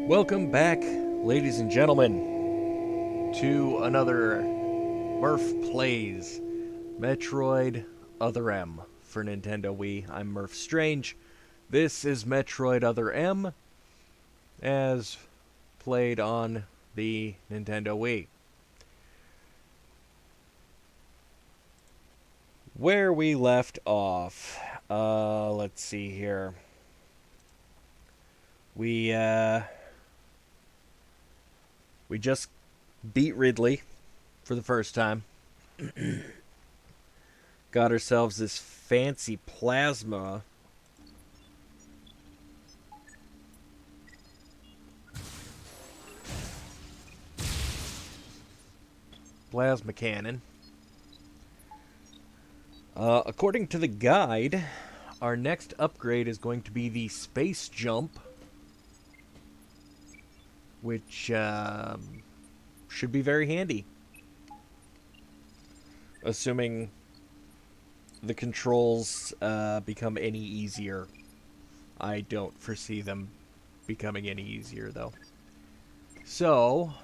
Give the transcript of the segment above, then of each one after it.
Welcome back, ladies and gentlemen, to another Murph Plays Metroid Other M for Nintendo Wii. I'm Murph Strange. This is Metroid Other M, as played on the Nintendo Wii. Where we left off, let's see here. We just beat Ridley for the first time. Got ourselves this fancy plasma cannon. According to the guide, our next upgrade is going to be the space jump, which should be very handy, assuming the controls become any easier. I don't foresee them becoming any easier, though. So,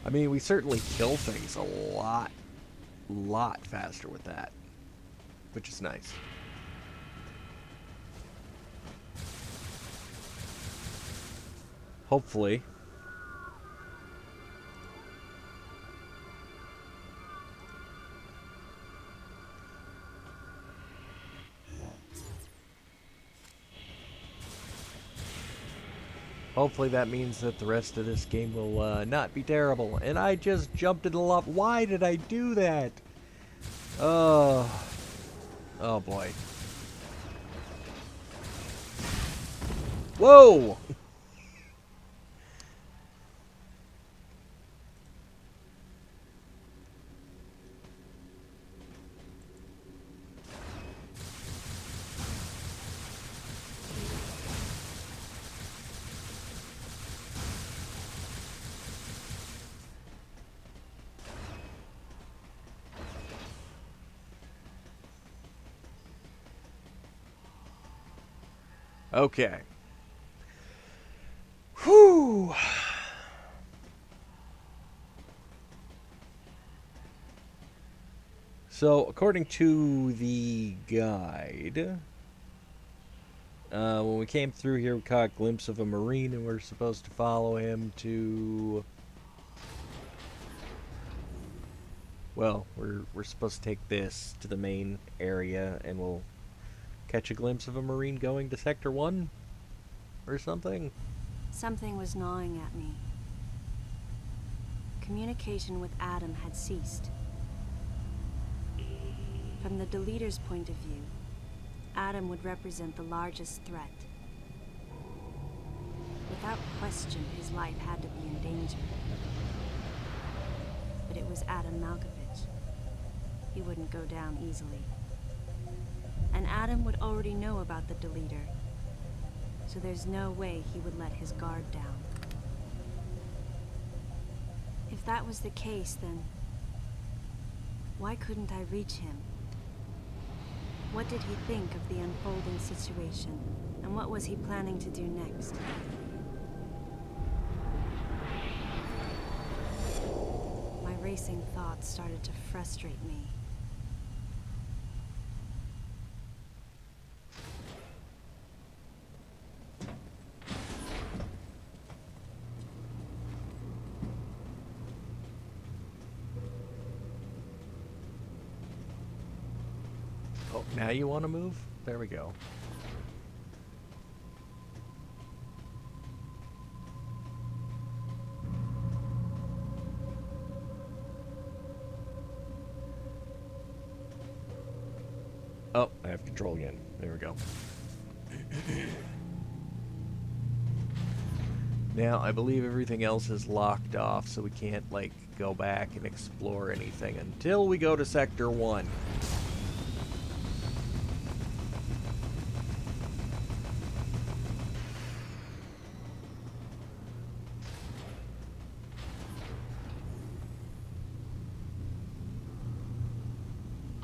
I mean, we certainly kill things a lot faster with that, which is nice. Hopefully. Hopefully that means that the rest of this game will not be terrible. And I just jumped in the lava. Why did I do that? Oh boy. Whoa! Okay. Whew. So, according to the guide, when we came through here, we caught a glimpse of a marine, and we're supposed to follow him to... Well, we're supposed to take this to the main area, and we'll catch a glimpse of a marine going to Sector 1? Or something? Something was gnawing at me. Communication with Adam had ceased. From the deleter's point of view, Adam would represent the largest threat. Without question, his life had to be in danger. But it was Adam Malkovich. He wouldn't go down easily. And Adam would already know about the deleter, so there's no way he would let his guard down. that was the case, then why couldn't I reach him? What did he think of the unfolding situation, and what was he planning to do next? My racing thoughts started to frustrate me. Oh, now you want to move? There we go. Oh, I have control again. There we go. Now, I believe everything else is locked off, so we can't, like, go back and explore anything until we go to Sector 1.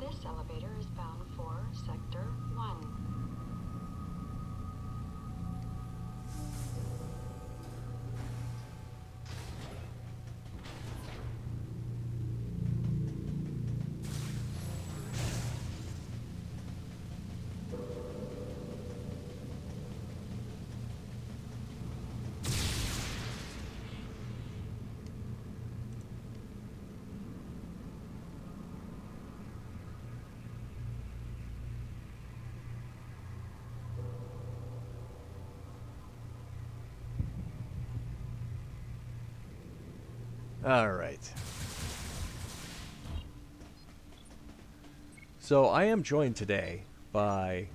This elevator is bound for Sector 1. Alright. So, I am joined today by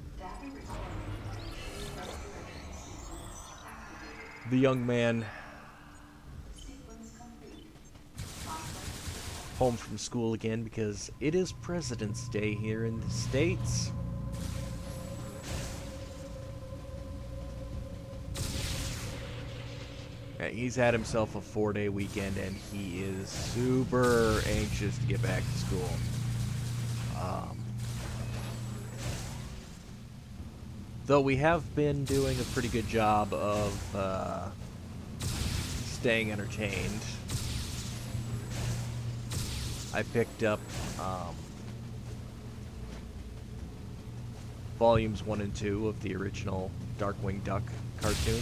the young man home from school again because it is President's Day here in the States. He's had himself a 4-day weekend and he is super anxious to get back to school. Though we have been doing a pretty good job of staying entertained. I picked up volumes 1 and 2 of the original Darkwing Duck cartoon.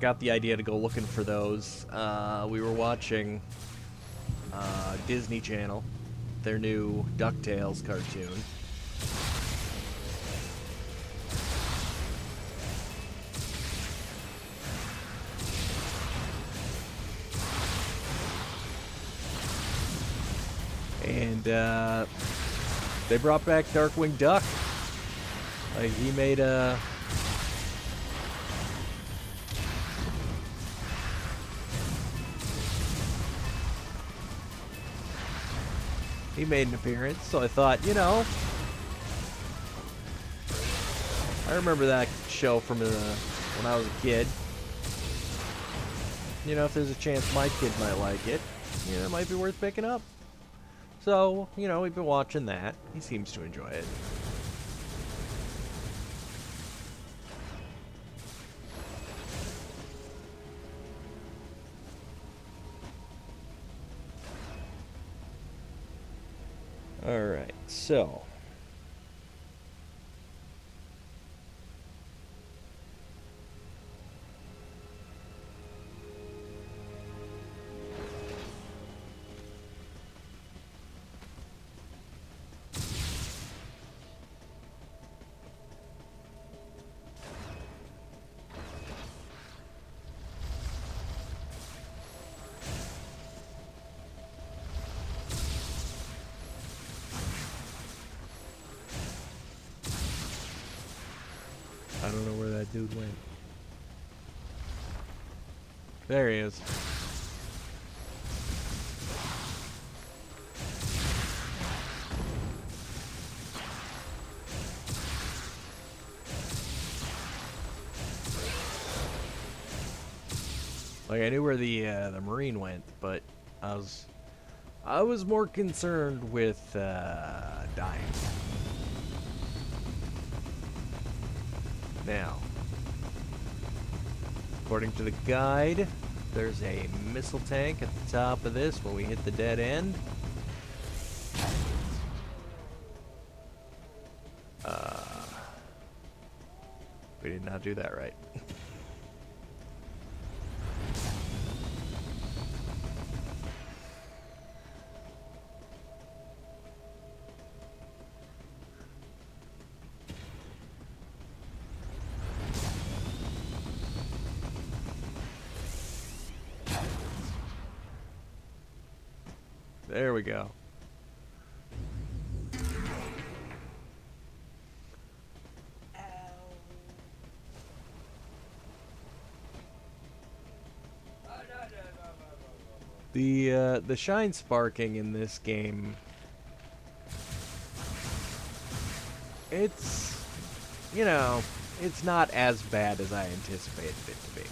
Got the idea to go looking for those. We were watching Disney Channel, their new DuckTales cartoon. And they brought back Darkwing Duck. Like, he made a... He made an appearance, so I thought, you know, I remember that show from when I was a kid. You know, if there's a chance my kid might like it, you know, it might be worth picking up. So, you know, we've been watching that. He seems to enjoy it. Alright, so I don't know where that dude went. There he is. Like I knew where the marine went, but I was more concerned with dying. Now, according to the guide, there's a missile tank at the top of this when we hit the dead end. We did not do that right. There we go. The shine sparking in this game, it's, you know, it's not as bad as I anticipated it to be.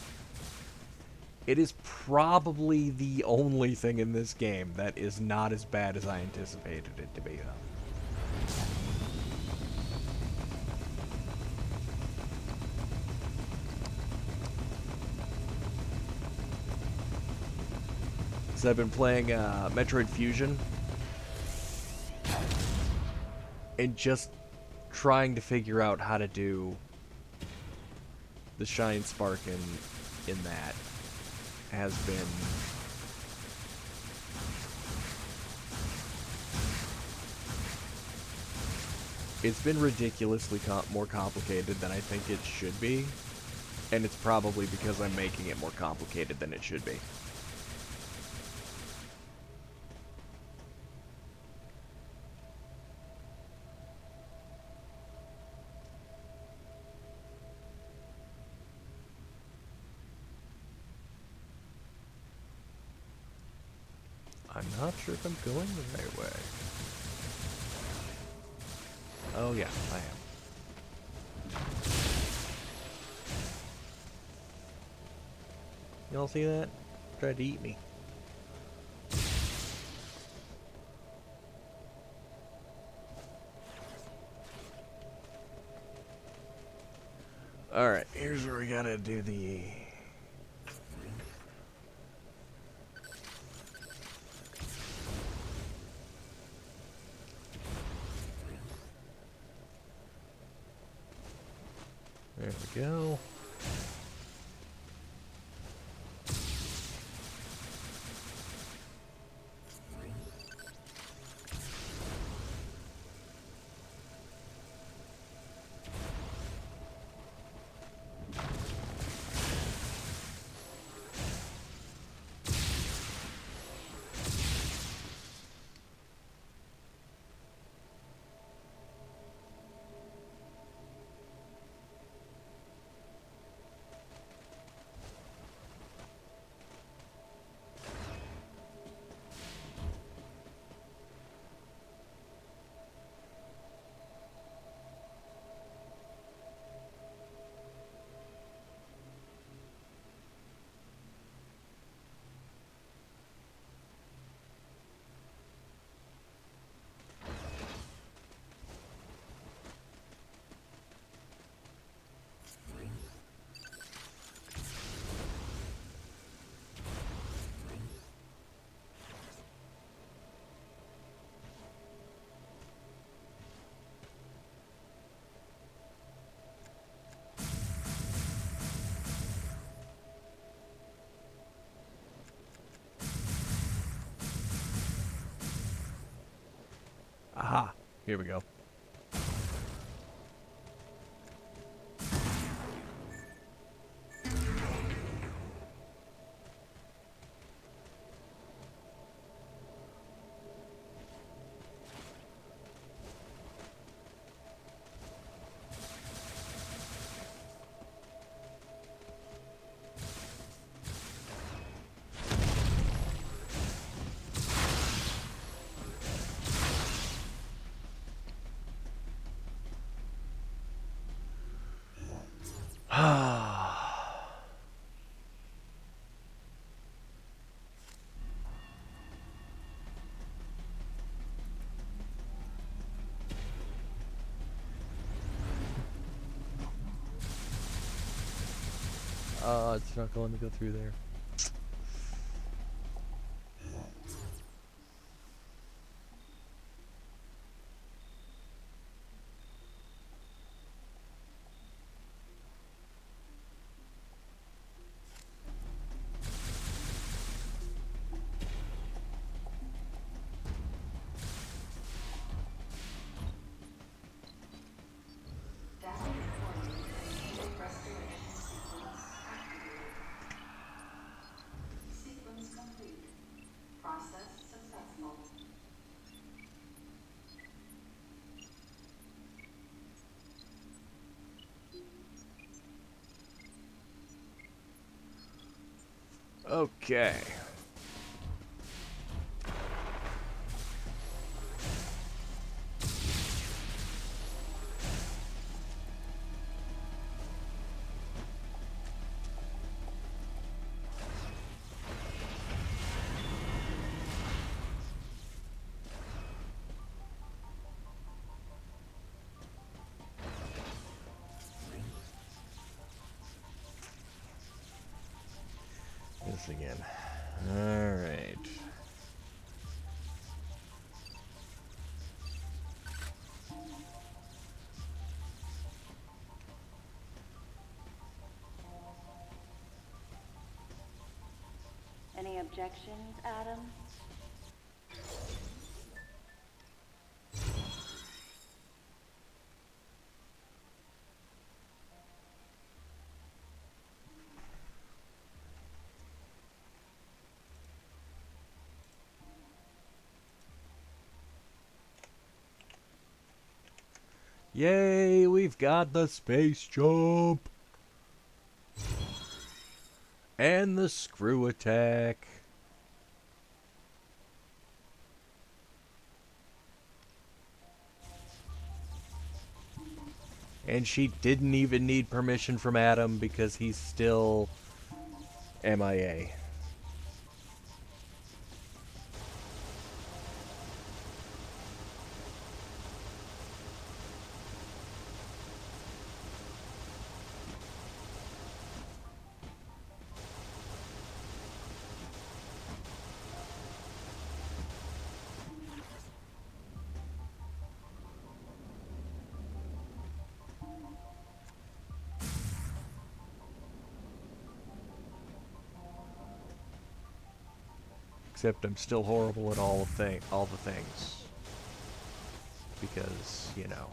It is probably the only thing in this game that is not as bad as I anticipated it to be, though. So I've been playing Metroid Fusion and just trying to figure out how to do the shine spark in that has been it's been ridiculously more complicated than I think it should be, and it's probably because I'm making it more complicated than it should be. I'm not sure if I'm going the right way. Oh yeah, I am. Y'all see that? Tried to eat me. Alright, here's where we gotta do the... There we go. Aha, here we go. It's not going to go through there. Sequence complete. Process successful. Okay. This again. Alright. Any objections, Adam? Yay, we've got the space jump! And the screw attack. And she didn't even need permission from Adam because he's still MIA. Except I'm still horrible at all the things. Because, you know.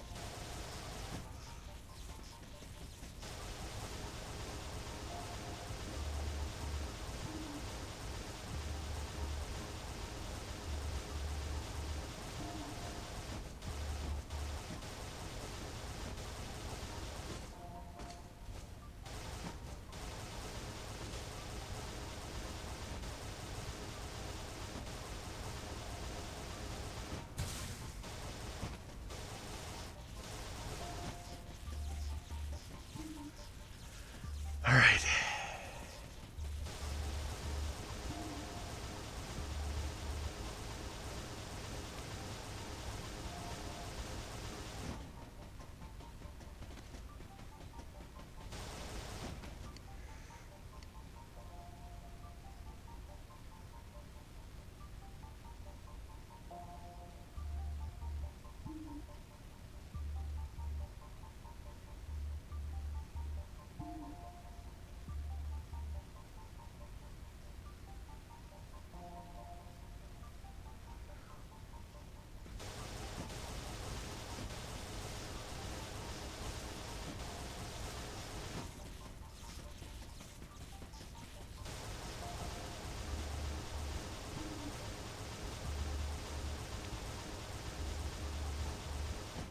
Alright.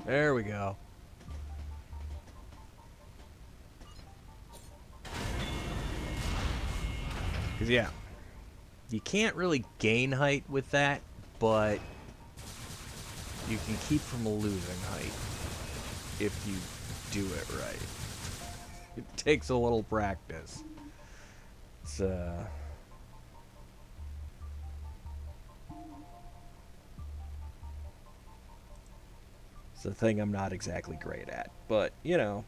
There we go. Because, yeah, you can't really gain height with that, but you can keep from losing height if you do it right. It takes a little practice. It's, it's a thing I'm not exactly great at, but, you know.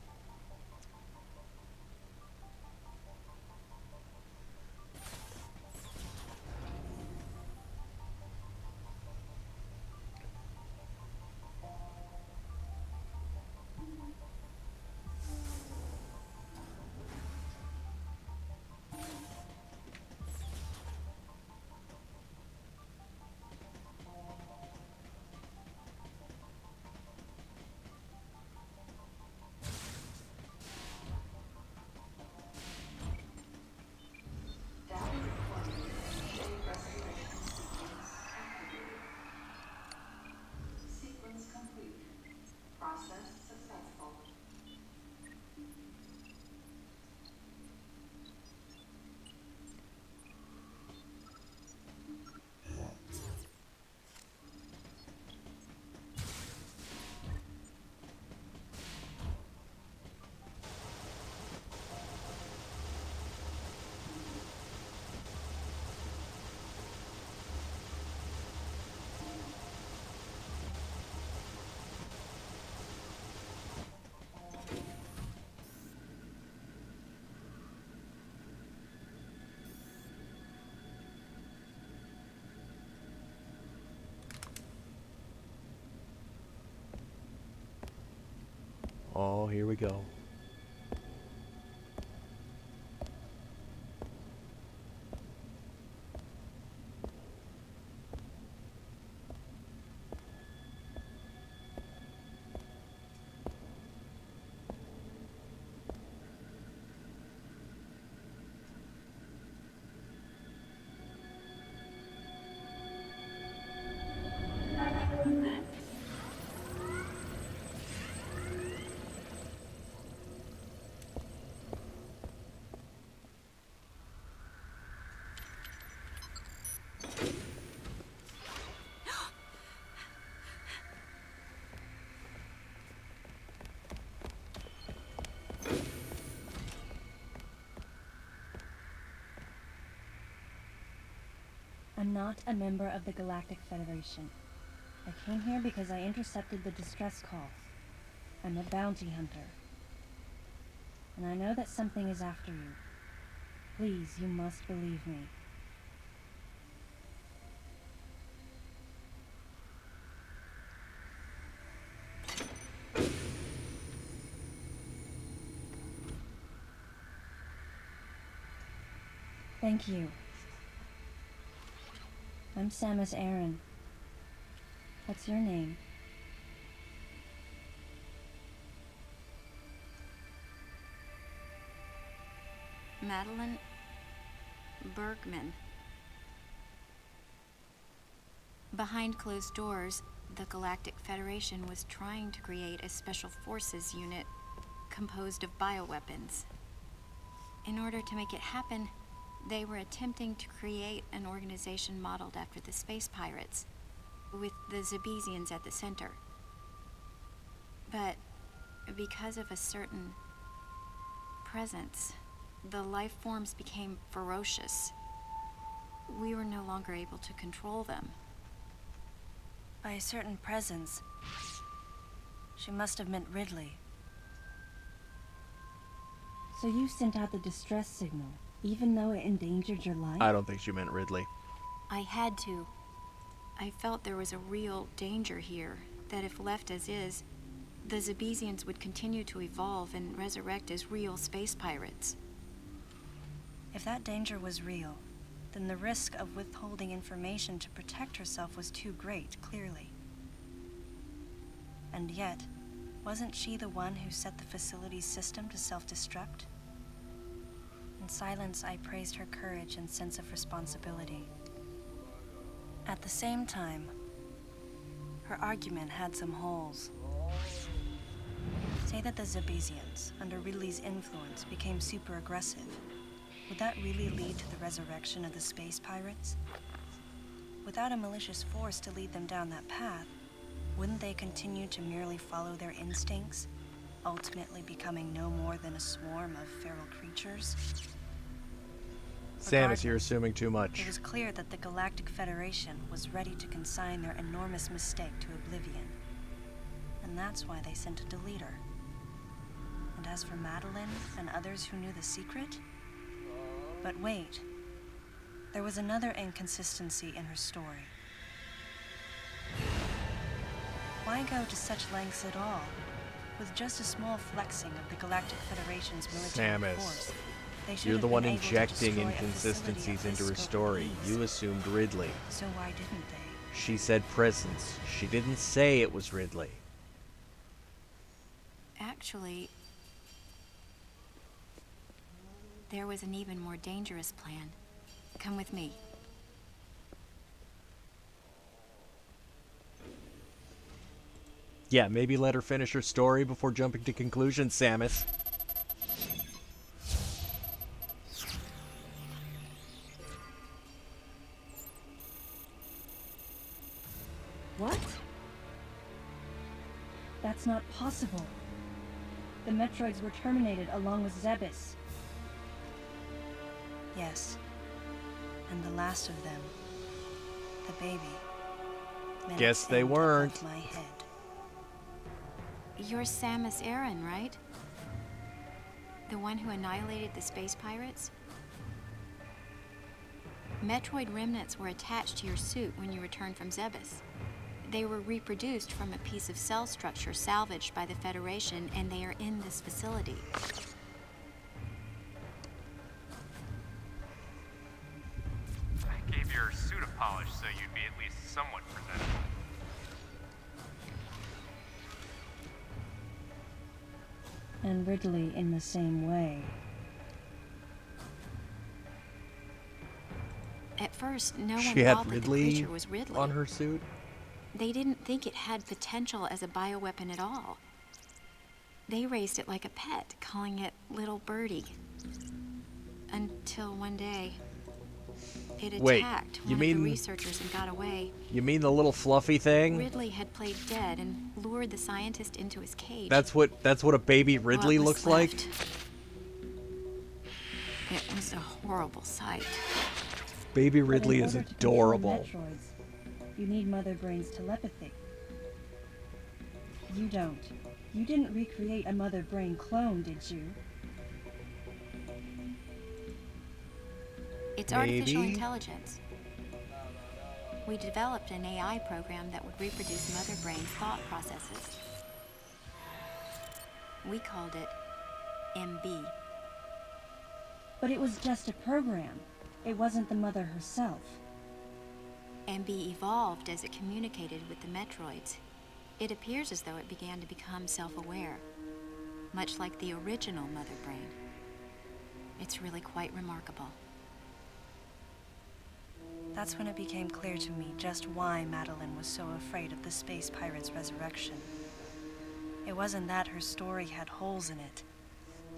Oh, here we go. I'm not a member of the Galactic Federation. I came here because I intercepted the distress call. I'm a bounty hunter. And I know that something is after you. Please, you must believe me. Thank you. I'm Samus Aran. What's your name? Madeline Bergman. Behind closed doors, the Galactic Federation was trying to create a special forces unit composed of bioweapons. In order to make it happen, they were attempting to create an organization modeled after the space pirates, with the Zebesians at the center. But because of a certain presence, the life forms became ferocious. We were no longer able to control them. By a certain presence, she must have meant Ridley. So you sent out the distress signal, even though it endangered your life? I don't think she meant Ridley. I had to. I felt there was a real danger here, that if left as is, the Zebesians would continue to evolve and resurrect as real space pirates. If that danger was real, then the risk of withholding information to protect herself was too great, clearly. And yet, wasn't she the one who set the facility's system to self-destruct? In silence, I praised her courage and sense of responsibility. At the same time, her argument had some holes. Say that the Zebesians, under Ridley's influence, became super aggressive. Would that really lead to the resurrection of the space pirates? Without a malicious force to lead them down that path, wouldn't they continue to merely follow their instincts, ultimately becoming no more than a swarm of feral creatures? Samus, you're assuming too It much. was clear that the Galactic Federation was ready to consign their enormous mistake to oblivion. And that's why they sent a deleter. And as for Madeline and others who knew the secret... But wait. There was another inconsistency in her story. Why go to such lengths at all? With just a small flexing of the Galactic Federation's military Samus, force, they should you're have the one been able to injecting destroy a inconsistencies facility of into this her scope story. with ease. You assumed Ridley. So why didn't they? She said presence. She didn't say it was Ridley. Actually, there was an even more dangerous plan. Come with me. Yeah, maybe let her finish her story before jumping to conclusions, Samus. What? That's not possible. The Metroids were terminated along with Zebes. Yes. And the last of them, the baby. met Guess its they end weren't. above my head. You're Samus Aran, right? The one who annihilated the space pirates? Metroid remnants were attached to your suit when you returned from Zebes. They were reproduced from a piece of cell structure salvaged by the Federation, and they are in this facility. I gave your suit a polish so you'd be at least somewhat presentable. And Ridley in the same way. At first, no one She had thought that the Ridley creature was Ridley. on her suit. They didn't think it had potential as a bioweapon at all. They raised it like a pet, calling it Little Birdie. Until one day, it Wait, attacked you one of mean- the researchers and got away. You mean the little fluffy thing? Ridley had played dead and lured the scientist into his cage. That's what a baby Ridley What was looks like. left. It was a horrible sight. Baby But in Ridley is order to control adorable. Metroids, you need Mother Brain's telepathy. You don't. You didn't recreate a Mother Brain clone, did you? It's artificial Maybe. intelligence. We developed an AI program that would reproduce Mother Brain's thought processes. We called it MB. But it was just a program. It wasn't the mother herself. MB evolved as it communicated with the Metroids. It appears as though it began to become self-aware, much like the original Mother Brain. It's really quite remarkable. That's when it became clear to me just why Madeline was so afraid of the space pirate's resurrection. It wasn't that her story had holes in it.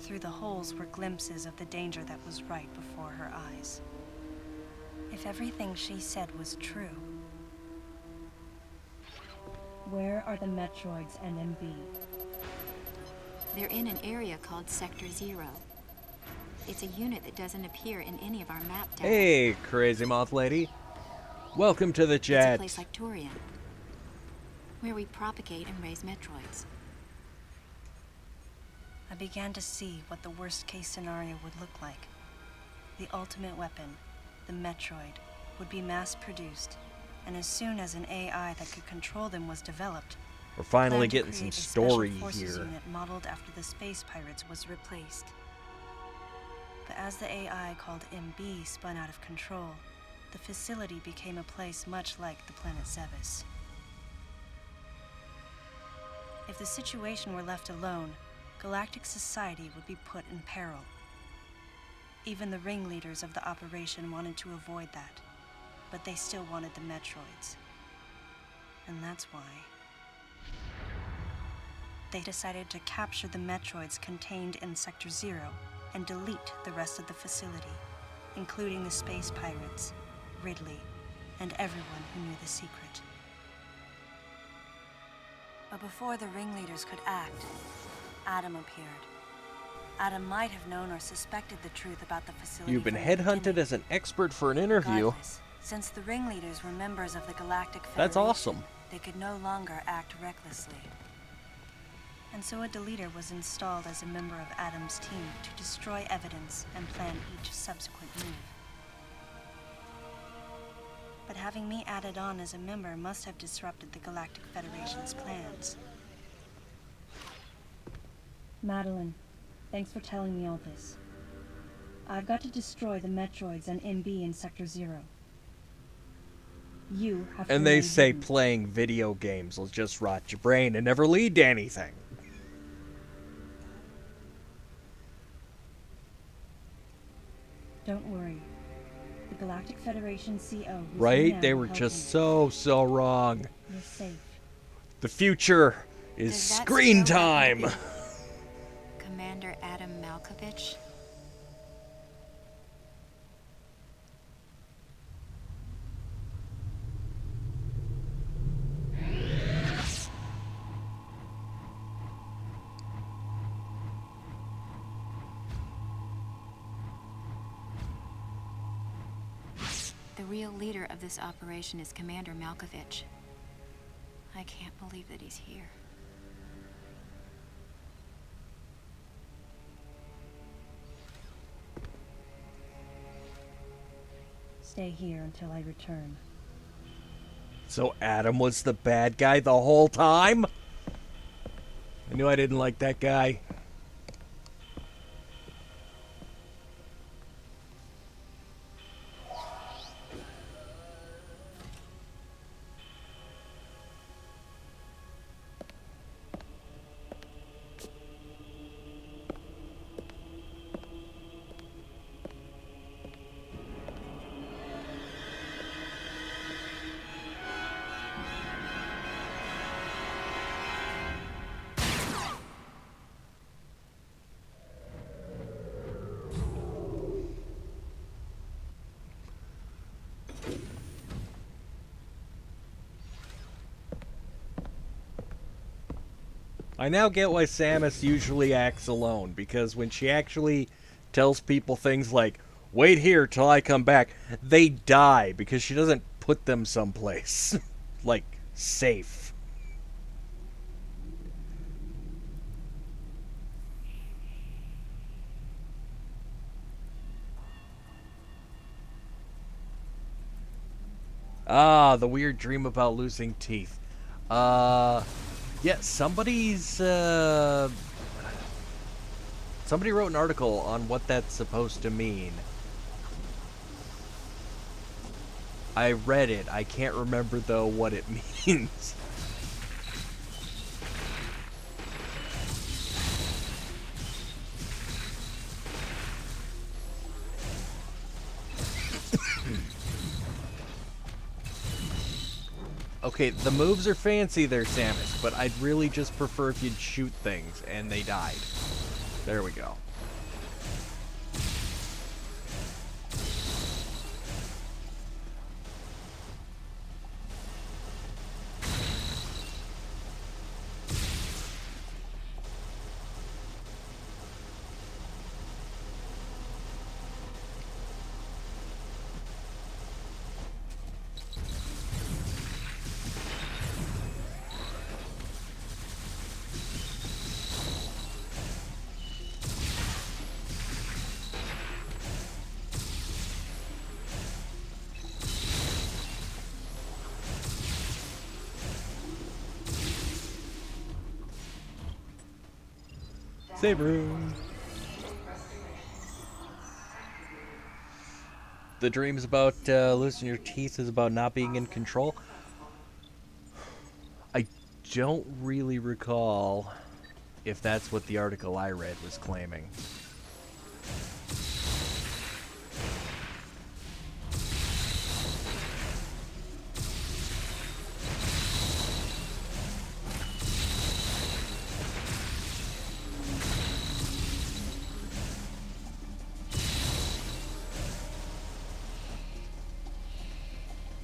Through the holes were glimpses of the danger that was right before her eyes. If everything she said was true... Where are the Metroids and MB? They're in an area called Sector 0. It's a unit that doesn't appear in any of our map data. Hey, crazy moth lady. Welcome to the It's a chat. place like Turian, where we propagate and raise Metroids. I began to see what the worst-case scenario would look like. The ultimate weapon, the Metroid, would be mass-produced, and as soon as an AI that could control them was developed, We're finally plan to getting some create a special story forces here. unit modeled after the space pirates was replaced. But as the AI called MB spun out of control, the facility became a place much like the planet Zebes. If the situation were left alone, galactic society would be put in peril. Even the ringleaders of the operation wanted to avoid that, but they still wanted the Metroids. And that's why they decided to capture the Metroids contained in Sector 0 and delete the rest of the facility, including the space pirates, Ridley, and everyone who knew the secret. But before the ringleaders could act, Adam appeared. Adam might have known or suspected the truth about the facility. You've been from the headhunted beginning. as an expert for an interview. Regardless, since the ringleaders were members of the Galactic Federation, That's awesome. they could no longer act recklessly. And so a deleter was installed as a member of Adam's team to destroy evidence and plan each subsequent move. But having me added on as a member must have disrupted the Galactic Federation's plans. Madeline, thanks for telling me all this. I've got to destroy the Metroids and MB in Sector 0. You have to And they remain say hidden. playing video games will just rot your brain and never lead to anything. Don't worry. The Galactic Federation CO. who's here Right? now They will were help just you. so wrong. You're safe. The future is Does that screen still time. happen to be Commander Adam Malkovich? The real leader of this operation is Commander Malkovich. I can't believe that he's here. Stay here until I return. So Adam was the bad guy the whole time? I knew I didn't like that guy. I now get why Samus usually acts alone, because when she actually tells people things like, wait here till I come back, they die because she doesn't put them someplace, like, safe. Ah, the weird dream about losing teeth. Yeah, somebody wrote an article on what that's supposed to mean. I read it. I can't remember, though, what it means. Okay, the moves are fancy there, Samus, but I'd really just prefer if you'd shoot things and they died. There we go. Save room. The dreams about losing your teeth is about not being in control. I don't really recall if that's what the article I read was claiming.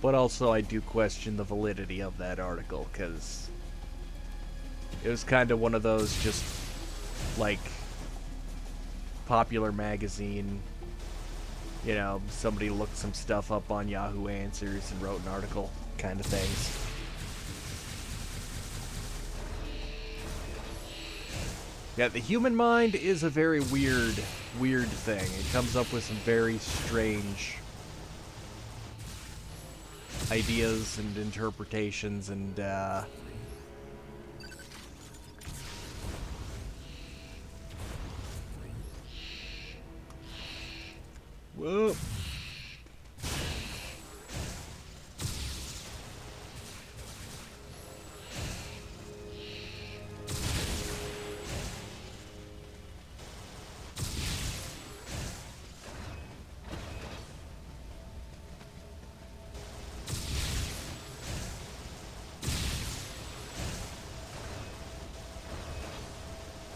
But also, I do question the validity of that article, because it was kind of one of those just, like, popular magazine, you know, somebody looked some stuff up on Yahoo Answers and wrote an article kind of things. Yeah, the human mind is a very weird thing. It comes up with some very strange ideas and interpretations, and whoa.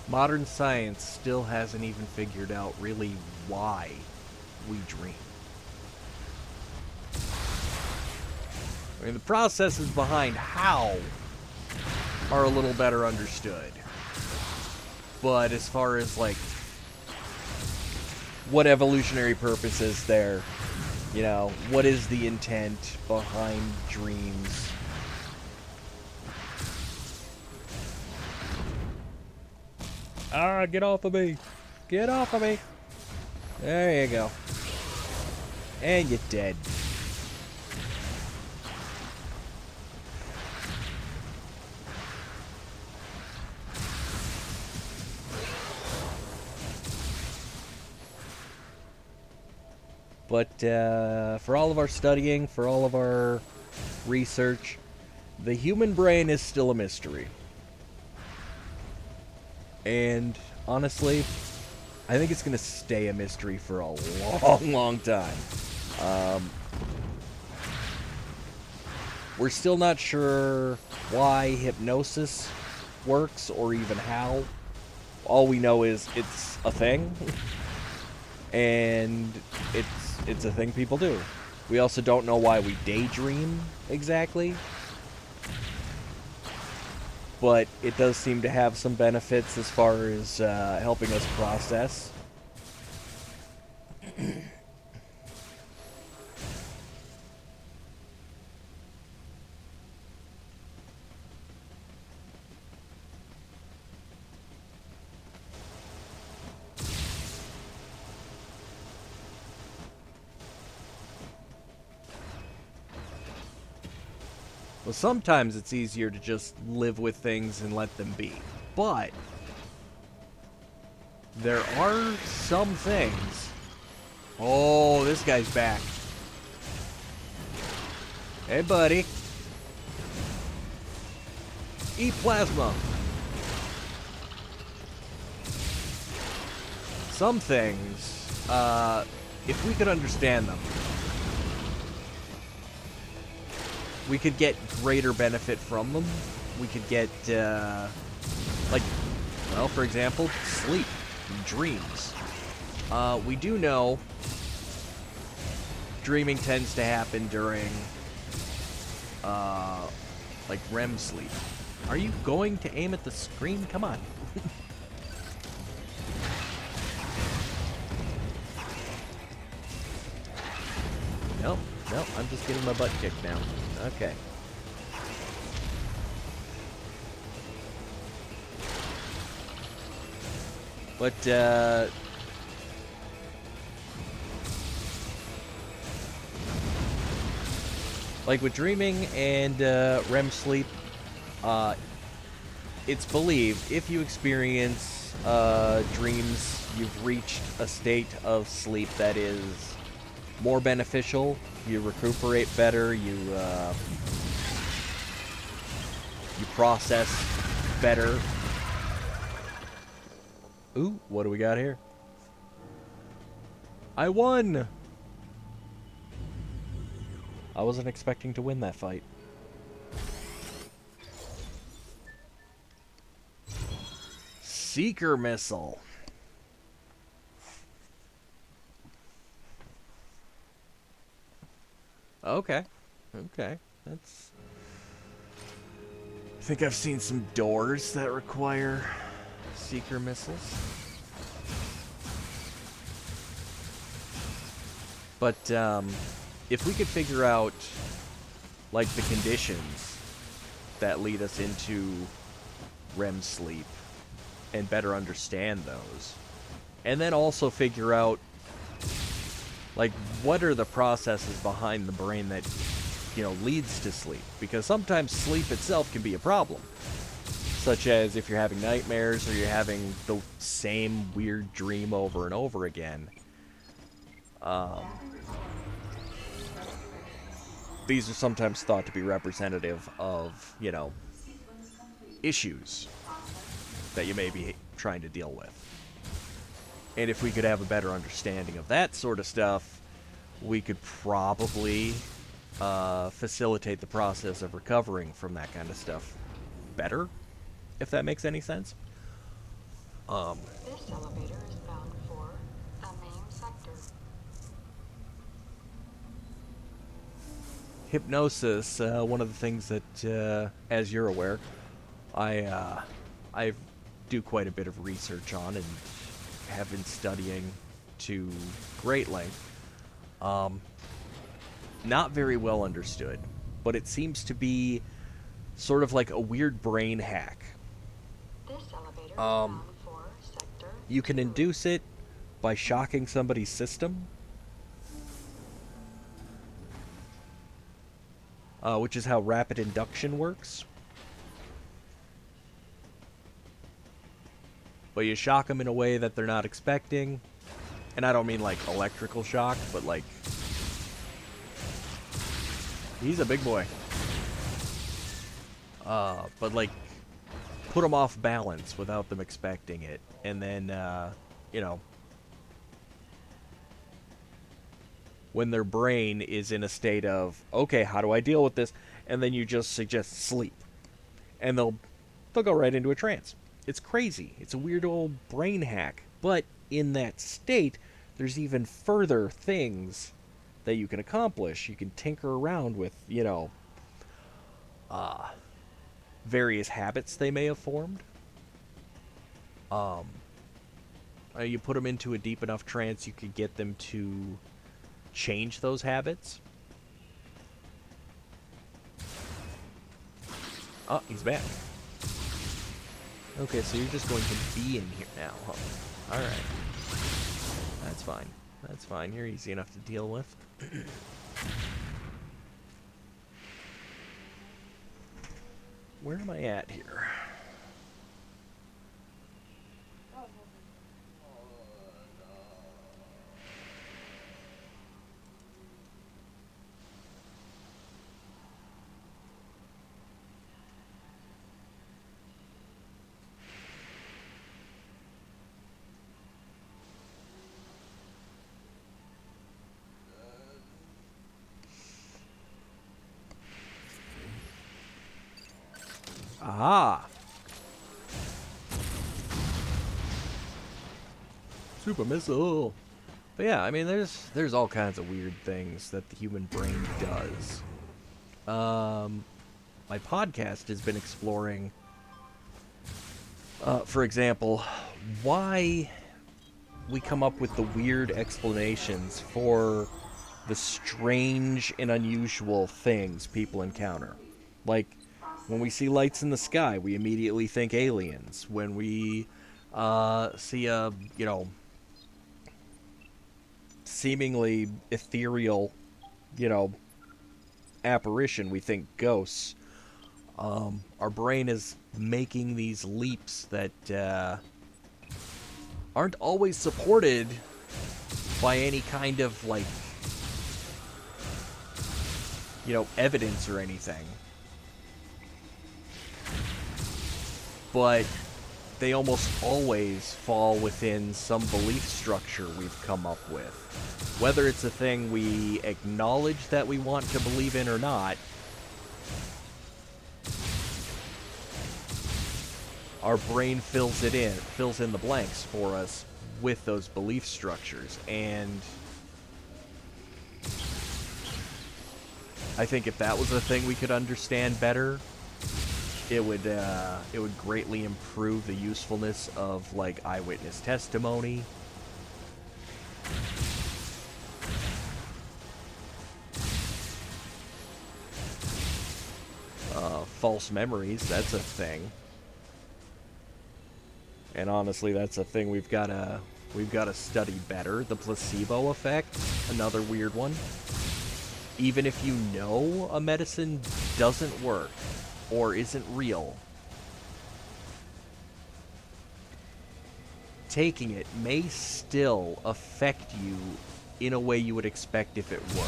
Modern science still hasn't even figured out really why we dream. I mean, the processes behind how are a little better understood. But as far as, like, what evolutionary purpose is there, you know, what is the intent behind dreams? Ah, get off of me. Get off of me. There you go. And you're dead. But for all of our studying, for all of our research, the human brain is still a mystery. And honestly, I think it's going to stay a mystery for a long, long time. We're still not sure why hypnosis works or even how. All we know is it's a thing, and it's a thing people do. We also don't know why we daydream exactly, but it does seem to have some benefits as far as helping us process. Well, sometimes it's easier to just live with things and let them be. But there are some things. Oh, this guy's back. Hey, buddy. Eat plasma. Some things, if we could understand them, we could get greater benefit from them. We could get, like, well, for example, sleep and dreams. We do know dreaming tends to happen during, like, REM sleep. Are you going to aim at the screen? Come on. Nope, I'm just getting my butt kicked now. Okay. But, like with dreaming and REM sleep, it's believed if you experience dreams, you've reached a state of sleep that is more beneficial. You recuperate better. You process better. Ooh, what do we got here? I won! I wasn't expecting to win that fight. Seeker missile. Okay. Okay. That's... I think I've seen some doors that require seeker missiles. But, if we could figure out, like, the conditions that lead us into REM sleep and better understand those, and then also figure out, like, what are the processes behind the brain that, you know, leads to sleep? Because sometimes sleep itself can be a problem. Such as if you're having nightmares or you're having the same weird dream over and over again. These are sometimes thought to be representative of, you know, issues that you may be trying to deal with. And if we could have a better understanding of that sort of stuff, we could probably facilitate the process of recovering from that kind of stuff better, if that makes any sense. This elevator is bound for the main sector. Hypnosis, one of the things that, as you're aware, I do quite a bit of research on and have been studying to great length. Not very well understood, but it seems to be sort of like a weird brain hack. This elevator is bound for sector You can 2. induce it by shocking somebody's system, which is how rapid induction works. But you shock them in a way that they're not expecting, And I don't mean like electrical shock, but like he's a big boy. But like put them off balance without them expecting it, and then you know, when their brain is in a state of, okay, how do I deal with this? And then you just suggest sleep, and they'll go right into a trance. It's crazy. It's a weird old brain hack. But in that state, there's even further things that you can accomplish. You can tinker around with, you know, various habits they may have formed. You put them into a deep enough trance, you could get them to change those habits. Oh, he's back. Okay, so you're just going to be in here now, huh? Alright. That's fine. That's fine. You're easy enough to deal with. Where am I at here? Aha! Super missile! But yeah, I mean, there's all kinds of weird things that the human brain does. My podcast has been exploring, for example, why we come up with the weird explanations for the strange and unusual things people encounter. Like, when we see lights in the sky, we immediately think aliens. When we see a, you know, seemingly ethereal, you know, apparition, we think ghosts. Our brain is making these leaps that aren't always supported by any kind of, like, you know, evidence or anything. But they almost always fall within some belief structure we've come up with. Whether it's a thing we acknowledge that we want to believe in or not, our brain fills in the blanks for us with those belief structures. And I think if that was a thing we could understand better, it would greatly improve the usefulness of, like, eyewitness testimony. False memories, that's a thing. And honestly, that's a thing we've gotta study better. The placebo effect, another weird one. Even if you know a medicine doesn't work or isn't real, taking it may still affect you in a way you would expect if it were.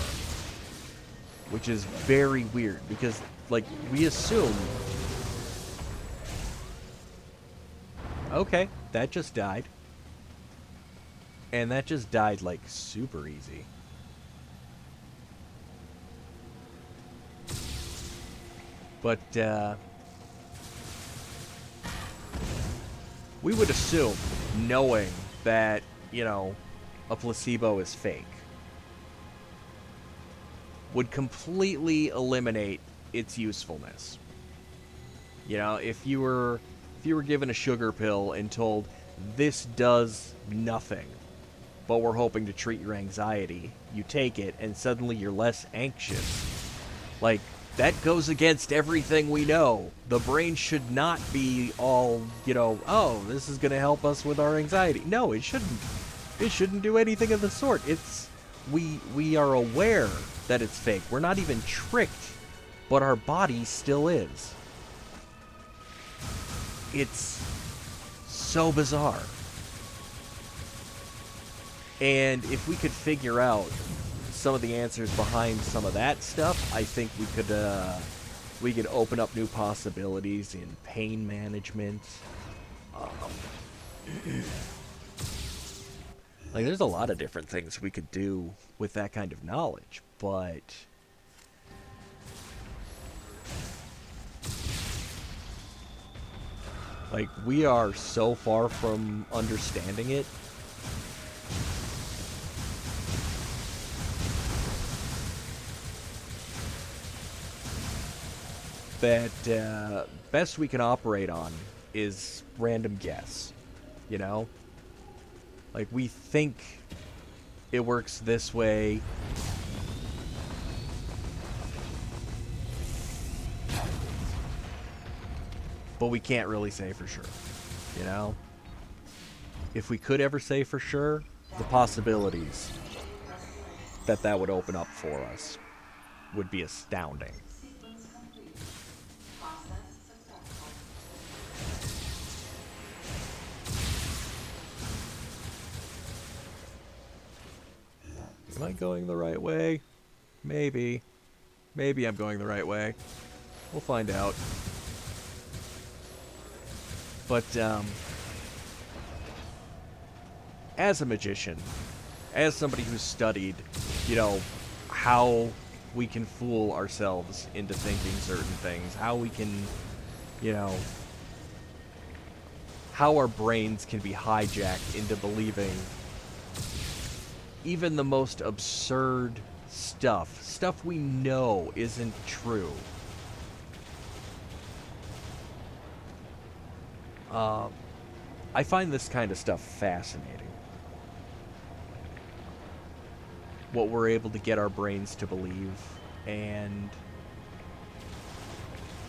Which is very weird, because, like, we assume... Okay, that just died. And that just died, like, super easy. But, we would assume, knowing that, you know, a placebo is fake, would completely eliminate its usefulness. You know, if you were given a sugar pill and told, this does nothing, but we're hoping to treat your anxiety, you take it and suddenly you're less anxious. Like, that goes against everything we know. The brain should not be all, you know, oh, this is going to help us with our anxiety. No, it shouldn't. It shouldn't do anything of the sort. It's, we are aware that it's fake. We're not even tricked, but our body still is. It's so bizarre. And if we could figure out some of the answers behind some of that stuff, I think we could open up new possibilities in pain management. Like, there's a lot of different things we could do with that kind of knowledge, but like, we are so far from understanding it. That best we can operate on is random guess, you know? Like, we think it works this way. But we can't really say for sure, you know? If we could ever say for sure, the possibilities that would open up for us would be astounding. Am I going the right way? Maybe. Maybe I'm going the right way. We'll find out. But, as a magician, as somebody who's studied, you know, how we can fool ourselves into thinking certain things, how we can, you know, how our brains can be hijacked into believing even the most absurd stuff we know isn't true. I find this kind of stuff fascinating. What we're able to get our brains to believe, and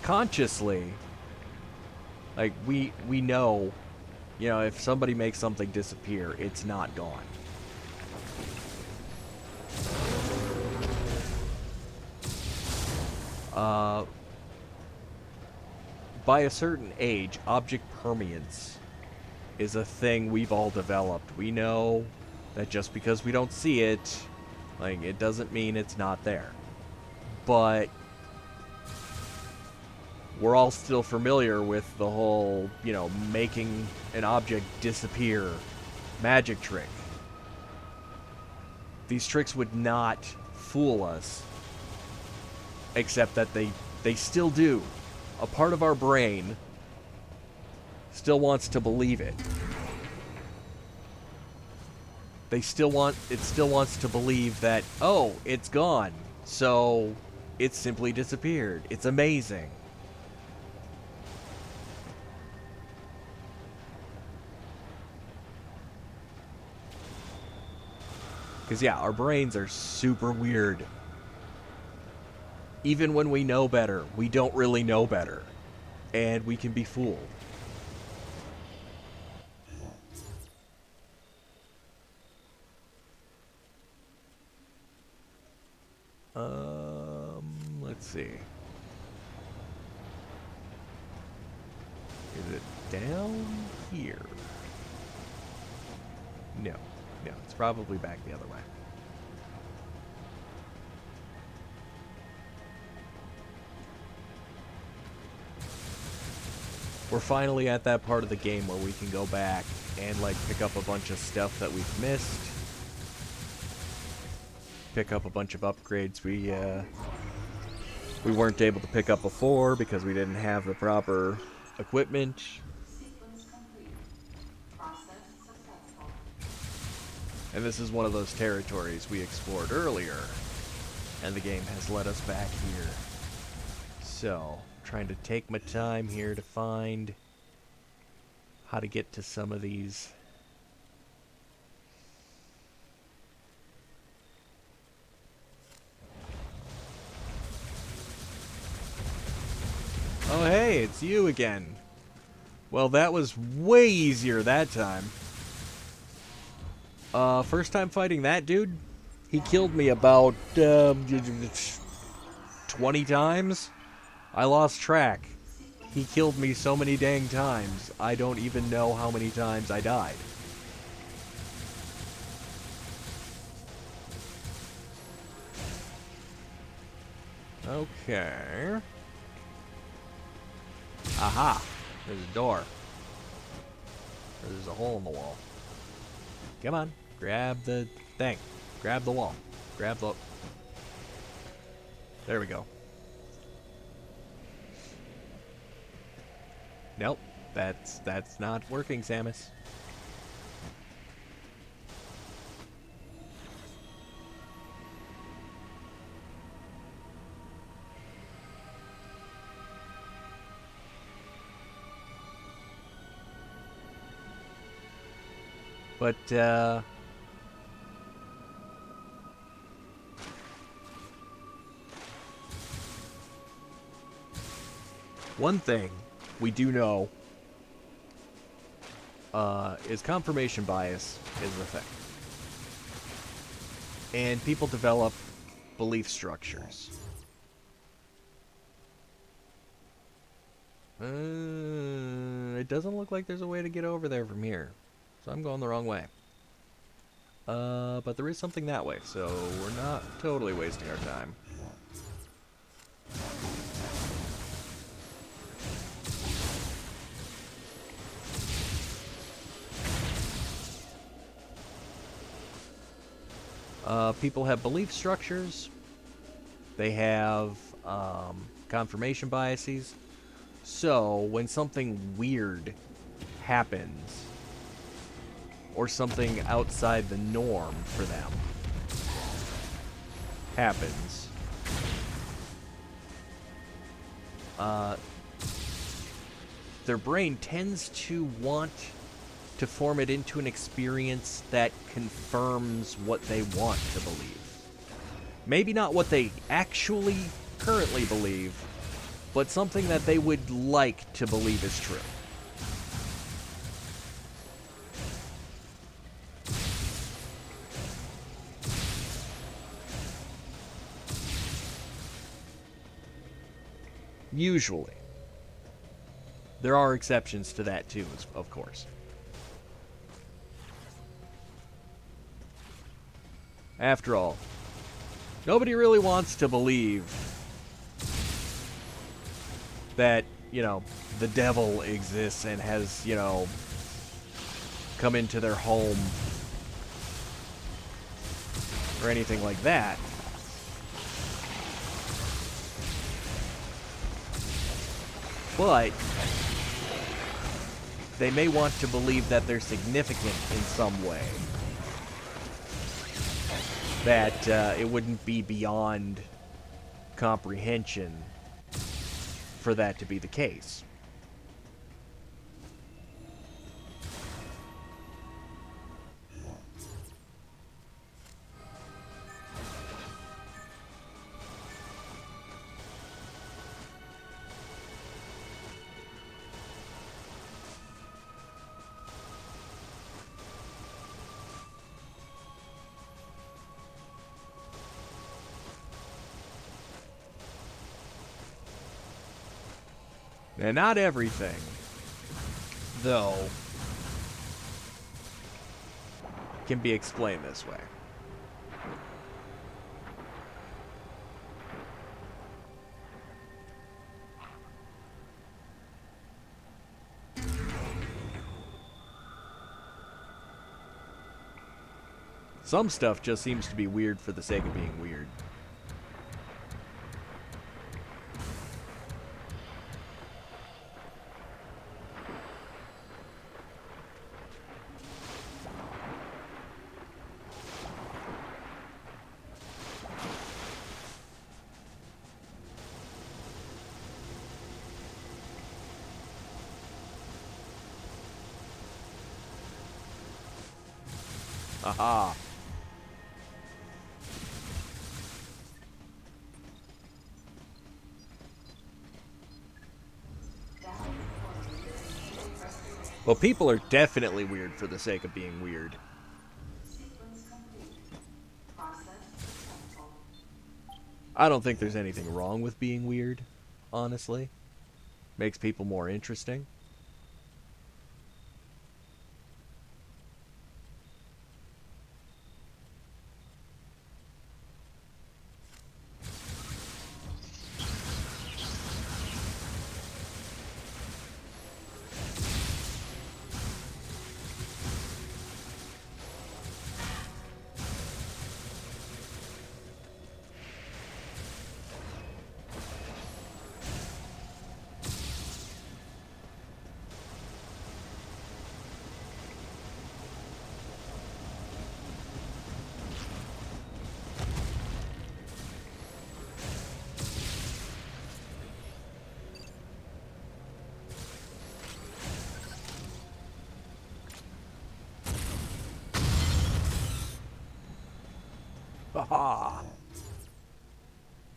consciously, like, we know, you know, if somebody makes something disappear, it's not gone. By a certain age, object permanence is a thing we've all developed. We know that just because we don't see it, like, it doesn't mean it's not there. But we're all still familiar with the whole, you know, making an object disappear magic trick. These tricks would not fool us, except that they still do. A part of our brain still wants to believe it. It still wants to believe that, oh, it's gone, so it simply disappeared. It's amazing. Because, yeah, our brains are super weird. Even when we know better, we don't really know better. And we can be fooled. Let's see. Is it down here? No, it's probably back the other way. We're finally at that part of the game where we can go back and, like, pick up a bunch of stuff that we've missed. Pick up a bunch of upgrades we weren't able to pick up before because we didn't have the proper equipment. And this is one of those territories we explored earlier, and the game has led us back here. So, trying to take my time here to find how to get to some of these. Oh hey, it's you again. Well, that was way easier that time. First time fighting that dude, he killed me about 20 times. I lost track. He killed me so many dang times, I don't even know how many times I died. Okay. Aha! There's a door. Or there's a hole in the wall. Come on. Grab the thing. Grab the wall. Grab the... There we go. Nope. That's not working, Samus. But, one thing we do know is confirmation bias is a thing. And people develop belief structures. It doesn't look like there's a way to get over there from here. So I'm going the wrong way. But there is something that way, so we're not totally wasting our time. People have belief structures. They have confirmation biases. So when something weird happens, or something outside the norm for them happens, their brain tends to want to form it into an experience that confirms what they want to believe. Maybe not what they actually currently believe, but something that they would like to believe is true. Usually. There are exceptions to that too, of course. After all, nobody really wants to believe that, the devil exists and has, come into their home or anything like that. But they may want to believe that they're significant in some way. That it wouldn't be beyond comprehension for that to be the case. And not everything, though, can be explained this way. Some stuff just seems to be weird for the sake of being weird. Aha. Well, people are definitely weird for the sake of being weird. I don't think there's anything wrong with being weird, honestly. Makes people more interesting.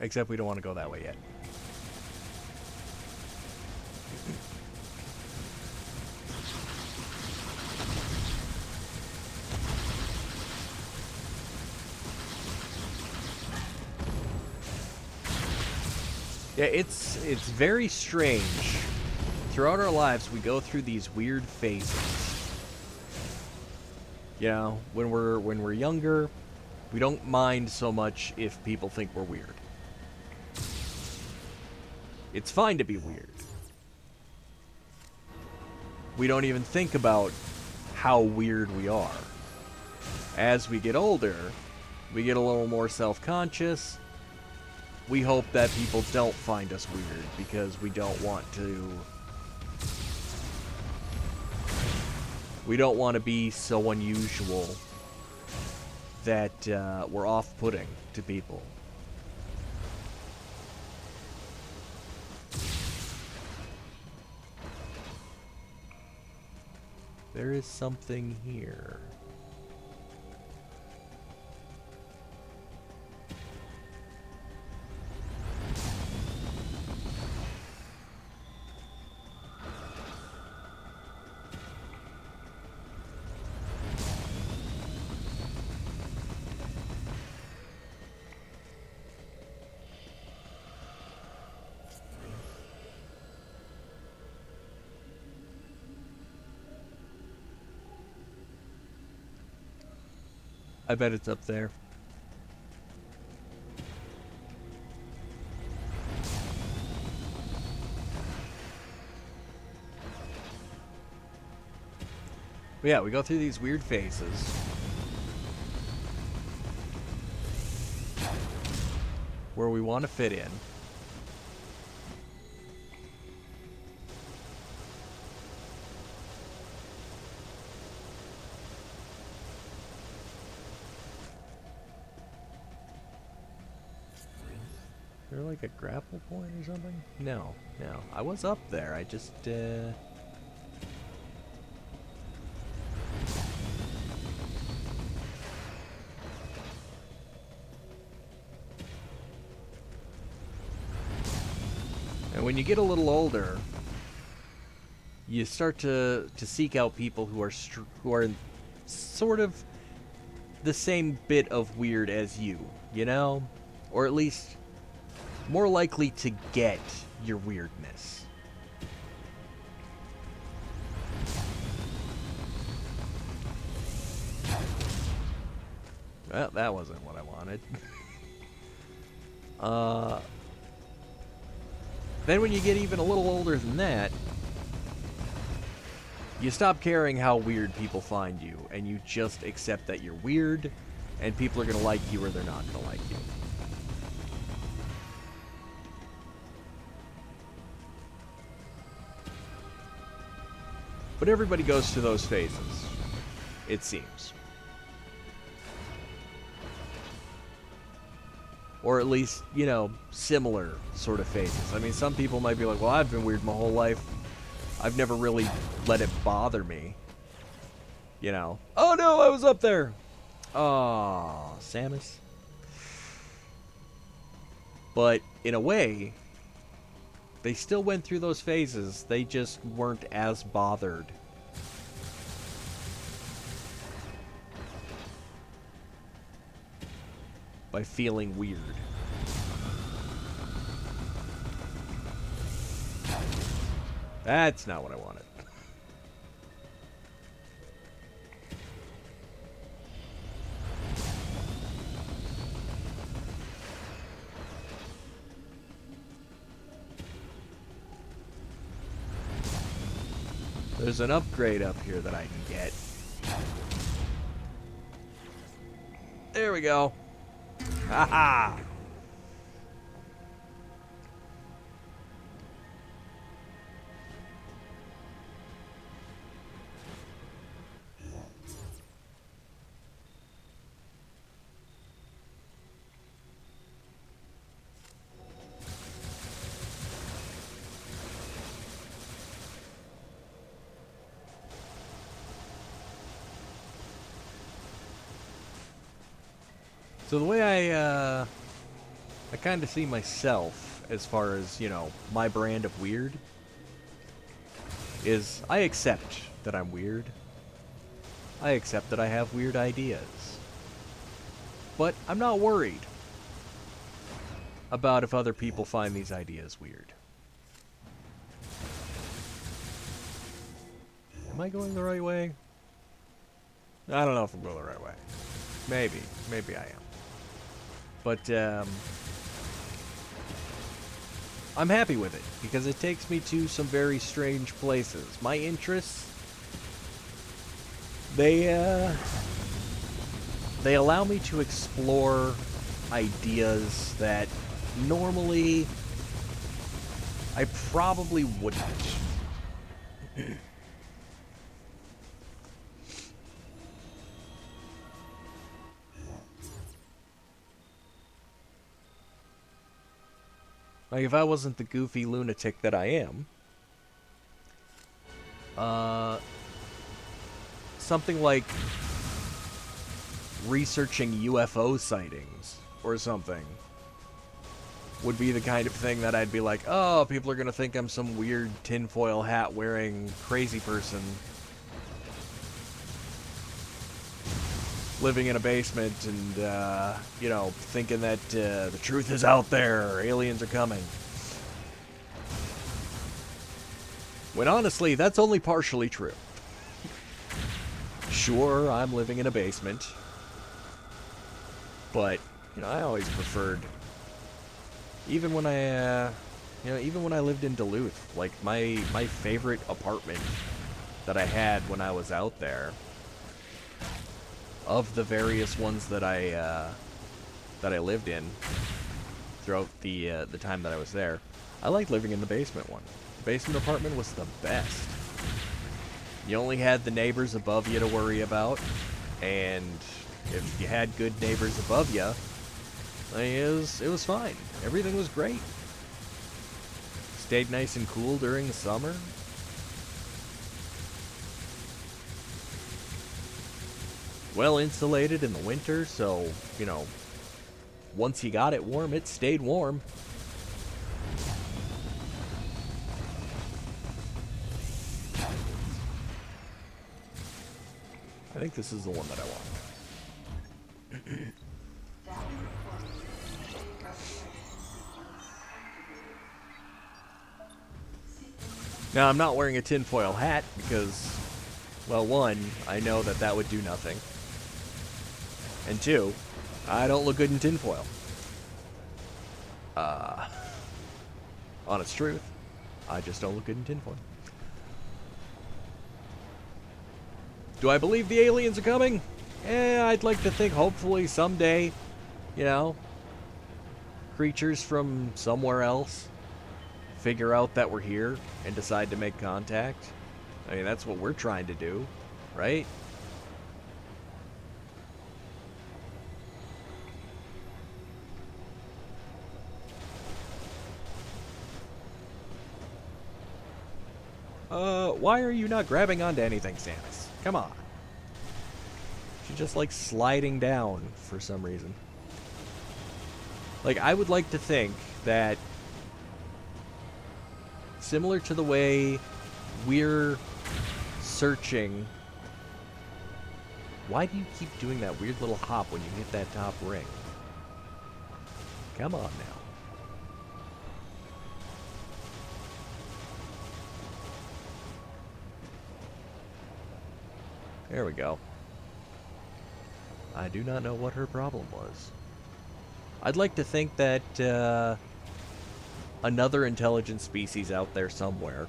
Except we don't want to go that way yet. Yeah, it's very strange. Throughout our lives, we go through these weird phases. You know, when we're younger, we don't mind so much if people think we're weird. It's fine to be weird. We don't even think about how weird we are. As we get older, we get a little more self-conscious. We hope that people don't find us weird because we don't want to... We don't want to be so unusual that we're off-putting to people. There is something here. I bet it's up there. But yeah, we go through these weird phases. Where we want to fit in. Is there like a grapple point or something? No, no. I was up there. I just, And when you get a little older, you start to seek out people who are sort of the same bit of weird as you, you know? Or at least more likely to get your weirdness. Well, that wasn't what I wanted. Then when you get even a little older than that, you stop caring how weird people find you, and you just accept that you're weird, and people are going to like you or they're not going to like you. But everybody goes through those phases, it seems. Or at least, you know, similar sort of phases. I mean, some people might be like, well, I've been weird my whole life. I've never really let it bother me. You know. Oh no, I was up there! Aw, Samus. But, in a way, they still went through those phases. They just weren't as bothered. By feeling weird. That's not what I wanted. There's an upgrade up here that I can get. There we go. Haha! So the way I kind of see myself as far as, you know, my brand of weird is I accept that I'm weird. I accept that I have weird ideas. But I'm not worried about if other people find these ideas weird. Am I going the right way? I don't know if I'm going the right way. Maybe. Maybe I am. But, I'm happy with it, because it takes me to some very strange places. My interests, they allow me to explore ideas that normally I probably wouldn't. Like, if I wasn't the goofy lunatic that I am, something like researching UFO sightings or something would be the kind of thing that I'd be like, oh, people are gonna think I'm some weird tinfoil hat wearing crazy person living in a basement and, you know, thinking that the truth is out there, aliens are coming. When honestly, that's only partially true. Sure, I'm living in a basement, but, you know, I always preferred, even when I, even when I lived in Duluth, like, my favorite apartment that I had when I was out there, of the various ones that I lived in throughout the time that I was there, I liked living in the basement one. The basement apartment was the best. You only had the neighbors above you to worry about, and if you had good neighbors above you, it was fine. Everything was great. Stayed nice and cool during the summer. Well insulated in the winter, so, you know, once you got it warm, it stayed warm. I think this is the one that I want. Now, I'm not wearing a tinfoil hat because, well, one, I know that that would do nothing. And two, I don't look good in tinfoil. Honest truth, I just don't look good in tinfoil. Do I believe the aliens are coming? I'd like to think hopefully someday, you know, creatures from somewhere else figure out that we're here and decide to make contact. I mean, that's what we're trying to do, right? Why are you not grabbing onto anything, Samus? Come on. She's just, like, sliding down for some reason. Like, I would like to think that, similar to the way we're searching... Why do you keep doing that weird little hop when you hit that top ring? Come on now. There we go. I do not know what her problem was. I'd like to think that another intelligent species out there somewhere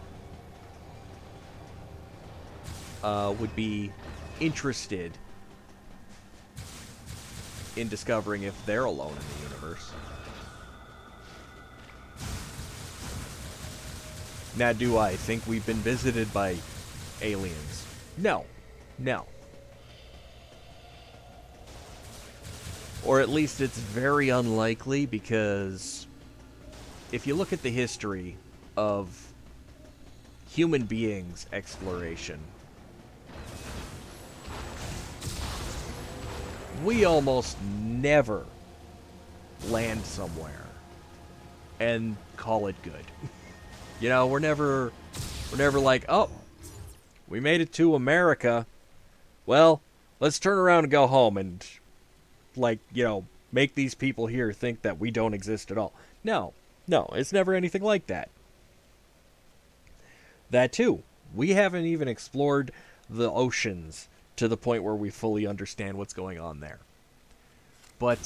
would be interested in discovering if they're alone in the universe. Now, do I think we've been visited by aliens? No. No. Or at least it's very unlikely, because if you look at the history of human beings' exploration, we almost never land somewhere and call it good. You know, we're never like, oh, we made it to America. Well, let's turn around and go home and, like, you know, make these people here think that we don't exist at all. No, it's never anything like that. That too, we haven't even explored the oceans to the point where we fully understand what's going on there. But,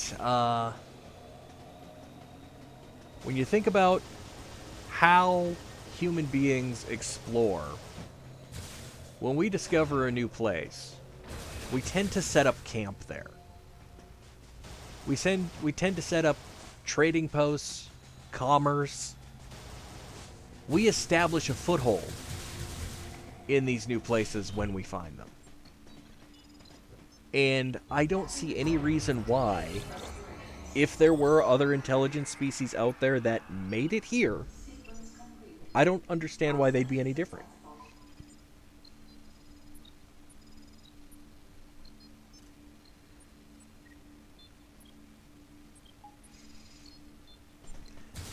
when you think about how human beings explore, when we discover a new place, we tend to set up camp there. We tend to set up trading posts, commerce. We establish a foothold in these new places when we find them. And I don't see any reason why, if there were other intelligent species out there that made it here, I don't understand why they'd be any different.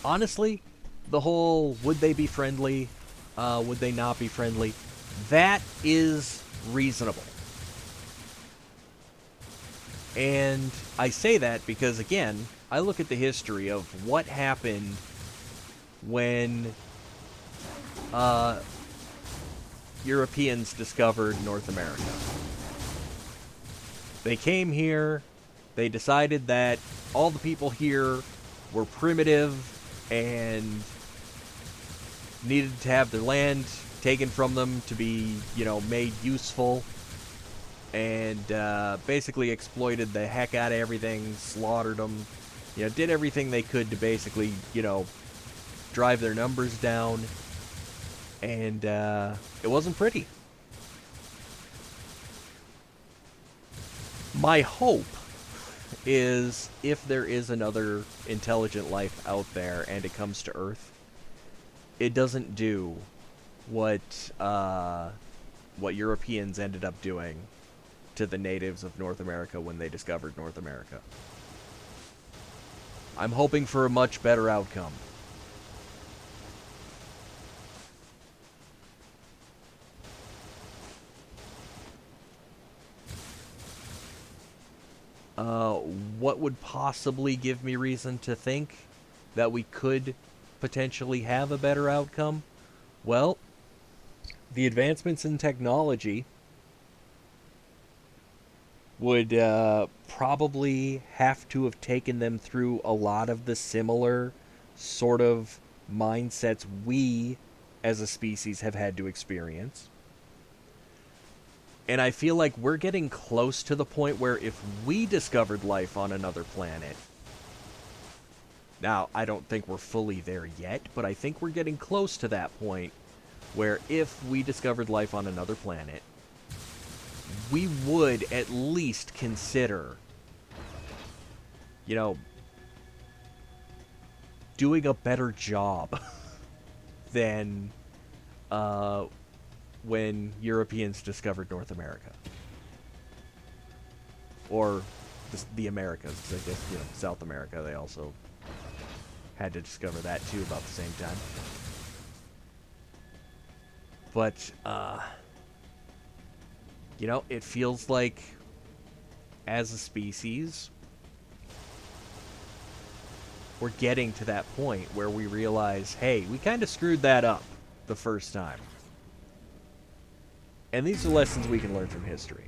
Honestly, the whole would they be friendly, would they not be friendly, that is reasonable. And I say that because, again, I look at the history of what happened when Europeans discovered North America. They came here, they decided that all the people here were primitive and needed to have their land taken from them to be, you know, made useful, and basically exploited the heck out of everything, slaughtered them, you know, did everything they could to basically, you know, drive their numbers down, and it wasn't pretty. My hope is if there is another intelligent life out there and it comes to Earth, it doesn't do what Europeans ended up doing to the natives of North America when they discovered North America. I'm hoping for a much better outcome. What would possibly give me reason to think that we could potentially have a better outcome? Well, the advancements in technology would probably have to have taken them through a lot of the similar sort of mindsets we as a species have had to experience. And I feel like we're getting close to the point where if we discovered life on another planet... Now, I don't think we're fully there yet, but I think we're getting close to that point where if we discovered life on another planet, we would at least consider, you know, doing a better job than when Europeans discovered North America. Or the Americas, because I guess, you know, South America, they also had to discover that too about the same time. But, you know, it feels like, as a species, we're getting to that point where we realize, hey, we kind of screwed that up the first time. And these are lessons we can learn from history.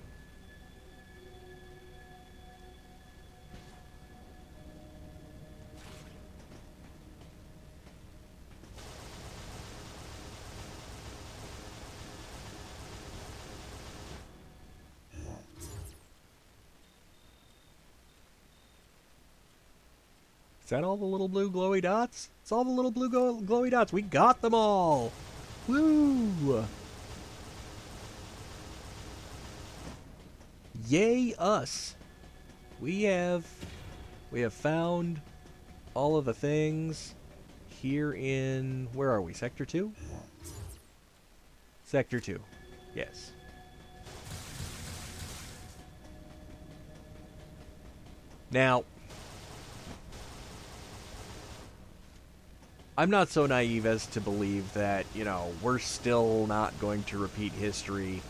Is that all the little blue glowy dots? It's all the little blue glowy dots. We got them all! Woo! Yay us! We have found all of the things here in... Where are we? Sector 2? Sector 2. Yes. Now, I'm not so naive as to believe that, you know, we're still not going to repeat history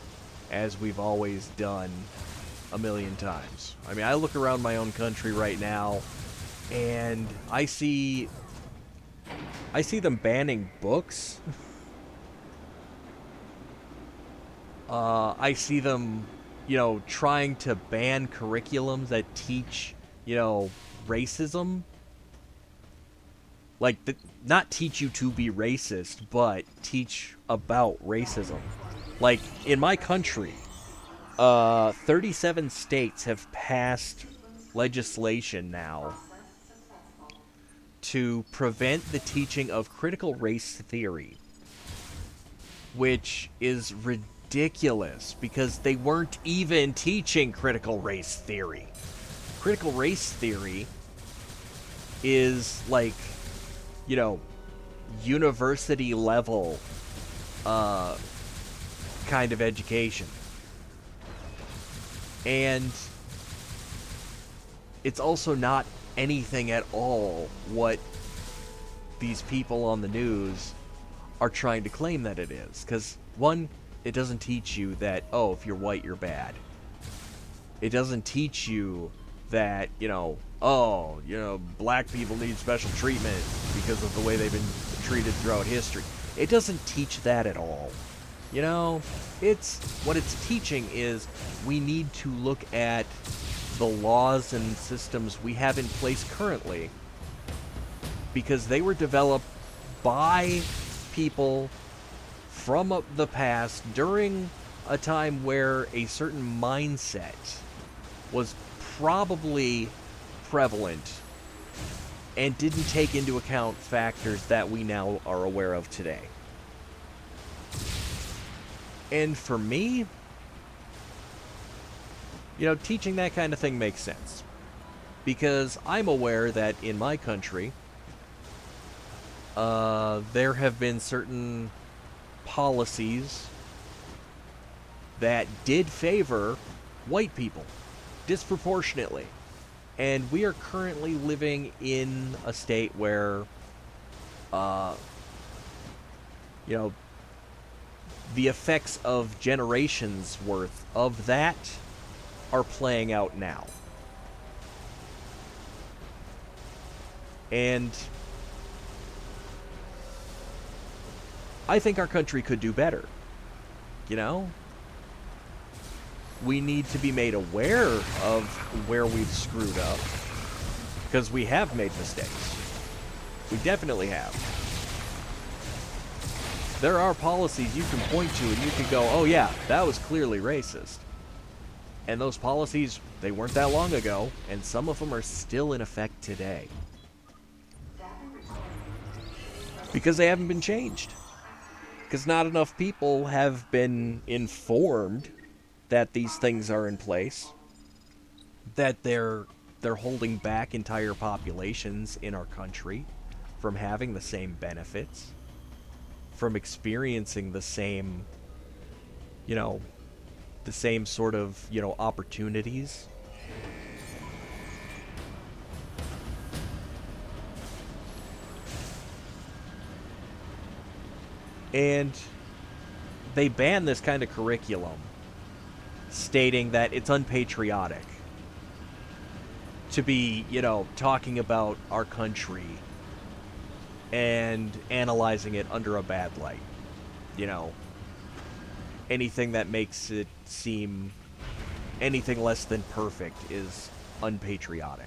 as we've always done a million times. I mean, I look around my own country right now, and I see them banning books. I see them, you know, trying to ban curriculums that teach, you know, racism. Like, not teach you to be racist, but teach about racism. Like, in my country, 37 states have passed legislation now to prevent the teaching of critical race theory, which is ridiculous because they weren't even teaching critical race theory. Critical race theory is like, you know, university level kind of education. And it's also not anything at all what these people on the news are trying to claim that it is. Because, one, it doesn't teach you that, oh, if you're white, you're bad. It doesn't teach you that, you know, oh, you know, black people need special treatment because of the way they've been treated throughout history. It doesn't teach that at all. You know, what it's teaching is we need to look at the laws and systems we have in place currently because they were developed by people from the past during a time where a certain mindset was probably prevalent and didn't take into account factors that we now are aware of today. And for me, you know, teaching that kind of thing makes sense. Because I'm aware that in my country, there have been certain policies that did favor white people disproportionately. And we are currently living in a state where, you know, the effects of generations worth of that are playing out now. And I think our country could do better. You know? We need to be made aware of where we've screwed up. Because we have made mistakes. We definitely have. There are policies you can point to and you can go, oh yeah, that was clearly racist. And those policies, they weren't that long ago, and some of them are still in effect today. Because they haven't been changed. Because not enough people have been informed that these things are in place. That they're holding back entire populations in our country from having the same benefits. From experiencing the same, you know, the same sort of, you know, opportunities. And they ban this kind of curriculum, stating that it's unpatriotic to be, you know, talking about our country and analyzing it under a bad light. You know, anything that makes it seem anything less than perfect is unpatriotic.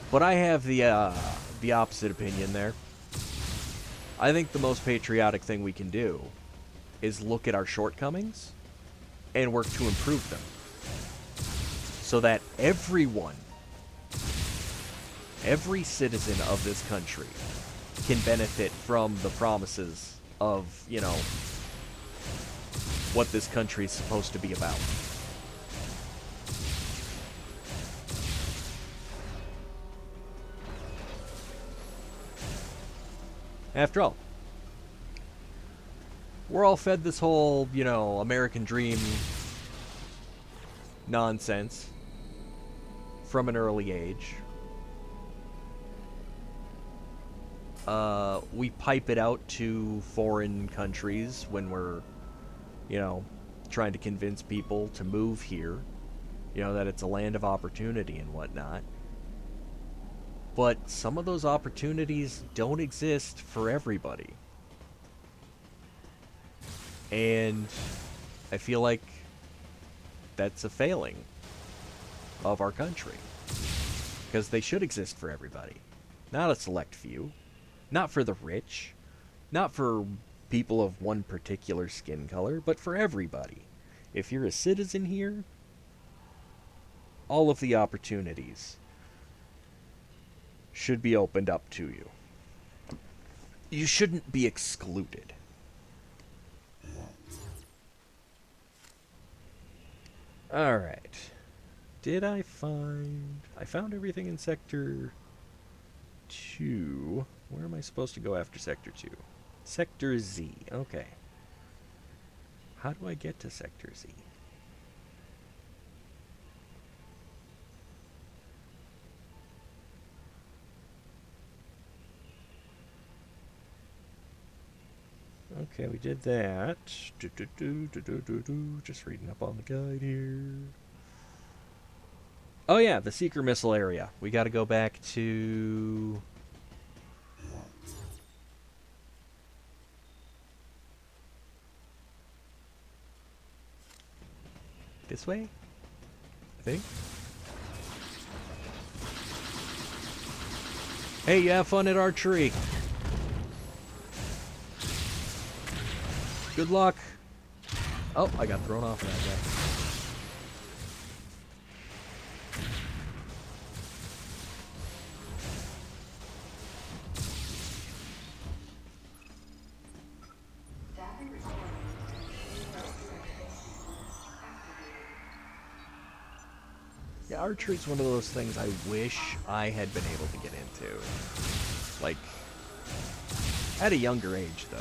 But I have the opposite opinion there. I think the most patriotic thing we can do is look at our shortcomings and work to improve them. So that everyone, every citizen of this country can benefit from the promises of, you know, what this country is supposed to be about. After all, we're all fed this whole, you know, American dream nonsense. from an early age. We pipe it out to foreign countries when we're, you know, trying to convince people to move here. You know, that it's a land of opportunity and whatnot. But some of those opportunities don't exist for everybody. And I feel like that's a failing of our country. Because they should exist for everybody. Not a select few. Not for the rich. Not for people of one particular skin color, but for everybody. If you're a citizen here, all of the opportunities should be opened up to you. You shouldn't be excluded. Alright. Did I find... I found everything in Sector 2. Where am I supposed to go after Sector 2? Sector Z. Okay. How do I get to Sector Z? Okay, we did that. Just reading up on the guide here. Oh yeah, the Seeker Missile area. We gotta go back to... this way? I think? Hey, you have fun at archery. Good luck. Oh, I got thrown off of that guy. Yeah, archery's one of those things I wish I had been able to get into. Like, at a younger age, though.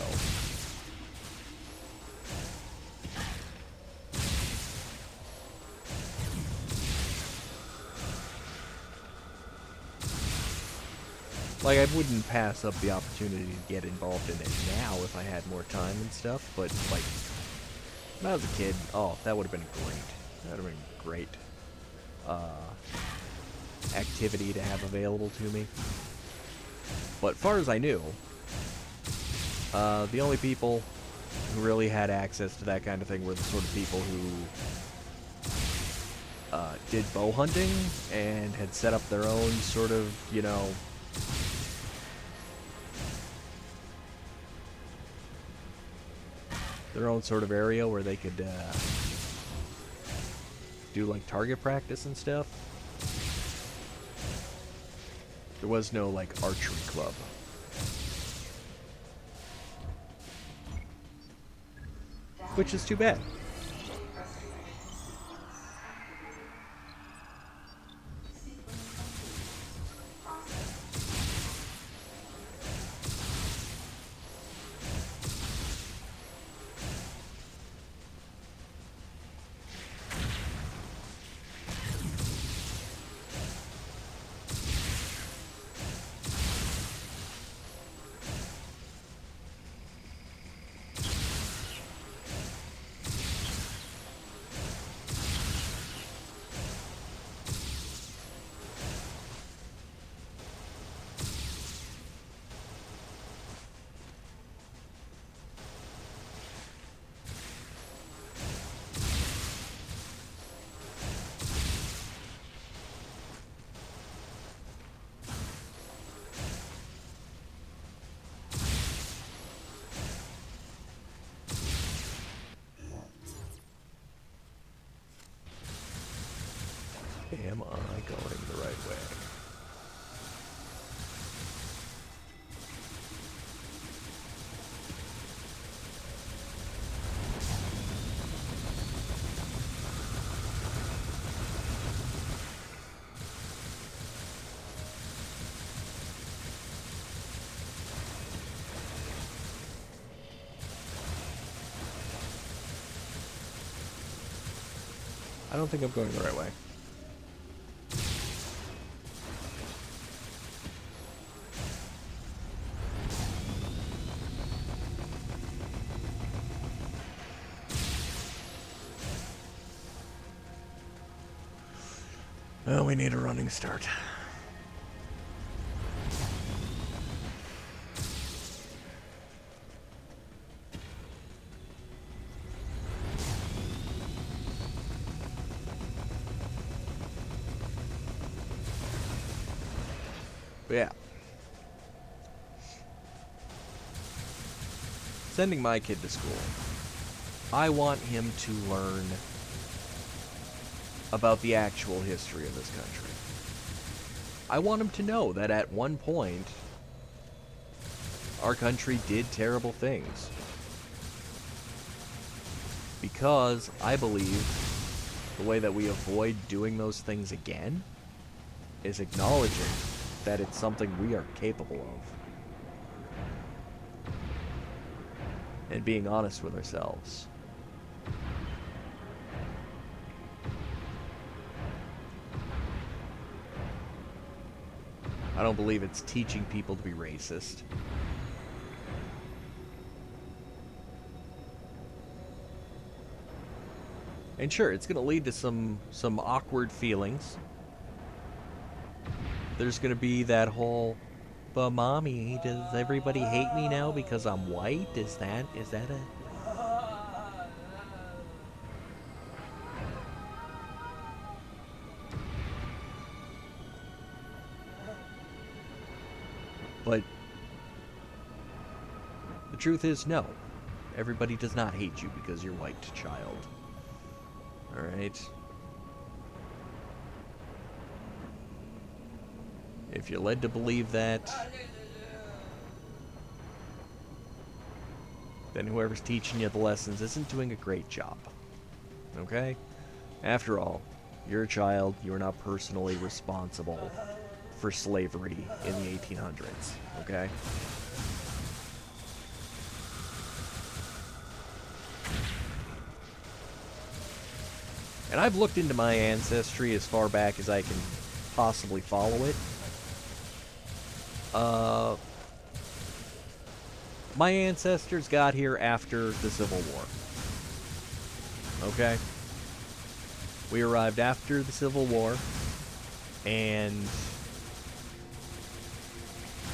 Like, I wouldn't pass up the opportunity to get involved in it now if I had more time and stuff, but, like, when I was a kid, oh, that would have been great. That would have been great activity to have available to me. But far as I knew, the only people who really had access to that kind of thing were the sort of people who did bow hunting and had set up their own sort of, you know, their own sort of area where they could do like target practice and stuff. There was no like archery club. Which is too bad. Am I going the right way? I don't think I'm going the right way. Well, we need a running start. But yeah. Sending my kid to school. I want him to learn about the actual history of this country. I want him to know that at one point, our country did terrible things. Because I believe the way that we avoid doing those things again is acknowledging that it's something we are capable of. And being honest with ourselves. I don't believe it's teaching people to be racist. And sure, it's going to lead to some awkward feelings. There's going to be that whole, but mommy, does everybody hate me now because I'm white? Is that a... But the truth is, no. Everybody does not hate you because you're white, child. Alright? If you're led to believe that, then whoever's teaching you the lessons isn't doing a great job. Okay? After all, you're a child, you're not personally responsible for slavery in the 1800s. Okay? And I've looked into my ancestry as far back as I can possibly follow it. My ancestors got here after the Civil War. Okay? We arrived after the Civil War, and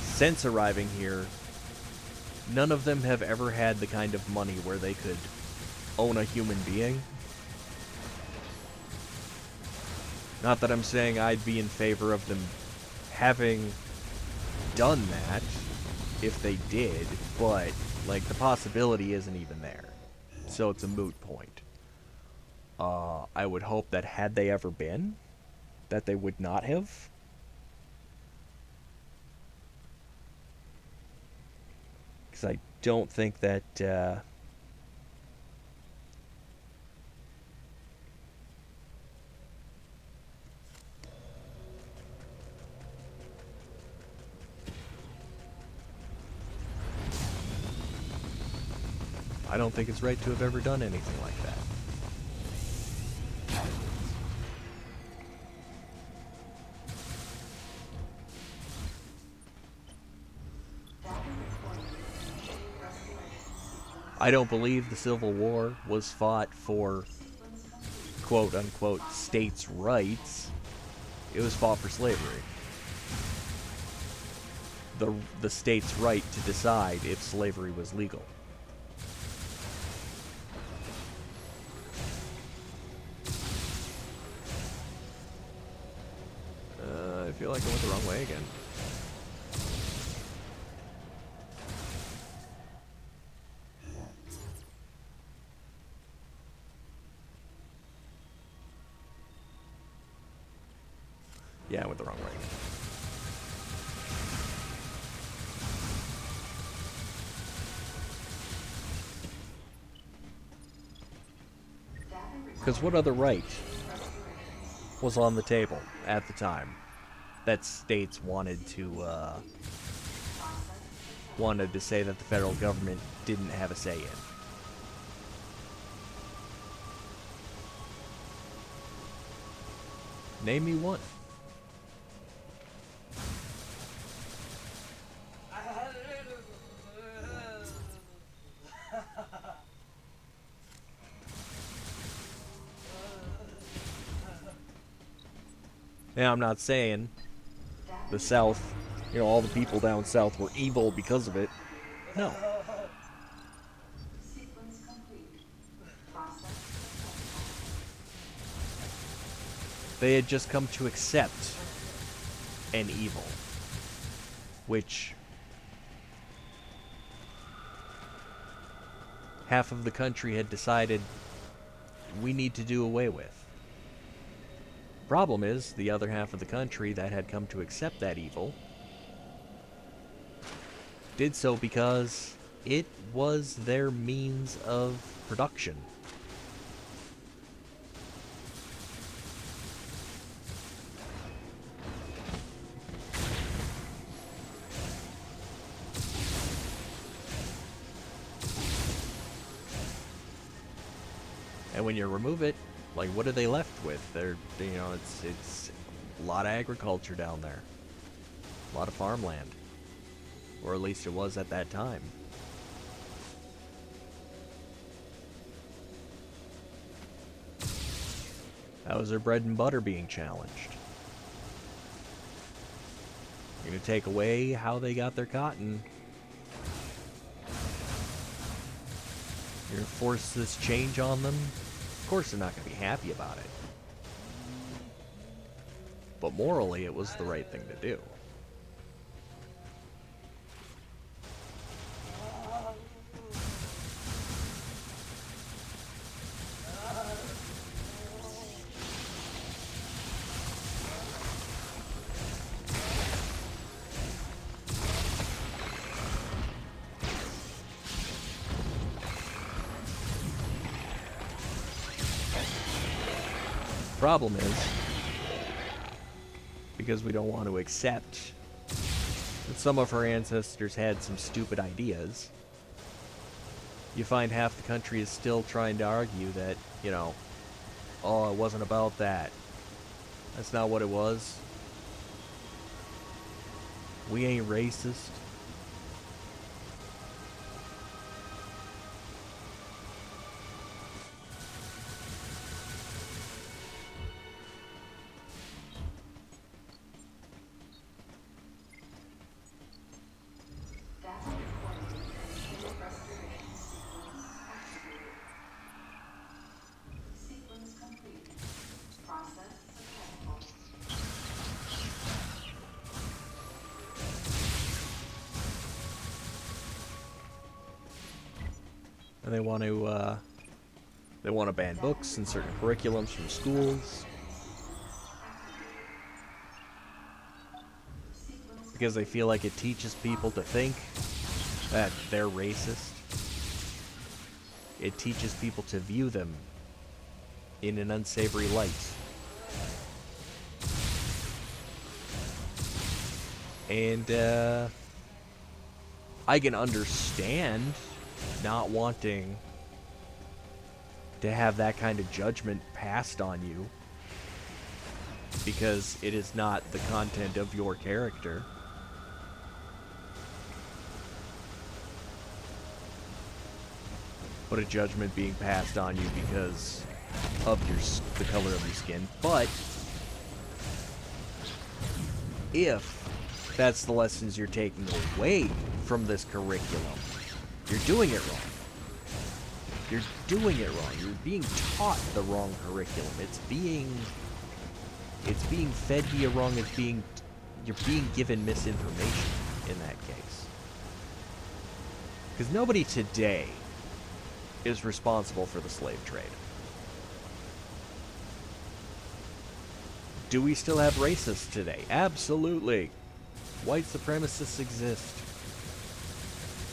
since arriving here, none of them have ever had the kind of money where they could own a human being. Not that I'm saying I'd be in favor of them having done that if they did, but, like, the possibility isn't even there. So it's a moot point. I would hope that had they ever been, that they would not have. Because I don't think that, I don't think it's right to have ever done anything like that. I don't believe the Civil War was fought for quote-unquote states' rights. It was fought for slavery. The state's right to decide if slavery was legal. I feel like I went the wrong way again. Yeah, I went the wrong way. Because what other right was on the table at the time that states wanted to say that the federal government didn't have a say in? Name me one. Now, I'm not saying the South, you know, all the people down south were evil because of it. No. Sequence complete. Process successful. They had just come to accept an evil, which half of the country had decided we need to do away with. Problem is, the other half of the country that had come to accept that evil did so because it was their means of production. And when you remove it, like, what are they left with? They're, you know, it's a lot of agriculture down there. A lot of farmland. Or at least it was at that time. That was their bread and butter being challenged. You're gonna take away how they got their cotton. You're gonna force this change on them. Of course they're not gonna be happy about it. But morally, it was the right thing to do. Problem is, because we don't want to accept that some of our ancestors had some stupid ideas, you find half the country is still trying to argue that, you know, oh, it wasn't about that. That's not what it was. We ain't racist. Data recording. Restoration sequence activated. Sequence complete. Process successful. And they want to ban books and certain curriculums from schools because they feel like it teaches people to think that they're racist. It teaches people to view them in an unsavory light. And I can understand not wanting to have that kind of judgment passed on you because it is not the content of your character. But a judgment being passed on you because of the color of your skin. But if that's the lessons you're taking away from this curriculum, you're doing it wrong. You're doing it wrong. You're being taught the wrong curriculum. It's being fed to you wrong. You're being given misinformation in that case. Because nobody today is responsible for the slave trade. Do we still have racists today? Absolutely. White supremacists exist.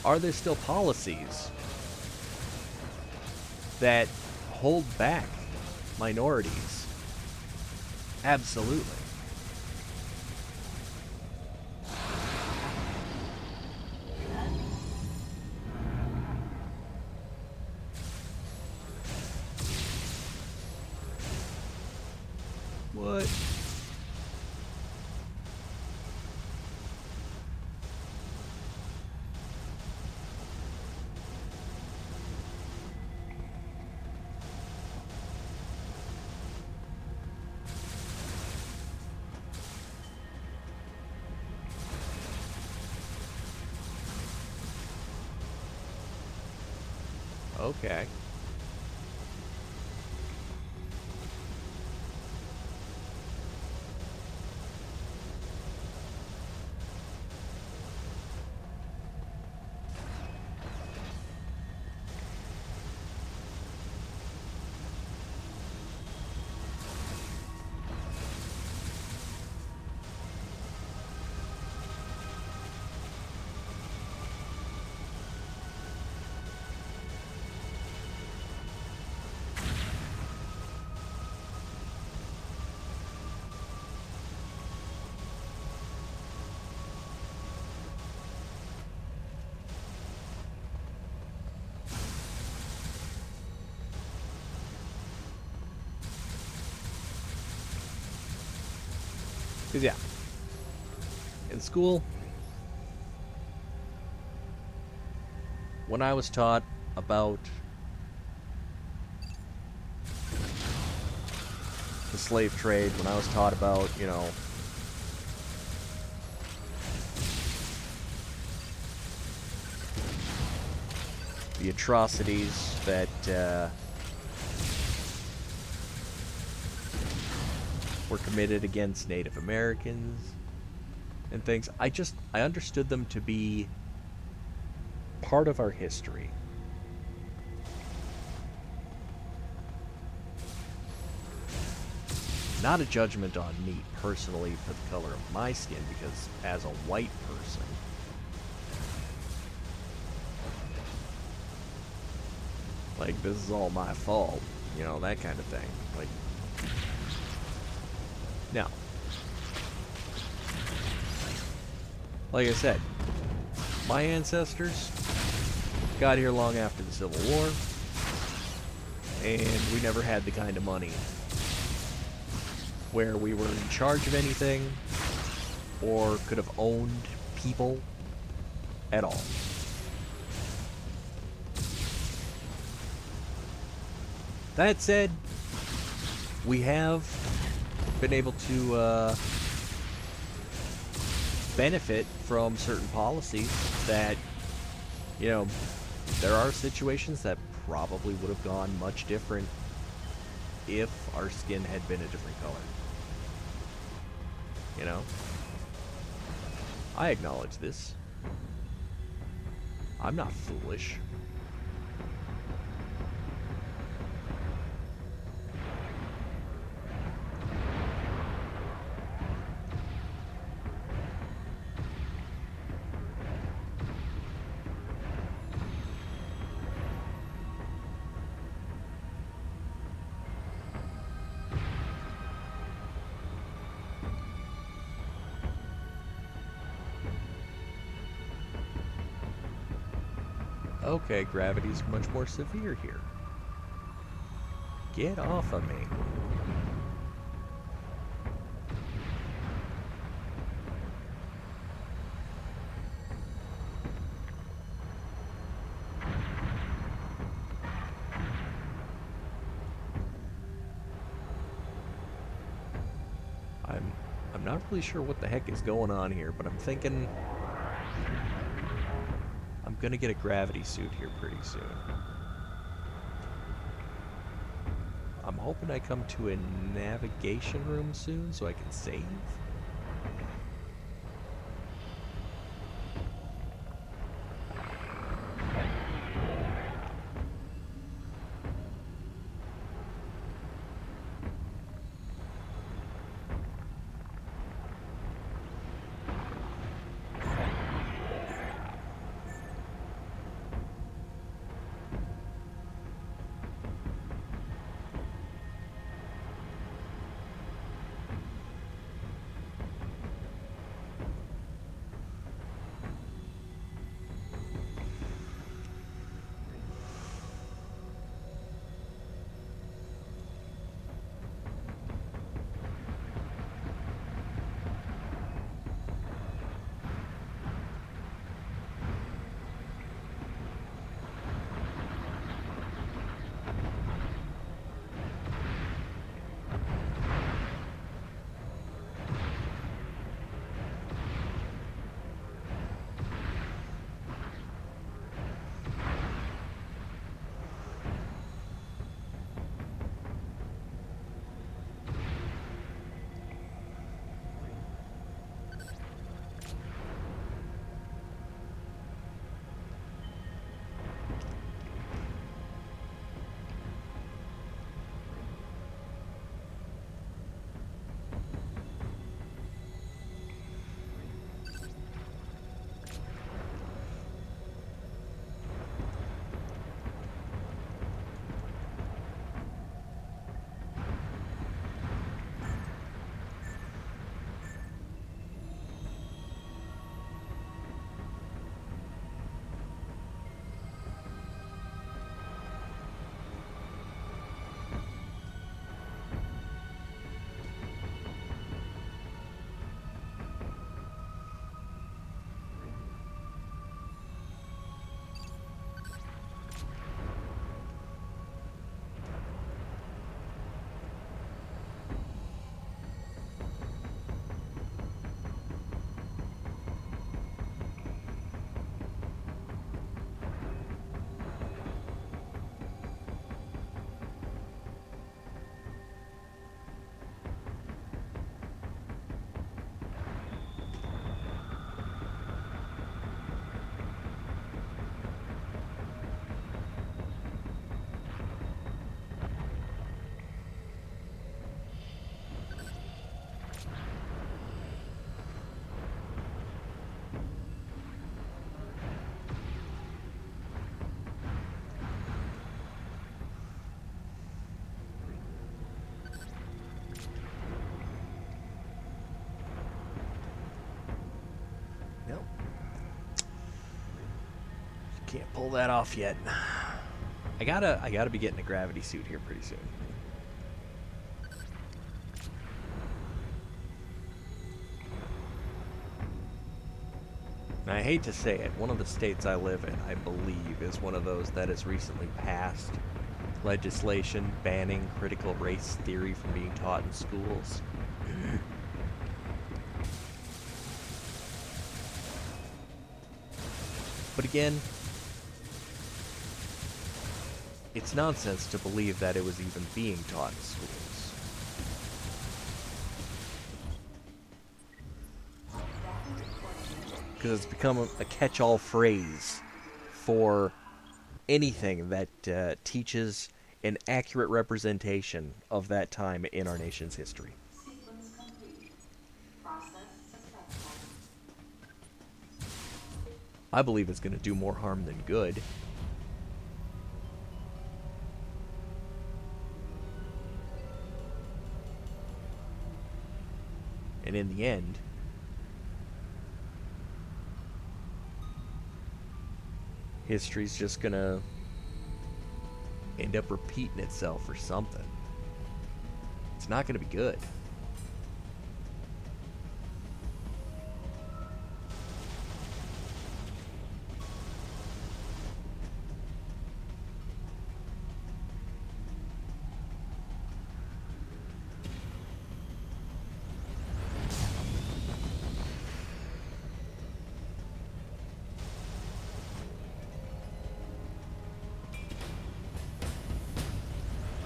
Are there still policies that hold back minorities? Absolutely. What? Okay. Because, yeah, in school, when I was taught about the slave trade, when I was taught about, you know, the atrocities that were committed against Native Americans and things, I understood them to be part of our history. Not a judgment on me personally for the color of my skin, because as a white person, like, this is all my fault, you know, that kind of thing. Like, now, like I said, my ancestors got here long after the Civil War, and we never had the kind of money where we were in charge of anything or could have owned people at all. That said, we have been able to benefit from certain policies that, you know, there are situations that probably would have gone much different if our skin had been a different color. You know? I acknowledge this. I'm not foolish. Okay, gravity's much more severe here. Get off of me. I'm not really sure what the heck is going on here, but I'm thinking I'm gonna get a gravity suit here pretty soon. I'm hoping I come to a navigation room soon so I can save. pull that off yet. I gotta be getting a gravity suit here pretty soon. And I hate to say it, one of the states I live in, I believe, is one of those that has recently passed legislation banning critical race theory from being taught in schools. But again, it's nonsense to believe that it was even being taught in schools. Because it's become a catch-all phrase for anything that teaches an accurate representation of that time in our nation's history. Sequence complete. Process successful. I believe it's going to do more harm than good. And in the end, history's just gonna end up repeating itself or something. It's not gonna be good.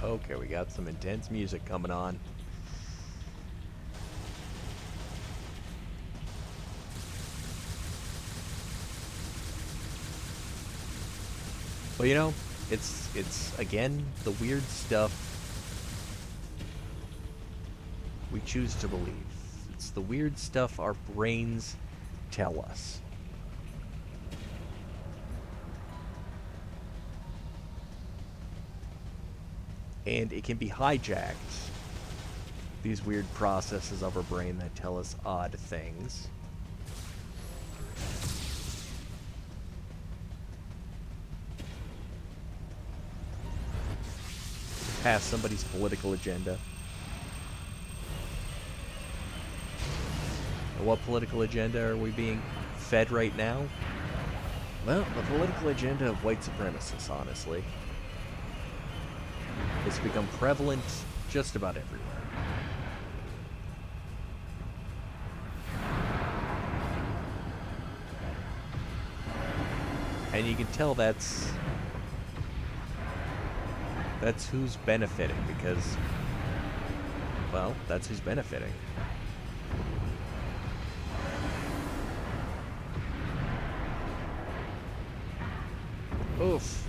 Okay, we got some intense music coming on. Well, you know, it's again the weird stuff we choose to believe. It's the weird stuff our brains tell us. And it can be hijacked, these weird processes of our brain that tell us odd things. Past somebody's political agenda. And what political agenda are we being fed right now? Well, the political agenda of white supremacists, honestly. It's become prevalent just about everywhere. And you can tell that's who's benefiting, because, well, that's who's benefiting. Oof.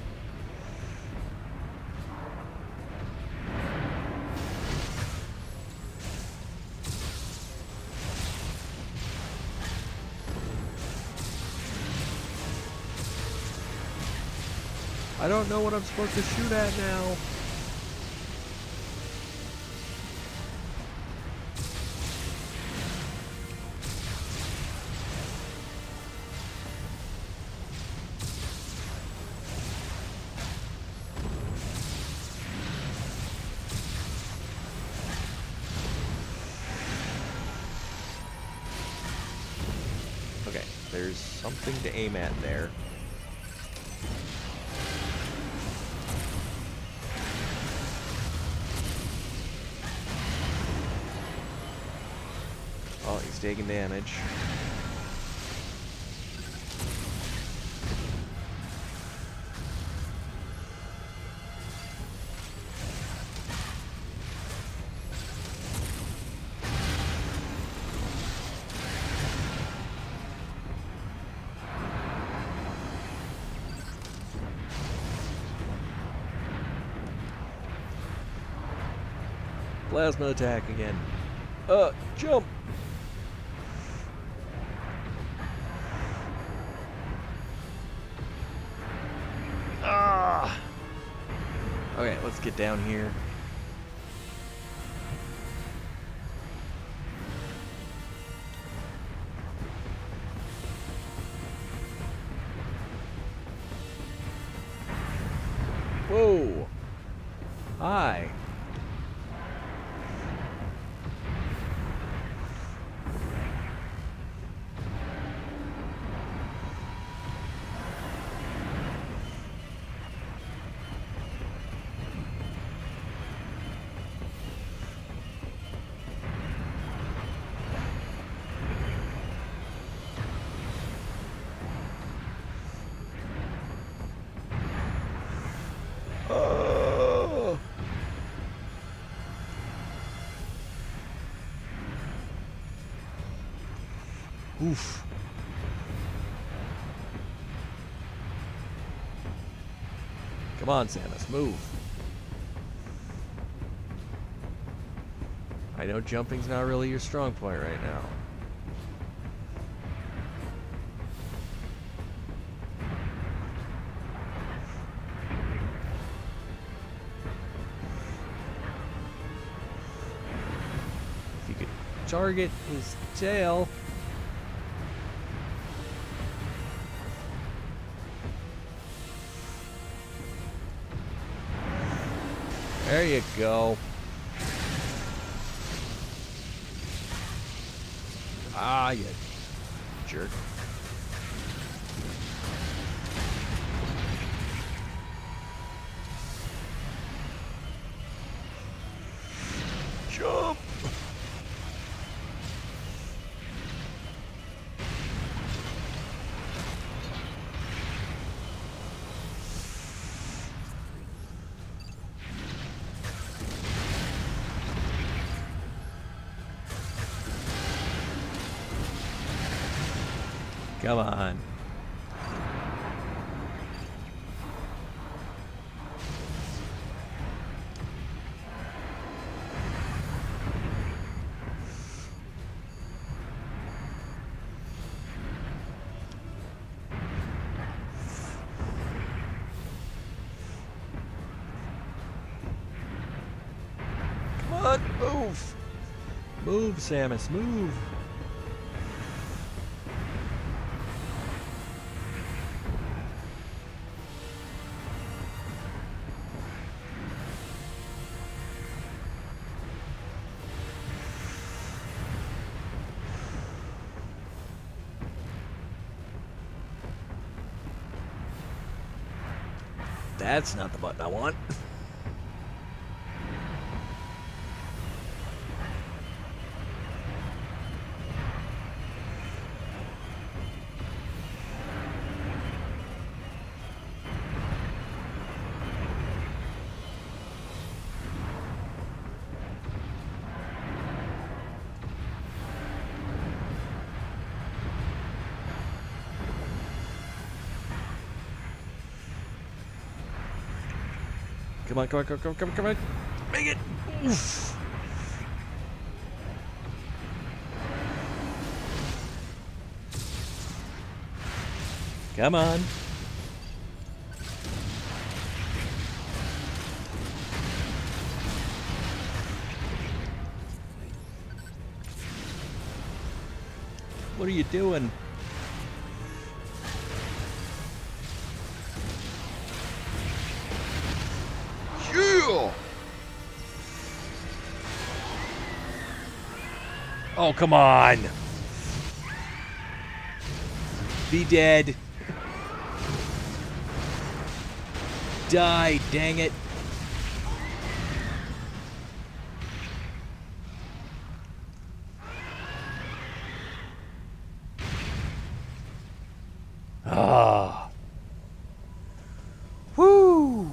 I don't know what I'm supposed to shoot at now. Okay, there's something to aim at there. Oh, he's taking damage. Plasma attack again. Jump! Ah! Okay, let's get down here. Hi. Oh. Oof. Come on, Samus, move. I know jumping's not really your strong point right now. If you could target his tail. There you go. Ah, you jerk. Jump! Come on. Come on, move! Move, Samus, move! That's not the button I want. Come on, come on, come on, come on, come on. Make it! Oof. Come on. What are you doing? Yeah! Oh, come on. Be dead. Die, dang it. Ah. Woo.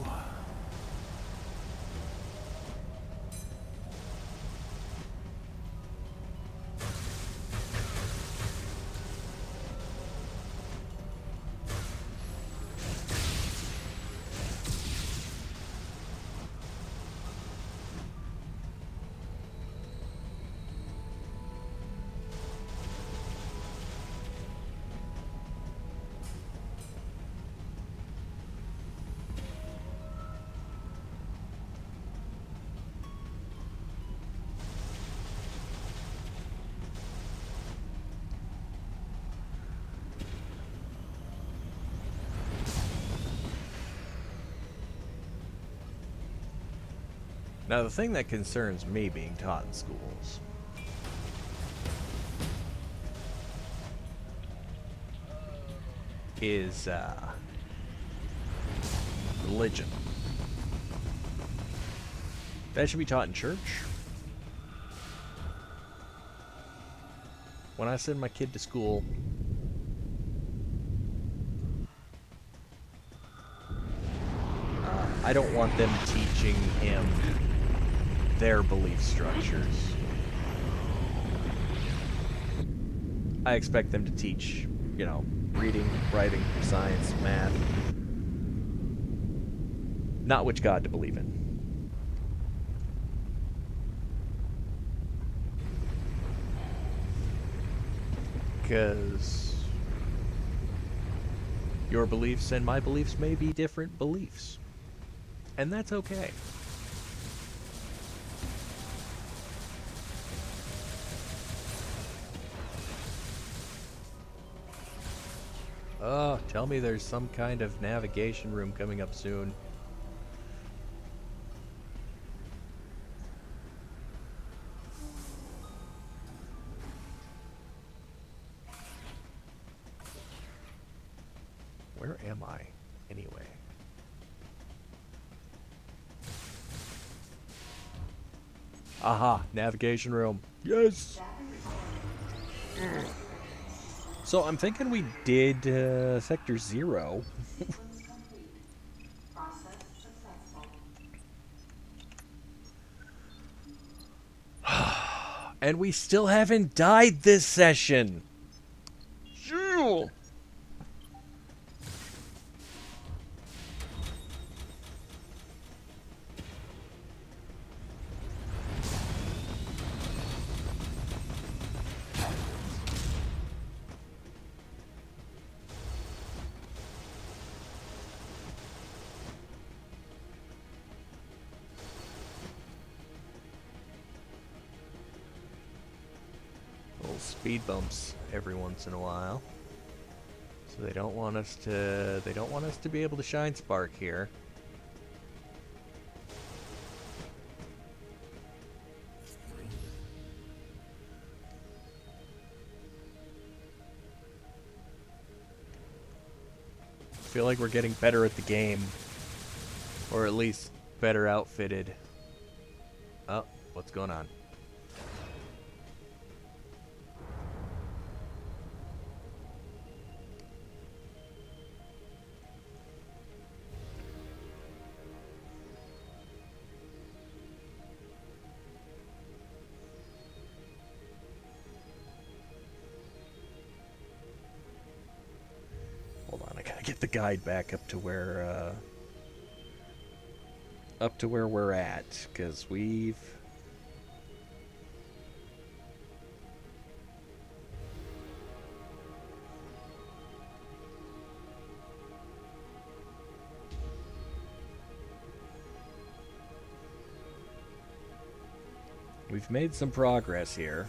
Now, the thing that concerns me being taught in schools is religion. That should be taught in church. When I send my kid to school, I don't want them teaching him their belief structures. I expect them to teach, you know, reading, writing, science, math. Not which God to believe in. Because your beliefs and my beliefs may be different beliefs. And that's okay. Oh, tell me there's some kind of navigation room coming up soon. Where am I, anyway? Aha, navigation room. Yes! So I'm thinking we did Sector 0. Sequence complete. Process successful. And we still haven't died this session. Phew. Little speed bumps every once in a while. So they don't want us to be able to shine spark here. I feel like we're getting better at the game. Or at least better outfitted. Oh, what's going on? Hold on, I gotta get the guide back up to where we're at, because we've made some progress here.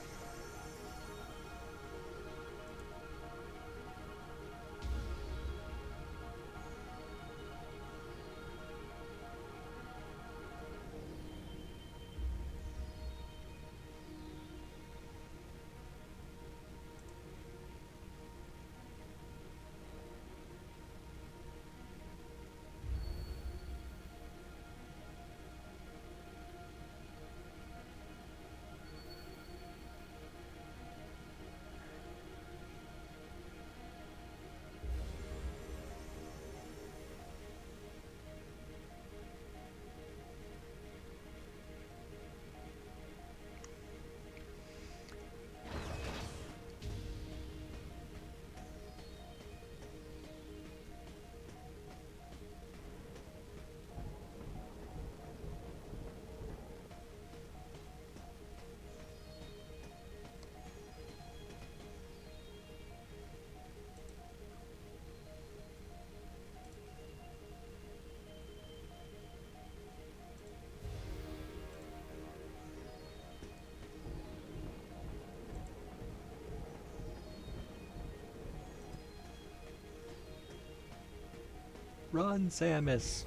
Run, Samus.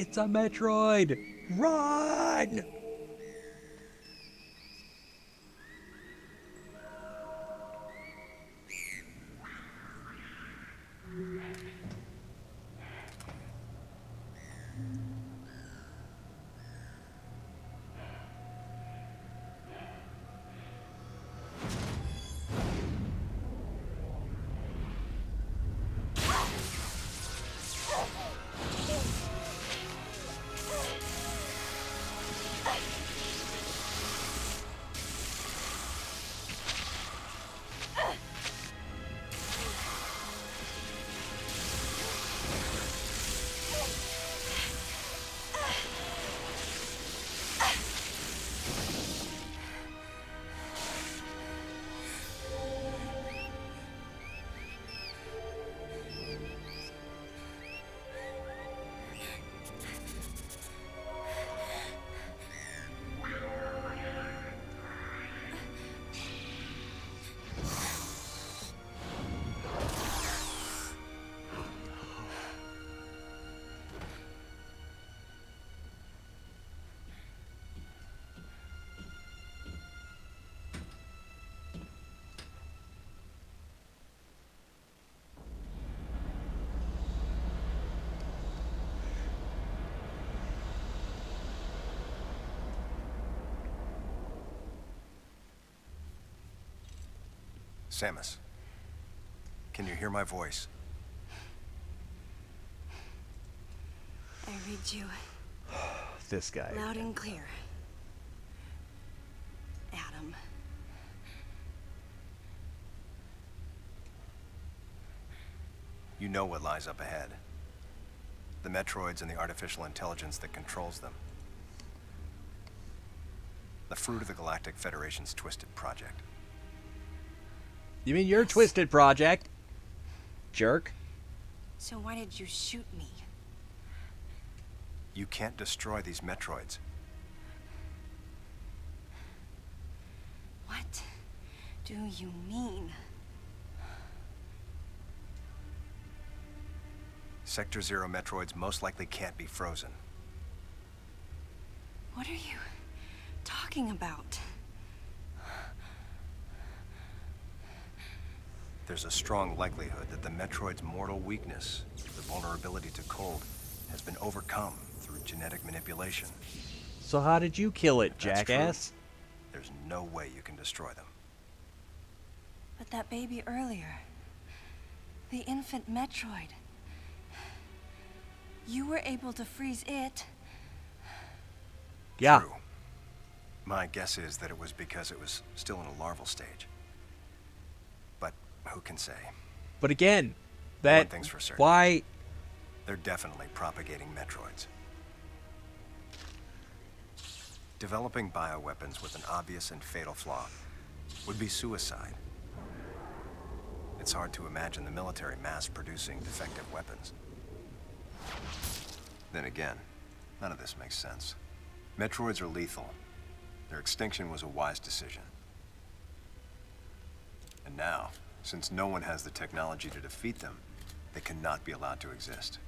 It's a Metroid! Run! Samus, can you hear my voice? I read you This guy. loud and clear. Adam. You know what lies up ahead. The Metroids and the artificial intelligence that controls them. The fruit of the Galactic Federation's twisted project. You mean your twisted project? Jerk. So why did you shoot me? You can't destroy these Metroids. What do you mean? Sector Zero Metroids most likely can't be frozen. What are you talking about? There's a strong likelihood that the Metroid's mortal weakness, the vulnerability to cold, has been overcome through genetic manipulation. So how did you kill it, If that's jackass? true, there's no way you can destroy them. But that baby earlier, the infant Metroid, you were able to freeze it. Yeah. True. My guess is that it was because it was still in a larval stage. But who can say? But again, One that thing's for certain. why They're definitely propagating Metroids. Developing bioweapons with an obvious and fatal flaw would be suicide. It's hard to imagine the military mass-producing defective weapons. Then again, none of this makes sense. Metroids are lethal. Their extinction was a wise decision. And now, since no one has the technology to defeat them, they cannot be allowed to exist.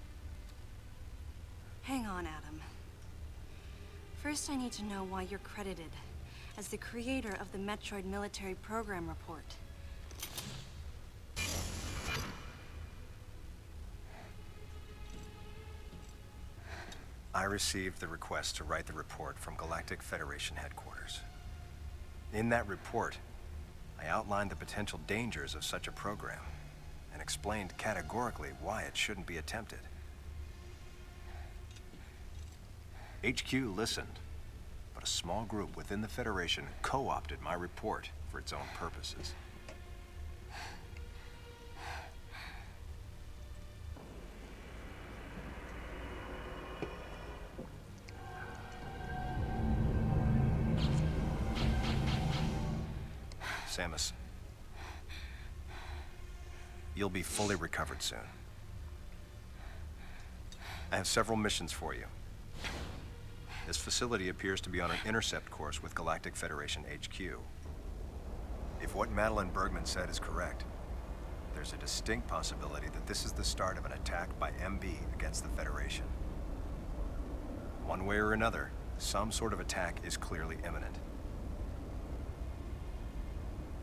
Hang on, Adam. First, I need to know why you're credited as the creator of the Metroid Military Program Report. I received the request to write the report from Galactic Federation headquarters. In that report, I outlined the potential dangers of such a program and explained categorically why it shouldn't be attempted. HQ listened, but a small group within the Federation co-opted my report for its own purposes. Samus, you'll be fully recovered soon. I have several missions for you. This facility appears to be on an intercept course with Galactic Federation HQ. If what Madeline Bergman said is correct, there's a distinct possibility that this is the start of an attack by MB against the Federation. One way or another, some sort of attack is clearly imminent.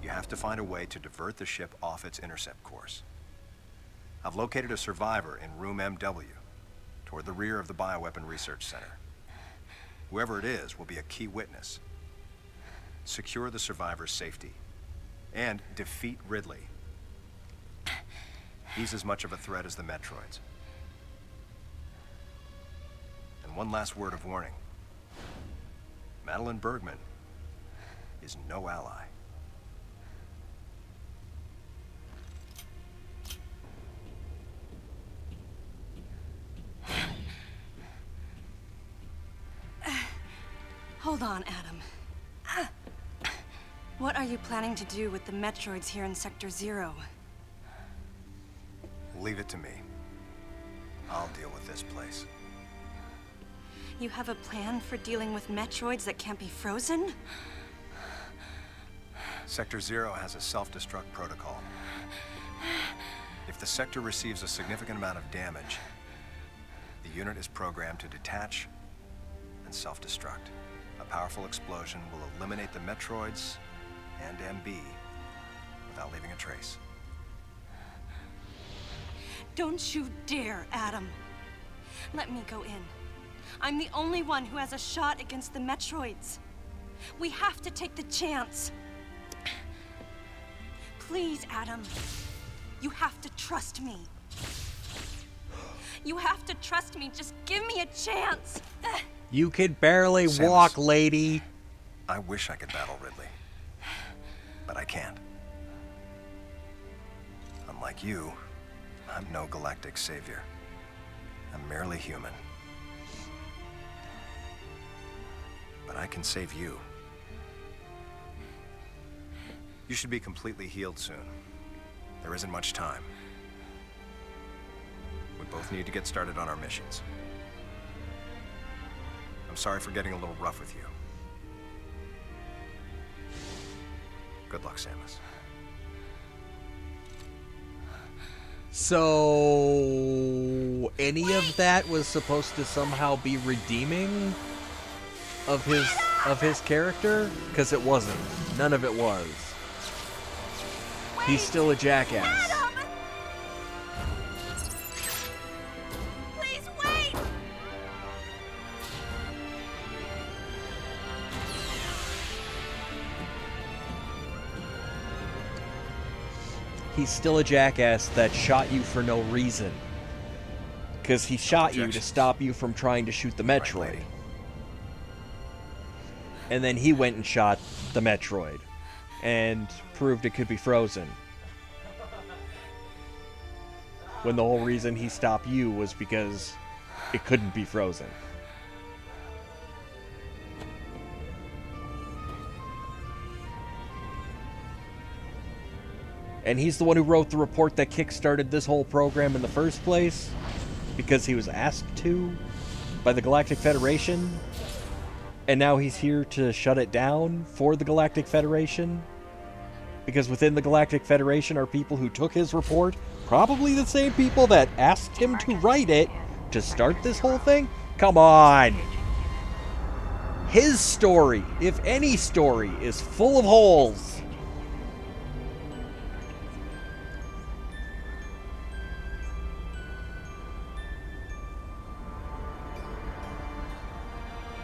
You have to find a way to divert the ship off its intercept course. I've located a survivor in room MW, toward the rear of the Bioweapon Research Center. Whoever it is will be a key witness. Secure the survivor's safety, and defeat Ridley. He's as much of a threat as the Metroids. And one last word of warning. Madeline Bergman is no ally. Hold on, Adam. What are you planning to do with the Metroids here in Sector 0? Leave it to me. I'll deal with this place. You have a plan for dealing with Metroids that can't be frozen? Sector 0 has a self-destruct protocol. If the sector receives a significant amount of damage, the unit is programmed to detach and self-destruct. A powerful explosion will eliminate the Metroids and MB without leaving a trace. Don't you dare, Adam. Let me go in. I'm the only one who has a shot against the Metroids. We have to take the chance. Please, Adam. You have to trust me. You have to trust me. Just give me a chance. You could barely Samus. walk, lady. I wish I could battle Ridley, but I can't. Unlike you, I'm no galactic savior. I'm merely human. But I can save you. You should be completely healed soon. There isn't much time. We both need to get started on our missions. I'm sorry for getting a little rough with you. Good luck, Samus. So any of that was supposed to somehow be redeeming of his character? Because it wasn't. None of it was. He's still a jackass. Adam! Please wait! He's still a jackass that shot you for no reason. Because he shot you to Objections. stop you from trying to shoot the Right, Metroid. lady. And then he went and shot the Metroid. And proved it could be frozen. When the whole reason he stopped you was because it couldn't be frozen. And he's the one who wrote the report that kickstarted this whole program in the first place, because he was asked to by the Galactic Federation. And now he's here to shut it down for the Galactic Federation. Because within the Galactic Federation are people who took his report, probably the same people that asked him to write it to start this whole thing. Come on! His story, if any story, is full of holes.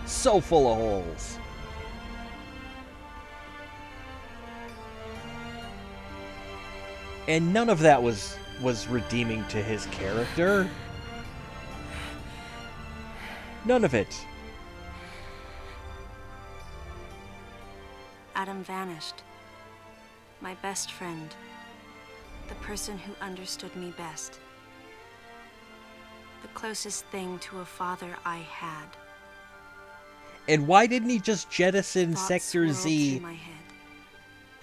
So full of holes. And none of that was redeeming to his character. None of it. Adam vanished. My best friend. The person who understood me best. The closest thing to a father I had. And why didn't he just jettison Thoughts Sector swirled Z? through my head.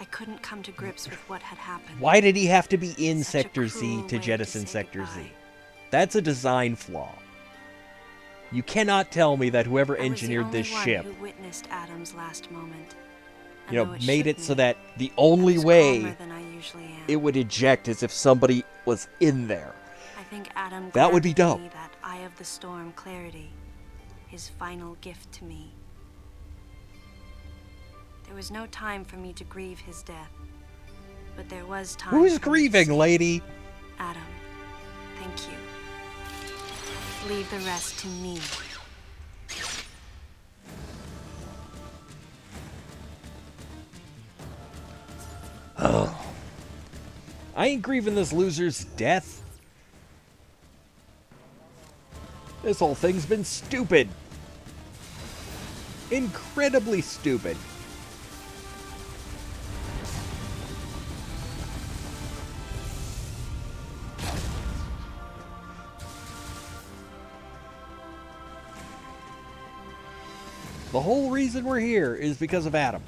I couldn't come to grips with what had happened. Why did he have to be in Such a Sector Z cruel to way to jettison say Sector Z? goodbye. That's a design flaw. You cannot tell me that whoever I was the engineered only this one ship, who witnessed Adam's last moment. you And know, though made shook it so me, that the I only was way calmer than I usually am. it would eject is if somebody was in there. I think Adam That would be granted dope. me that eye of the storm clarity. his final gift to me. There was no time for me to grieve his death, but there was time. Who's for me to grieving, say, lady? Adam, thank you. Leave the rest to me. I ain't grieving this loser's death. This whole thing's been stupid. Incredibly stupid. The whole reason we're here is because of Adam.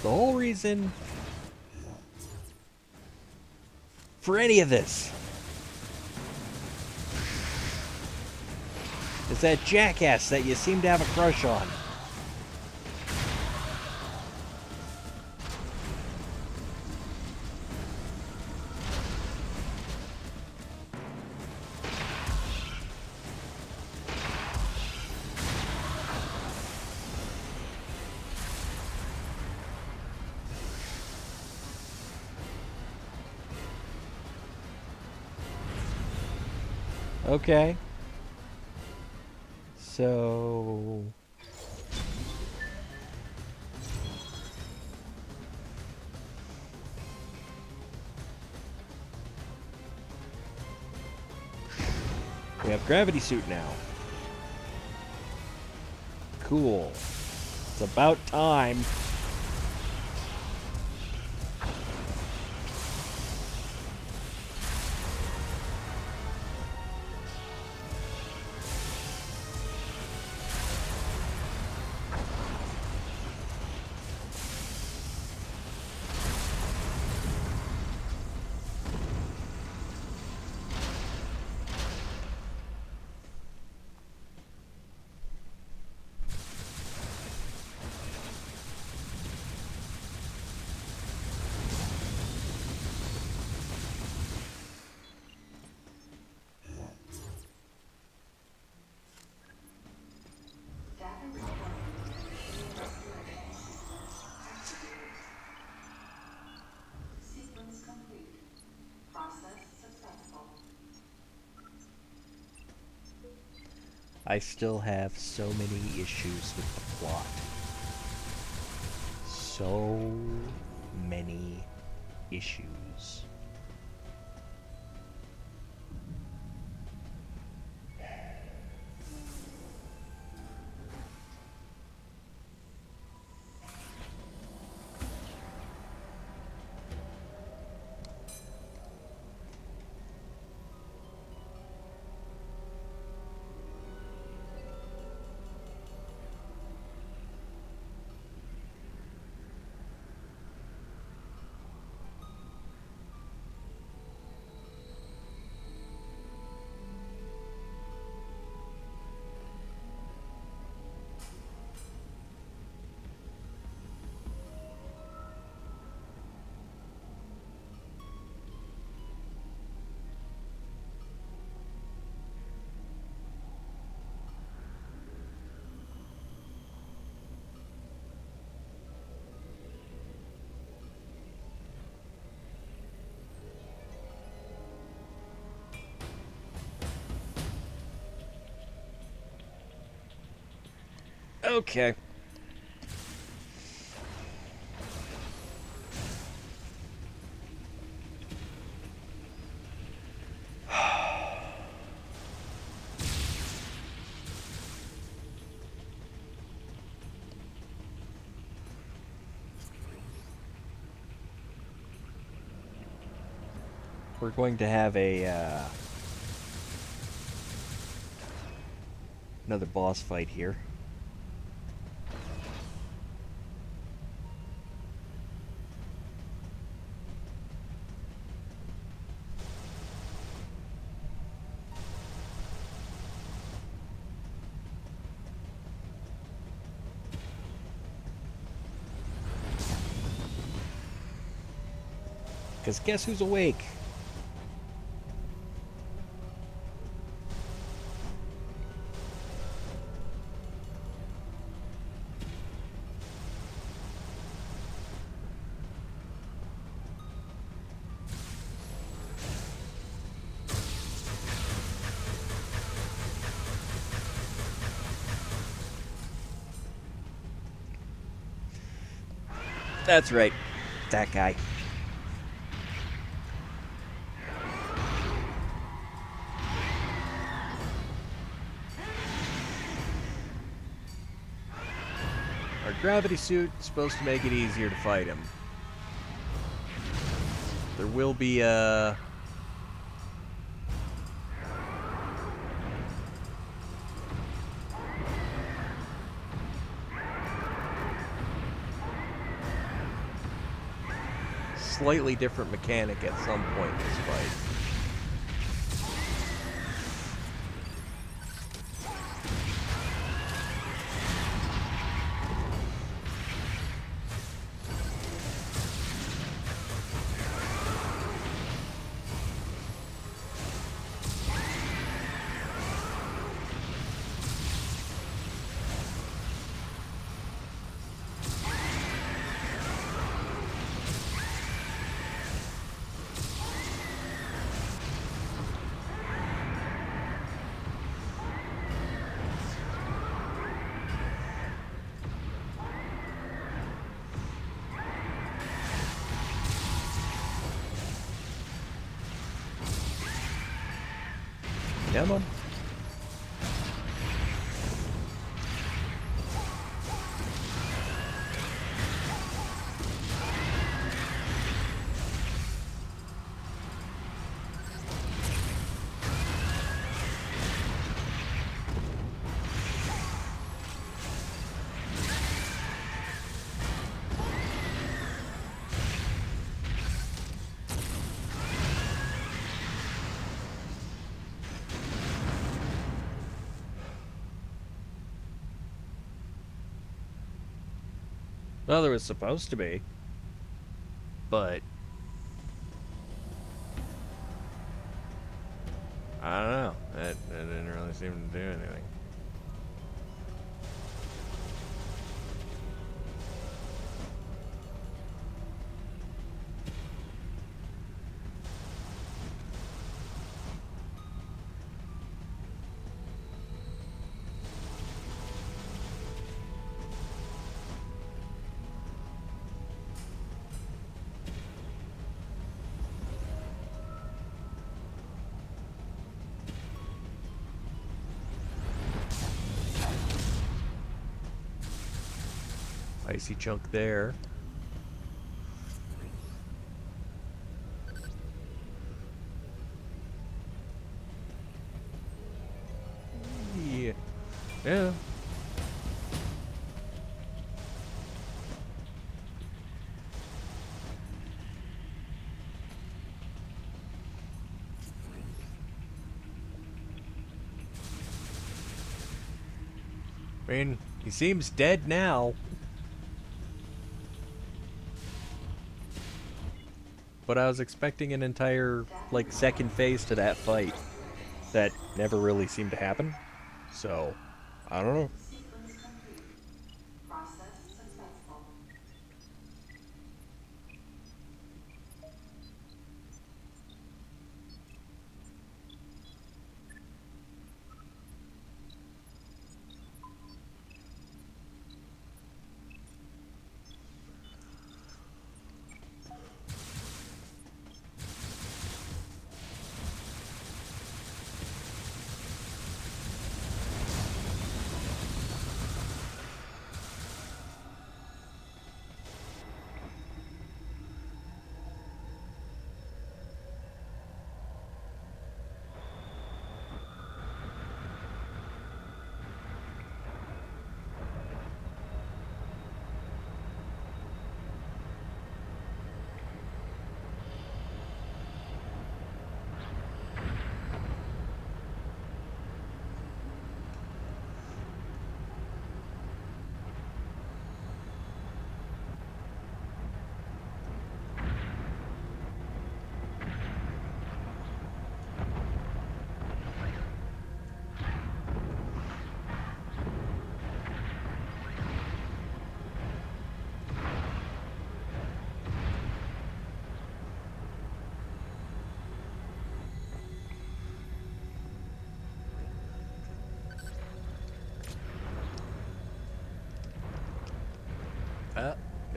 The whole reason for any of this is that jackass that you seem to have a crush on. Okay. So... we have gravity suit now. Cool. It's about time. Data restored. Restoration activated. Sequence complete. Process successful. I still have so many issues with the plot. So many issues. Okay. We're going to have a another boss fight here. Because guess who's awake? That's right. That guy. Our gravity suit is supposed to make it easier to fight him. There will be a... slightly different mechanic at some point in this fight. Come on. Well, there was supposed to be. But... I don't know. That didn't really seem to do anything. Icy chunk there. Yeah. Yeah. I mean, he seems dead now. But I was expecting an entire, like, second phase to that fight that never really seemed to happen. So, I don't know. Sequence complete. Process successful.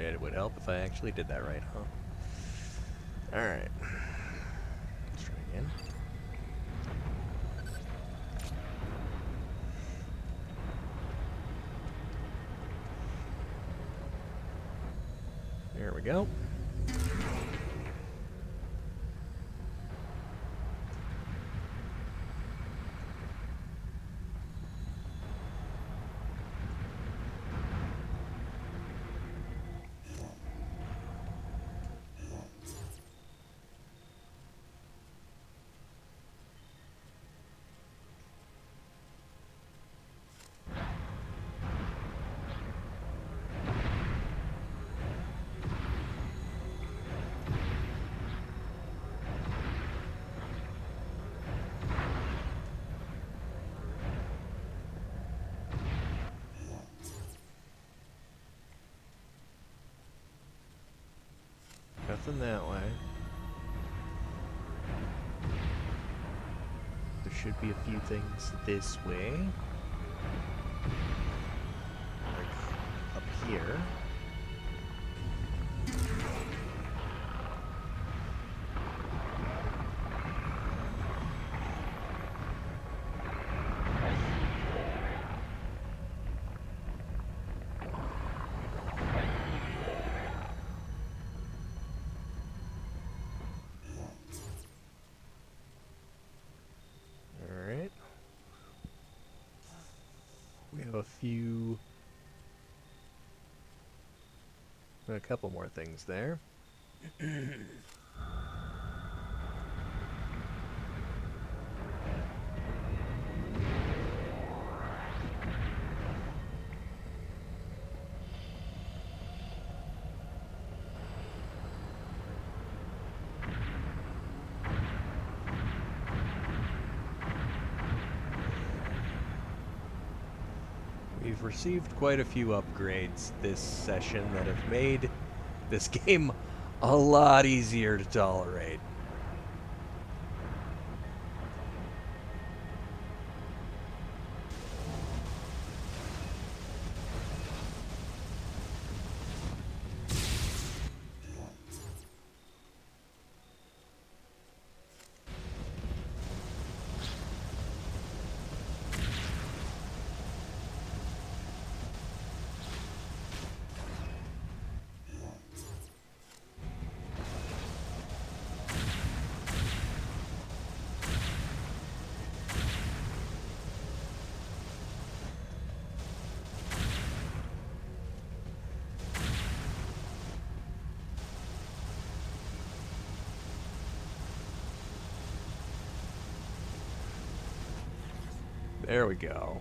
It would help if I actually did that right, huh? Alright. Let's try again. There we go. Nothing that way. There should be a few things this way. Like up here. Alright. We have a couple more things there. We've received quite a few upgrades this session that have made this game a lot easier to tolerate. There we go.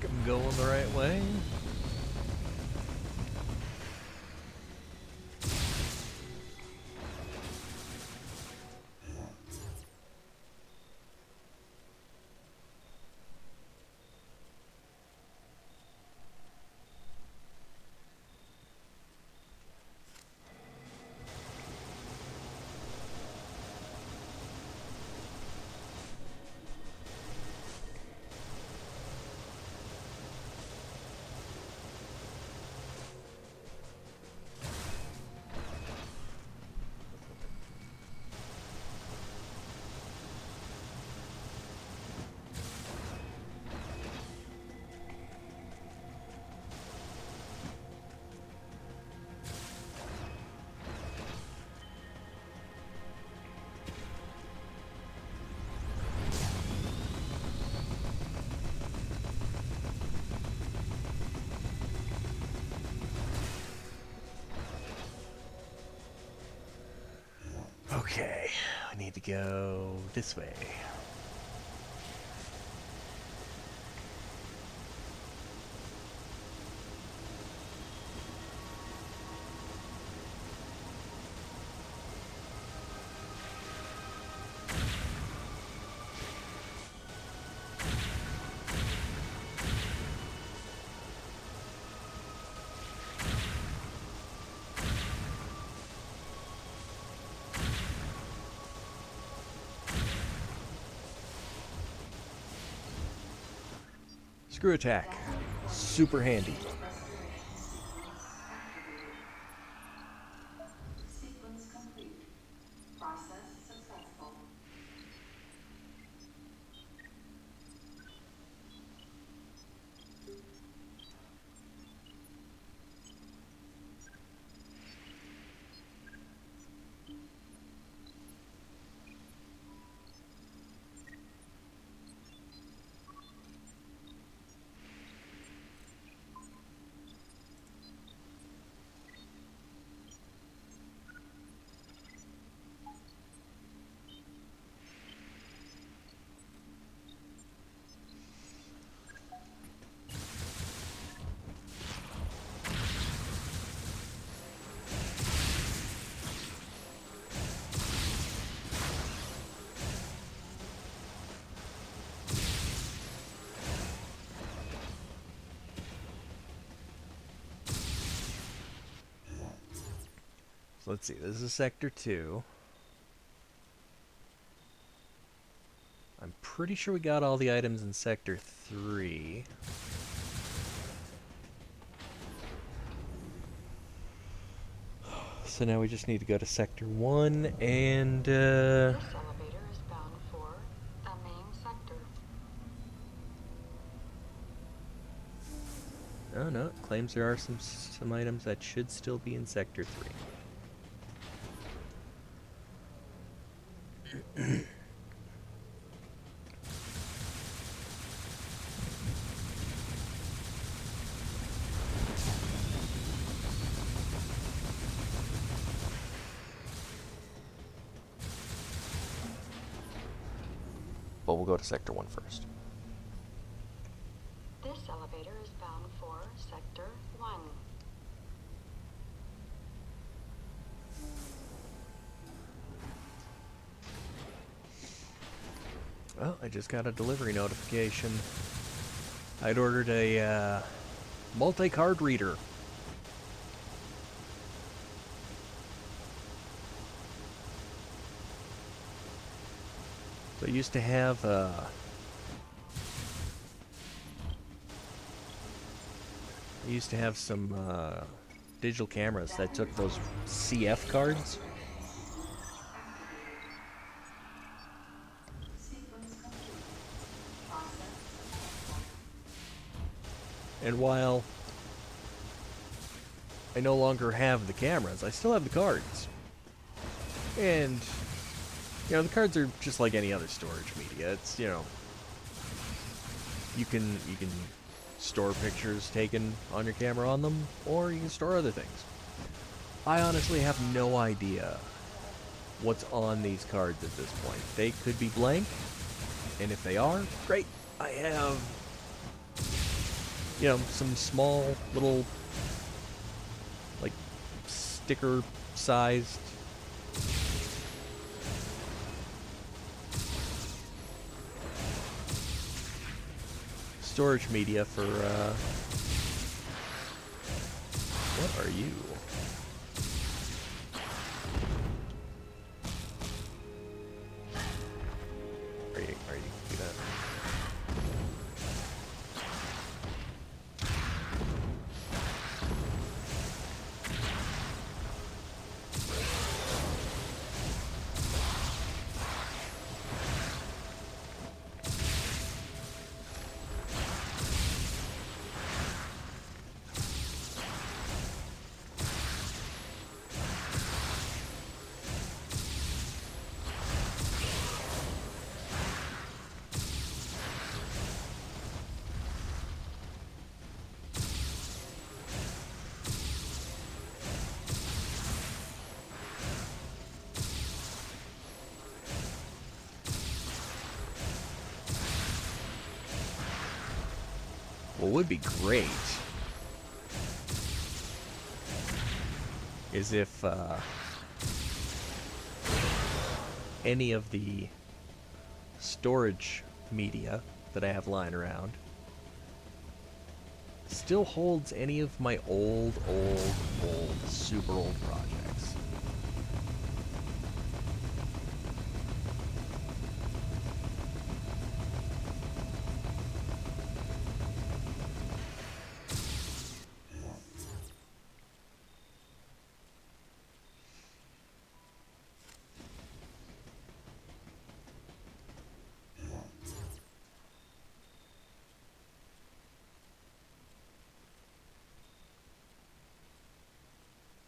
I'm going the right way. Okay, I need to go this way. Screw attack. Super handy. Sequence complete. Process successful. So let's see, this is Sector 2. I'm pretty sure we got all the items in Sector 3. So now we just need to go to Sector 1 and, This elevator is bound for the main sector. Oh no, it claims there are some items that should still be in Sector 3. But we'll go to Sector 1 first. This elevator is bound for Sector 1. Well, I just got a delivery notification. I'd ordered a multi-card reader. So I used to have some digital cameras that took those CF cards. Sequence complete. Process successful. And while I no longer have the cameras, I still have the cards. And, you know, the cards are just like any other storage media. It's, you know, you can store pictures taken on your camera on them, or you can store other things. I honestly have no idea what's on these cards at this point. They could be blank, and if they are, great. I have you know, some small little, like, sticker-sized storage media for, what are you? Are you do that? What would be great is if any of the storage media that I have lying around still holds any of my old, super old projects.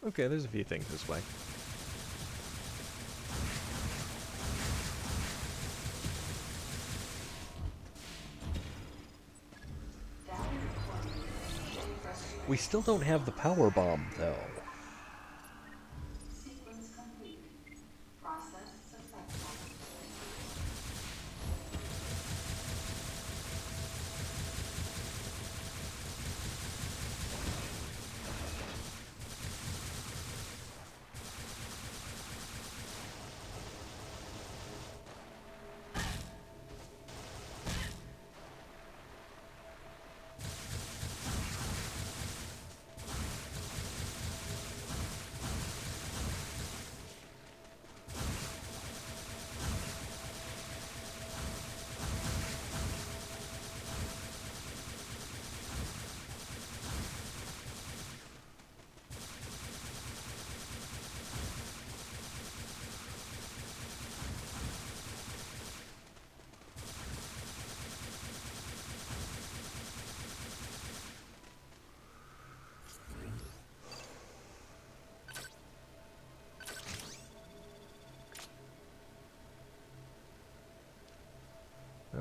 Okay, there's a few things this way. We still don't have the power bomb, though. Sequence complete. Process successful.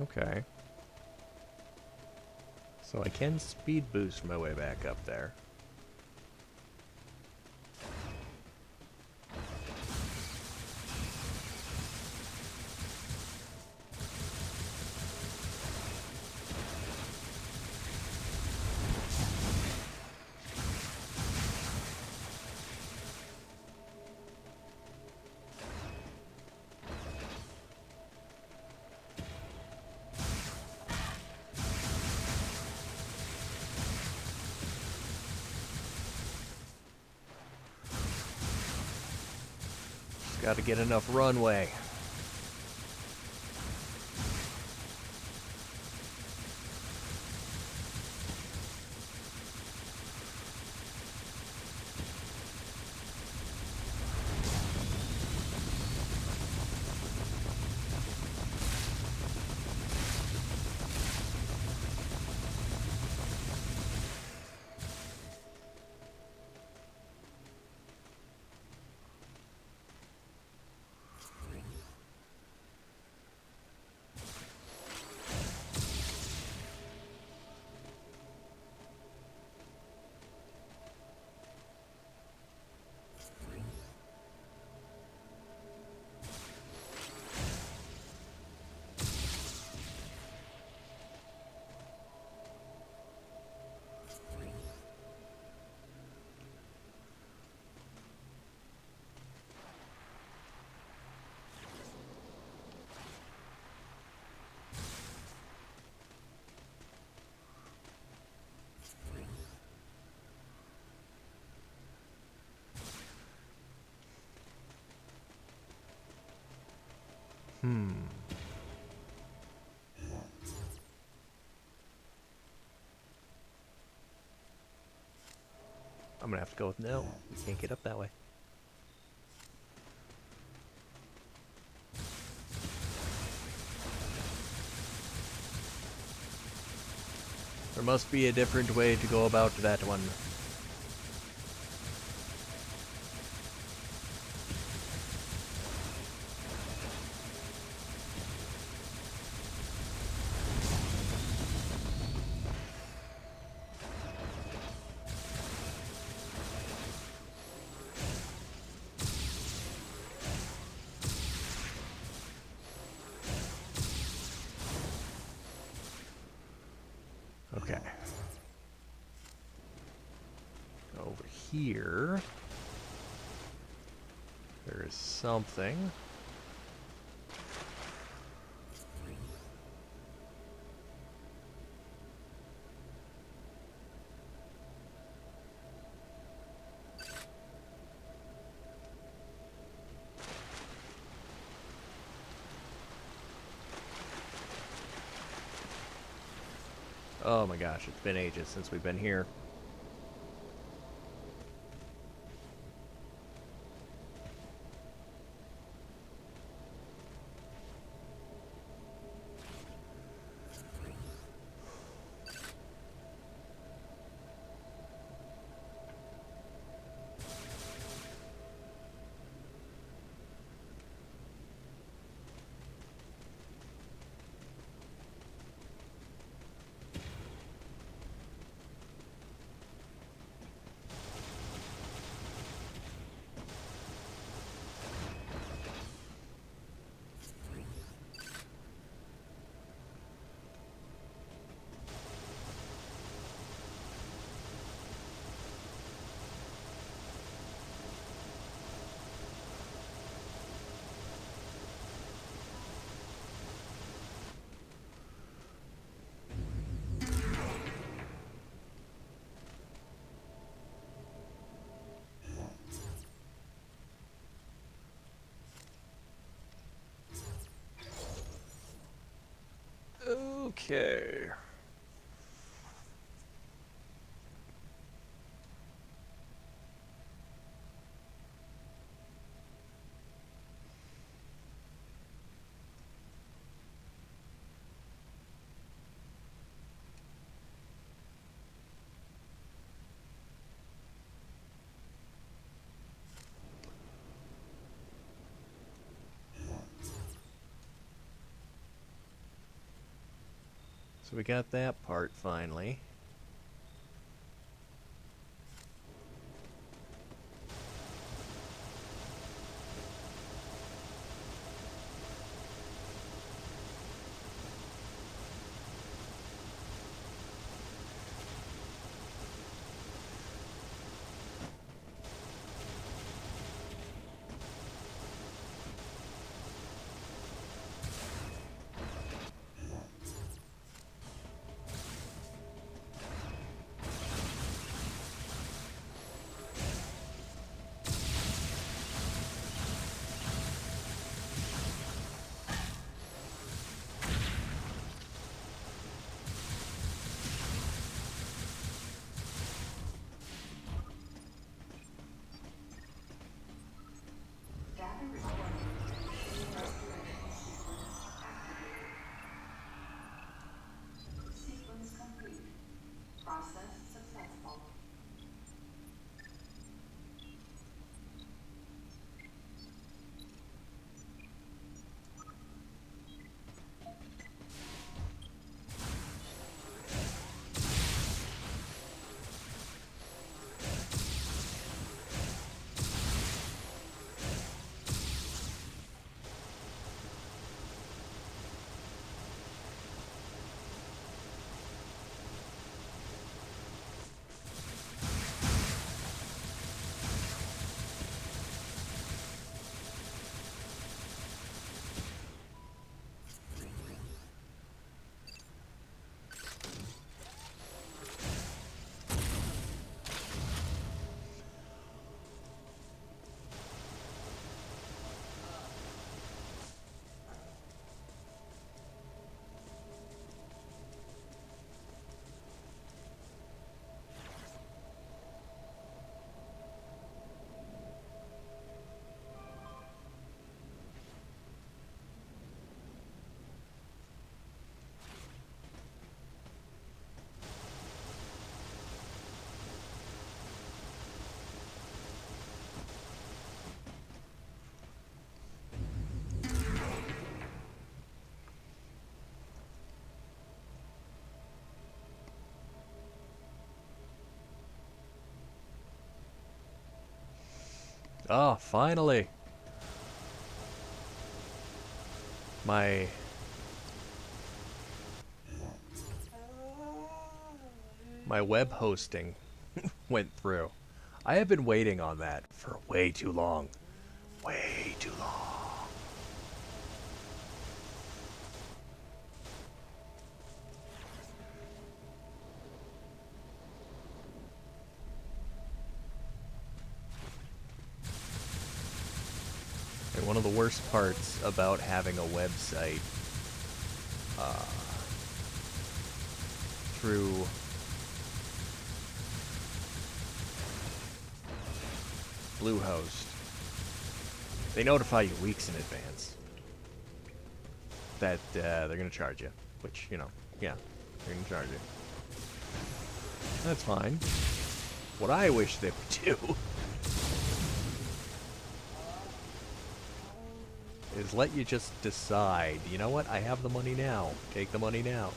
Okay. So I can speed boost my way back up there. Got to get enough runway. I'm gonna have to go with no. We can't get up that way. There must be a different way to go about that one. Okay. Over here, there is something. Oh my gosh, it's been ages since we've been here. Okay. So we got that part finally. Oh, finally. My web hosting went through. I have been waiting on that for way too long. Way too long. And one of the worst parts about having a website through Bluehost, they notify you weeks in advance that they're going to charge you. Which, you know, yeah, they're going to charge you. That's fine. What I wish they would do is let you just decide, you know what, I have the money now. Take the money now.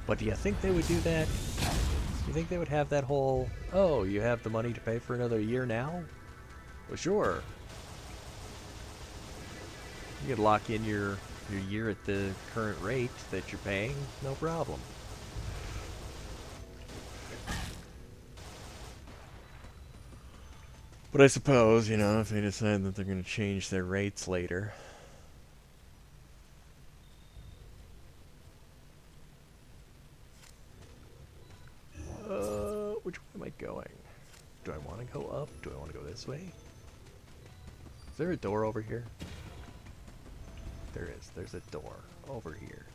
But do you think they would do that? Do you think they would have that whole, oh, you have the money to pay for another year now? Well, sure. You could lock in your year at the current rate that you're paying, no problem. But I suppose, you know, if they decide that they're going to change their rates later. Which way am I going? Do I want to go up? Do I want to go this way? Is there a door over here? There is. There's a door over here.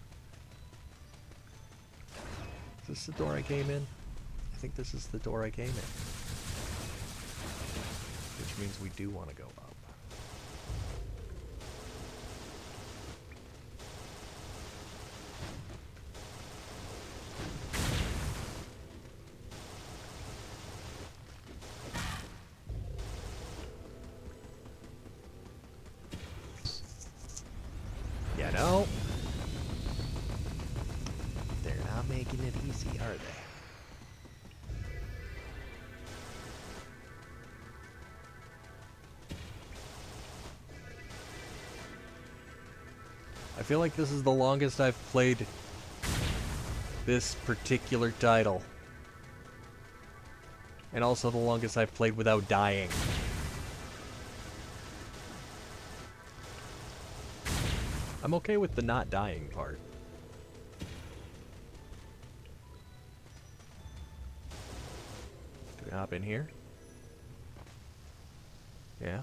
Is this the door I came in? I think this is the door I came in. Which means we do want to go up. You know, they're not making it easy, are they? I feel like this is the longest I've played this particular title. And also the longest I've played without dying. I'm okay with the not dying part. Do we hop in here? Yeah.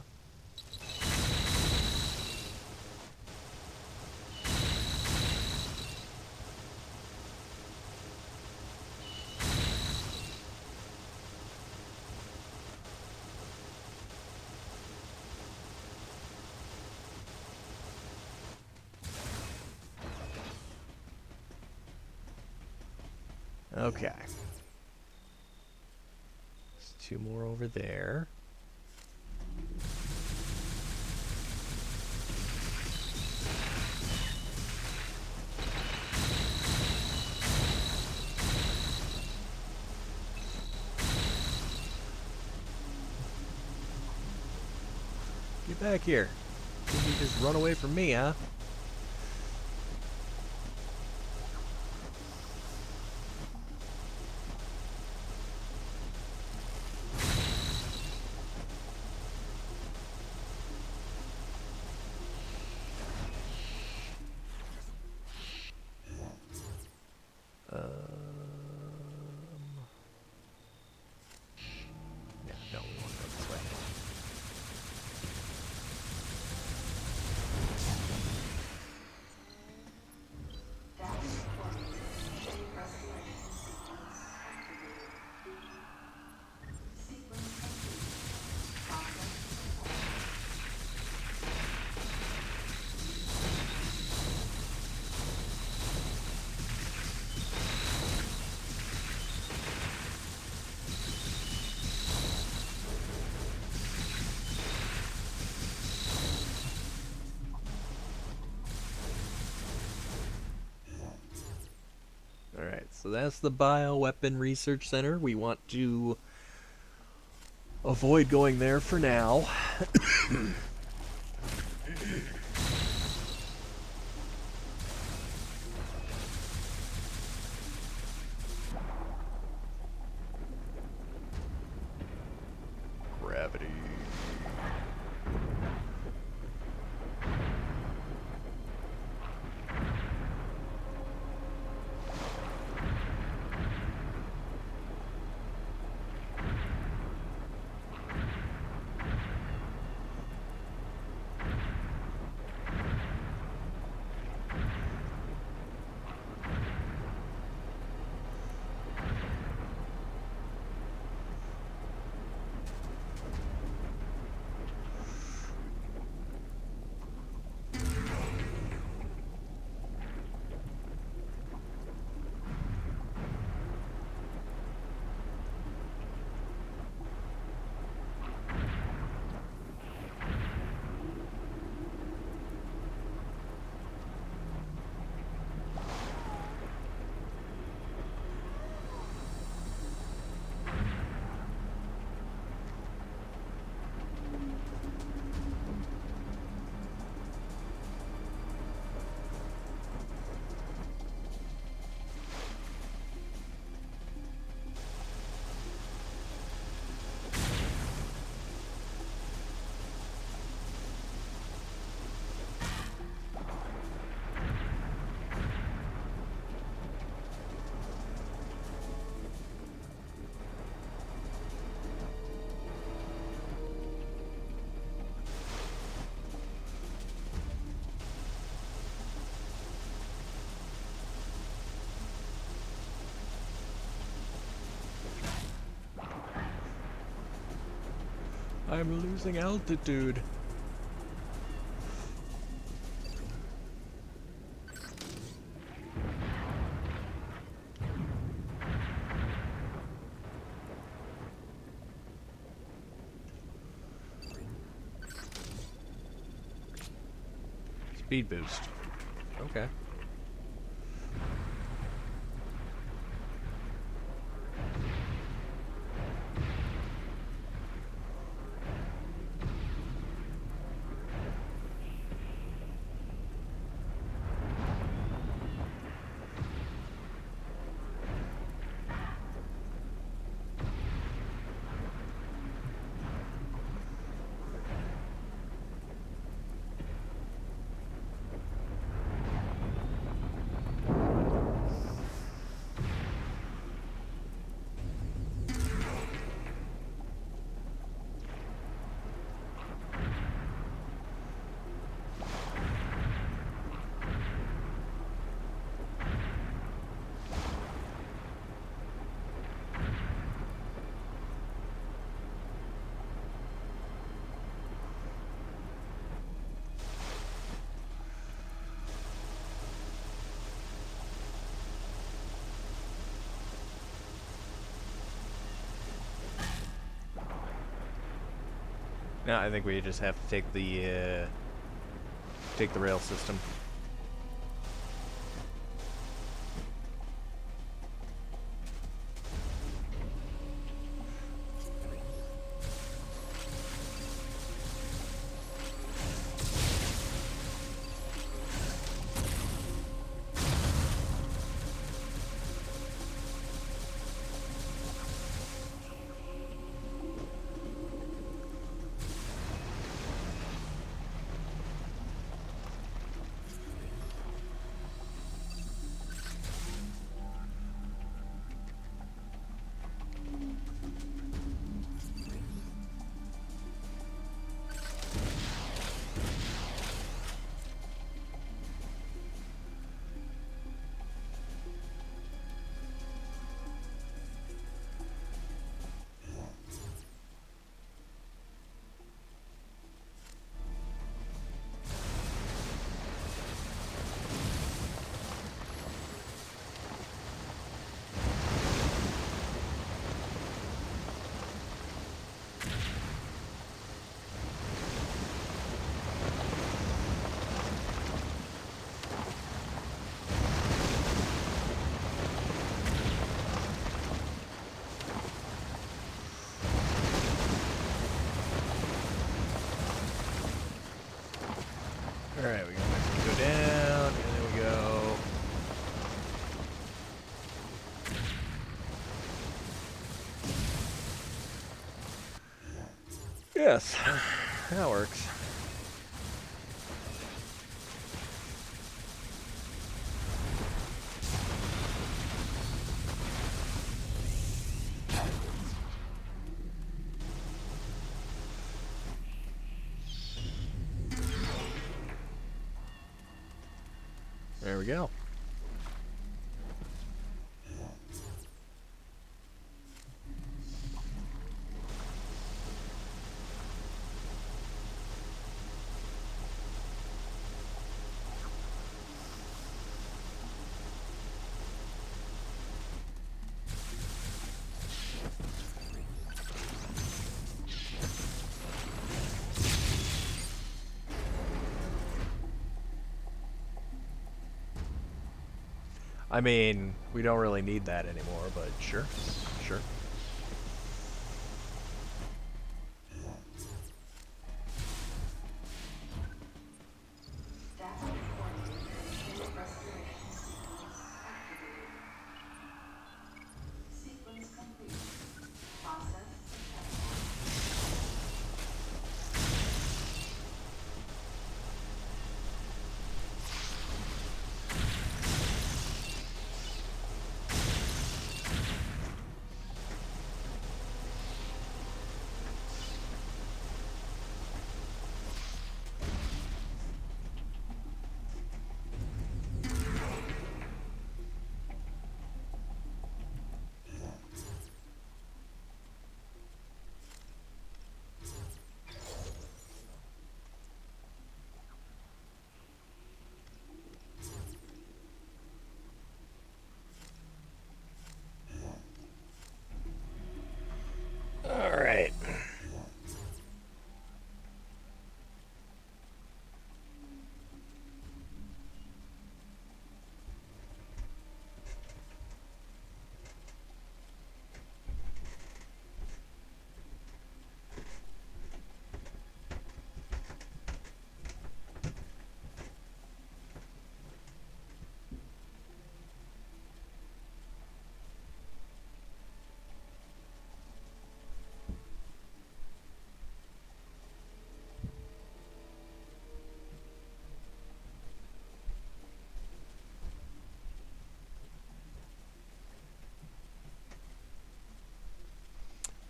Okay. There's two more over there. Get back here. Think you just run away from me, huh? So that's the Bioweapon Research Center. We want to avoid going there for now. Gravity. I'm losing altitude. Speed boost. Okay. No, I think we just have to take the rail system. Alright, we gotta go down, and there we go. Yes, that works. There we go. I mean, we don't really need that anymore, but sure, sure. Status reporting. Restoration sequence activated. Sequence complete. Process successful. All right.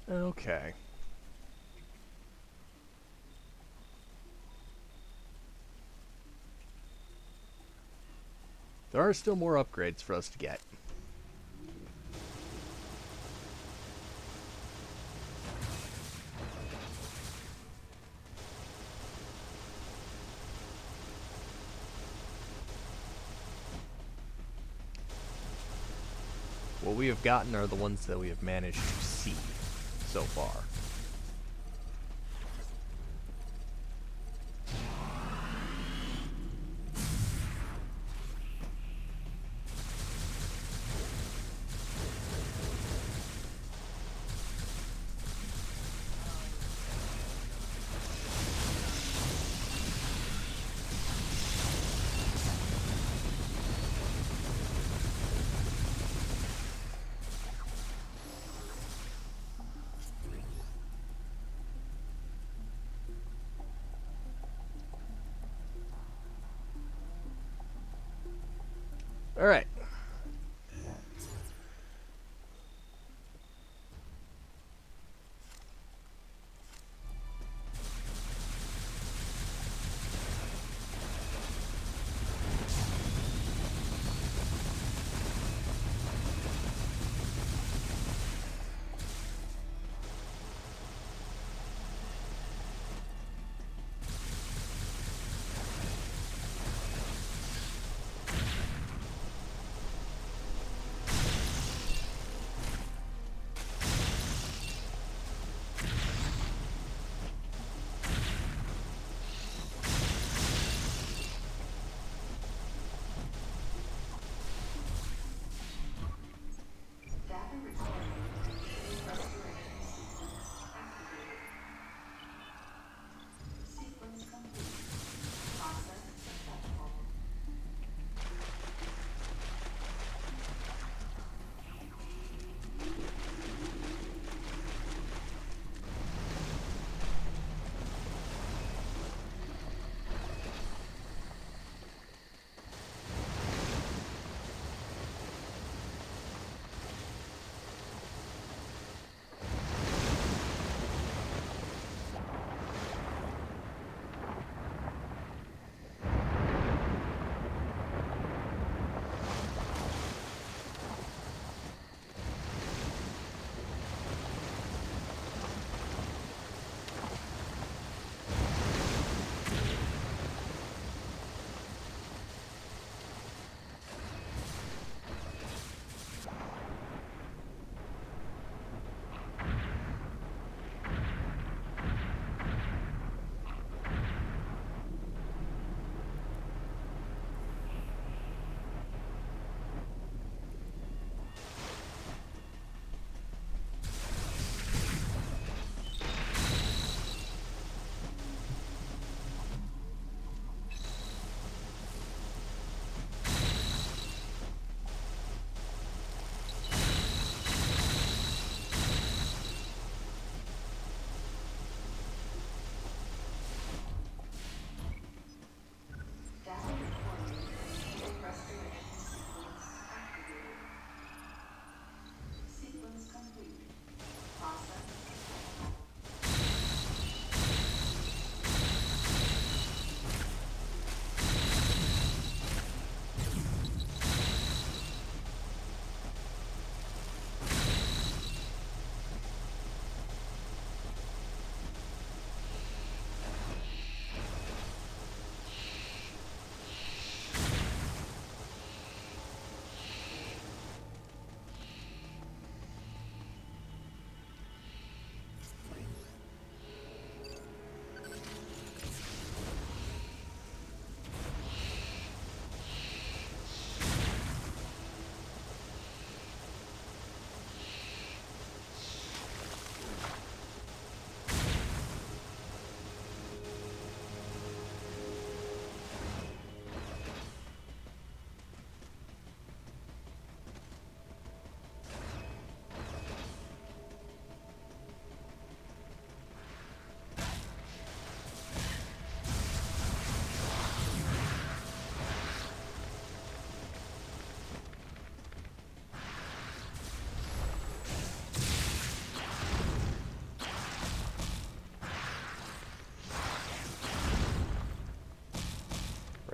Okay. There are still more upgrades for us to get. What we have gotten are the ones that we have managed to see so far. All right.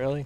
Really?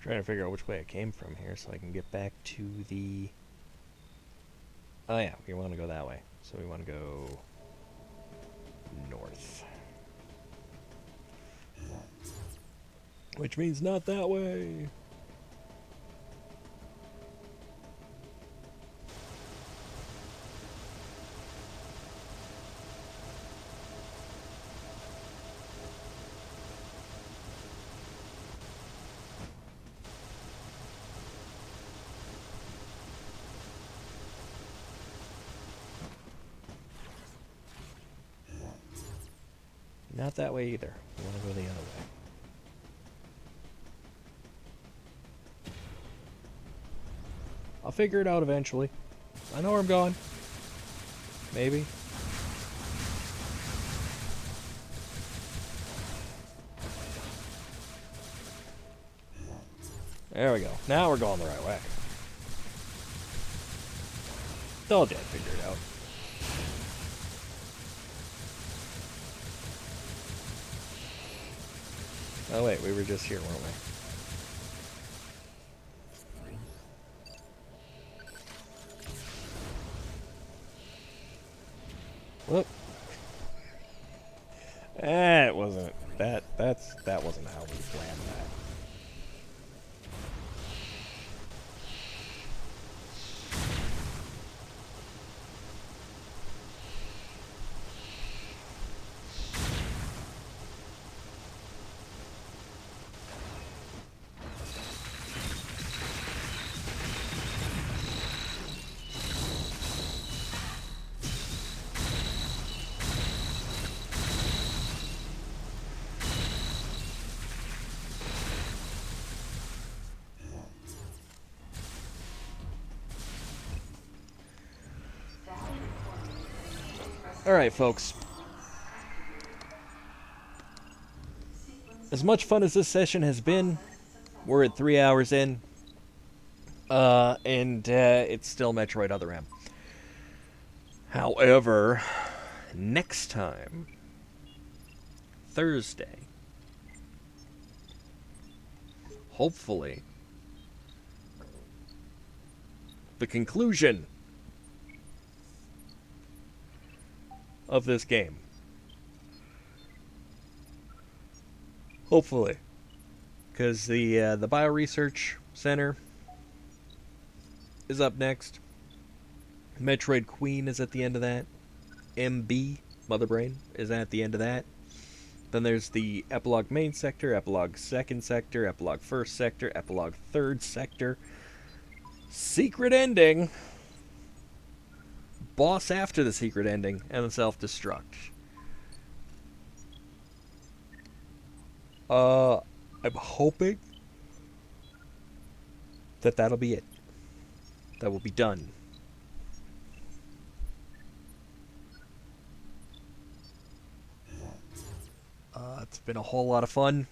Trying to figure out which way I came from here so I can get back to the... Oh yeah, we want to go that way. So we want to go north. Which means not that way. Not that way either. We want to go the other way. I'll figure it out eventually. I know where I'm going. Maybe. There we go. Now we're going the right way. Told you I'd figure it out. Oh wait, we were just here, weren't we? Whoop. It wasn't that wasn't how we planned that. Alright, folks. As much fun as this session has been, we're at 3 hours in. And it's still Metroid Other M. However, next time, Thursday, hopefully, the conclusion of this game. Hopefully. Because the Bioresearch Center is up next. Metroid Queen is at the end of that. MB, Mother Brain, is at the end of that. Then there's the Epilogue Main Sector, Epilogue Second Sector, Epilogue First Sector, Epilogue Third Sector. Secret Ending. Boss after the secret ending, and the self-destruct. I'm hoping that that'll be it. That will be done. It's been a whole lot of fun.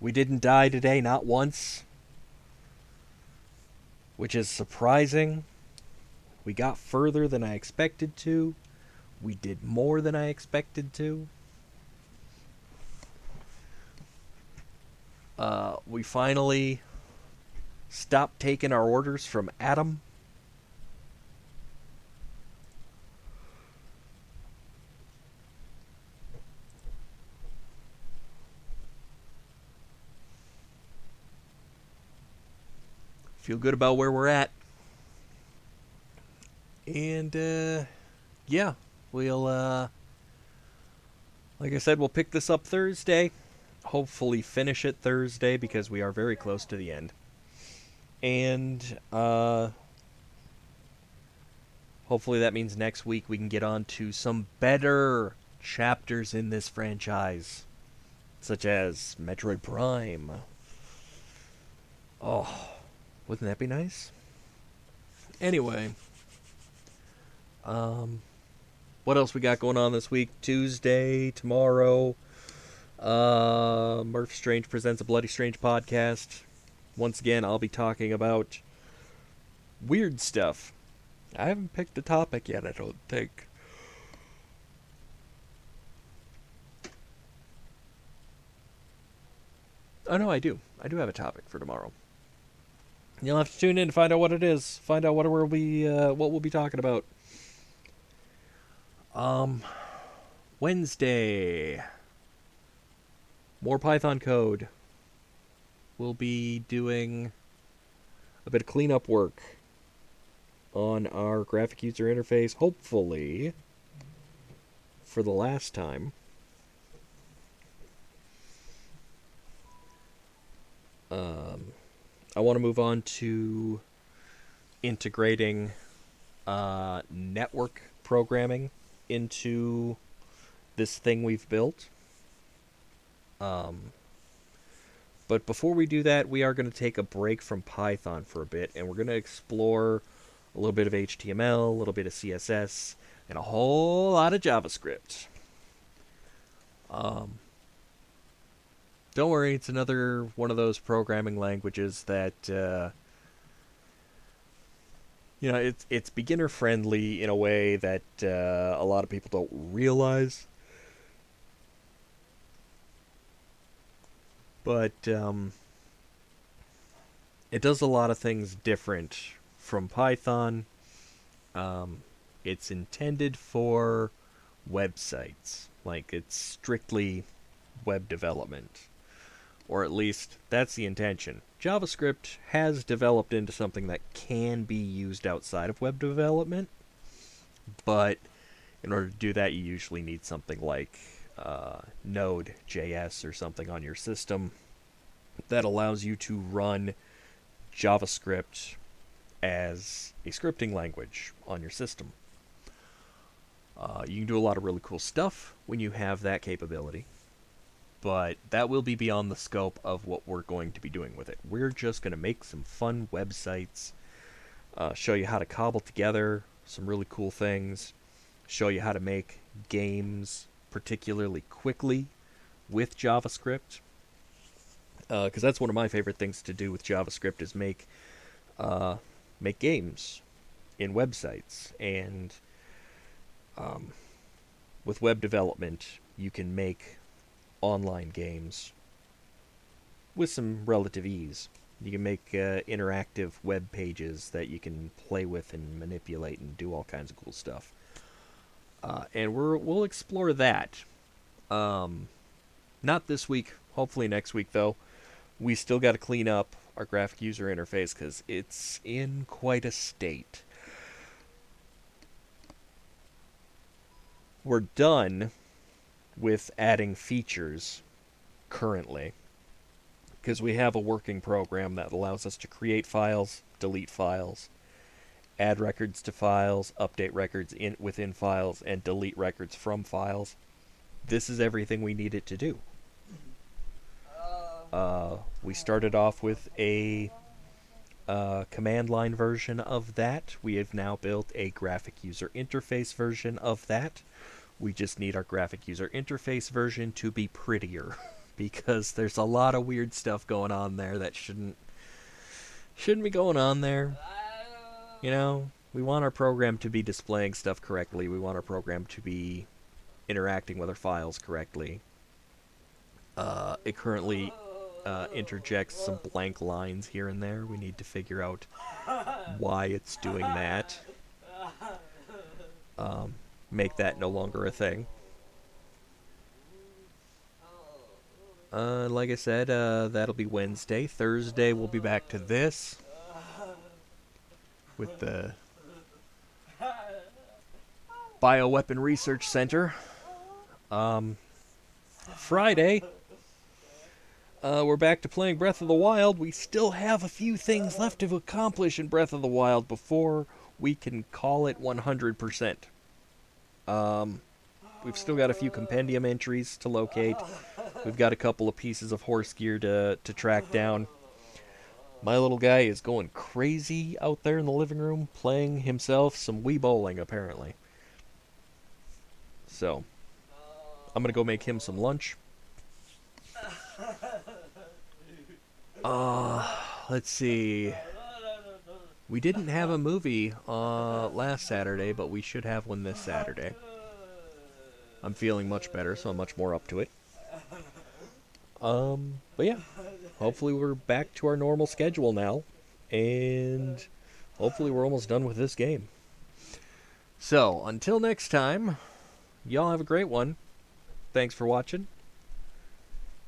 We didn't die today, not once. Which is surprising. We got further than I expected to. We did more than I expected to. We finally stopped taking our orders from Adam. Feel good about where we're at. And, yeah, we'll, like I said, we'll pick this up Thursday. Hopefully finish it Thursday because we are very close to the end. And, hopefully that means next week we can get on to some better chapters in this franchise. Such as Metroid Prime. Oh, wouldn't that be nice? Anyway, what else we got going on this week? Tuesday, tomorrow, Murph Strange presents a Bloody Strange podcast. Once again, I'll be talking about weird stuff. I haven't picked a topic yet, I don't think. Oh, no, I do. I do have a topic for tomorrow. You'll have to tune in to find out what it is. Find out what we'll be talking about. Wednesday. More Python code. We'll be doing a bit of cleanup work on our graphic user interface, hopefully for the last time. I want to move on to integrating network programming into this thing we've built. But before we do that, we are going to take a break from Python for a bit, and we're going to explore a little bit of HTML, a little bit of CSS, and a whole lot of JavaScript. Don't worry, it's another one of those programming languages that, it's beginner friendly in a way that a lot of people don't realize. But it does a lot of things different from Python. It's intended for websites. Like, it's strictly web development. Or at least, that's the intention. JavaScript has developed into something that can be used outside of web development, but in order to do that, you usually need something like Node.js or something on your system that allows you to run JavaScript as a scripting language on your system. You can do a lot of really cool stuff when you have that capability. But that will be beyond the scope of what we're going to be doing with it. We're just going to make some fun websites, show you how to cobble together some really cool things, show you how to make games particularly quickly with JavaScript. Because that's one of my favorite things to do with JavaScript is make games in websites. And with web development, you can make online games with some relative ease. You can make interactive web pages that you can play with and manipulate and do all kinds of cool stuff. And we'll explore that. Not this week. Hopefully next week, though. We still got to clean up our graphic user interface because it's in quite a state. We're done with adding features currently because we have a working program that allows us to create files, delete files, add records to files, update records within files, and delete records from files. This is everything we need it to do. We started off with a command line version of that. We have now built a graphic user interface version of that. We just need our graphic user interface version to be prettier because there's a lot of weird stuff going on there that shouldn't be going on there. You know, We want our program to be displaying stuff correctly. We want our program to be interacting with our files correctly. It currently interjects some blank lines here and there. We need to figure out why it's doing that. Make that no longer a thing. Like I said, that'll be Wednesday. Thursday we'll be back to this with the Bioweapon Research Center. Friday, we're back to playing Breath of the Wild. We still have a few things left to accomplish in Breath of the Wild before we can call it 100%. We've still got a few compendium entries to locate. We've got a couple of pieces of horse gear to track down. My little guy is going crazy out there in the living room, playing himself some Wii bowling, apparently. So, I'm gonna go make him some lunch. Let's see. We didn't have a movie last Saturday, but we should have one this Saturday. I'm feeling much better, so I'm much more up to it. But yeah, hopefully we're back to our normal schedule now, and hopefully we're almost done with this game. So, until next time, y'all have a great one. Thanks for watching.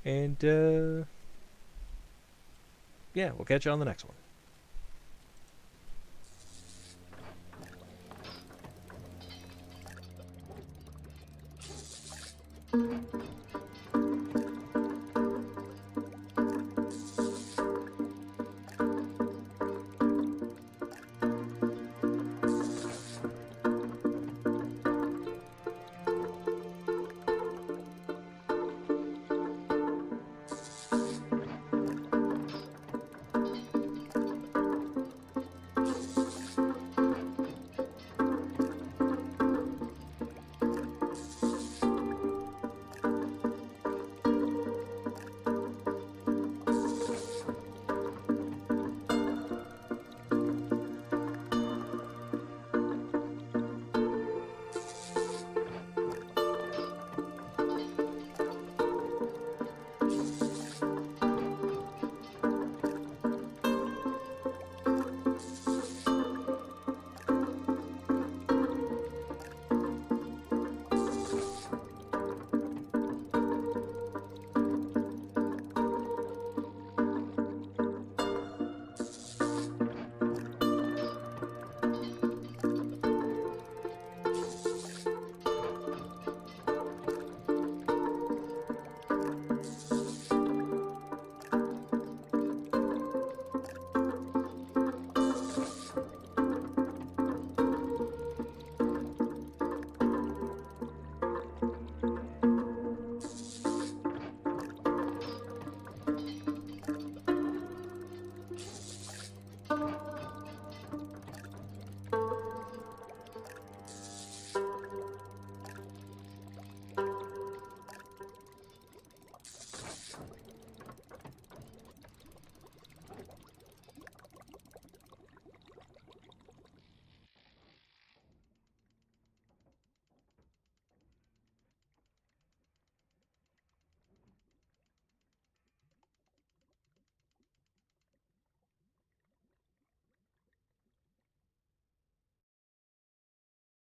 And, yeah, we'll catch you on the next one.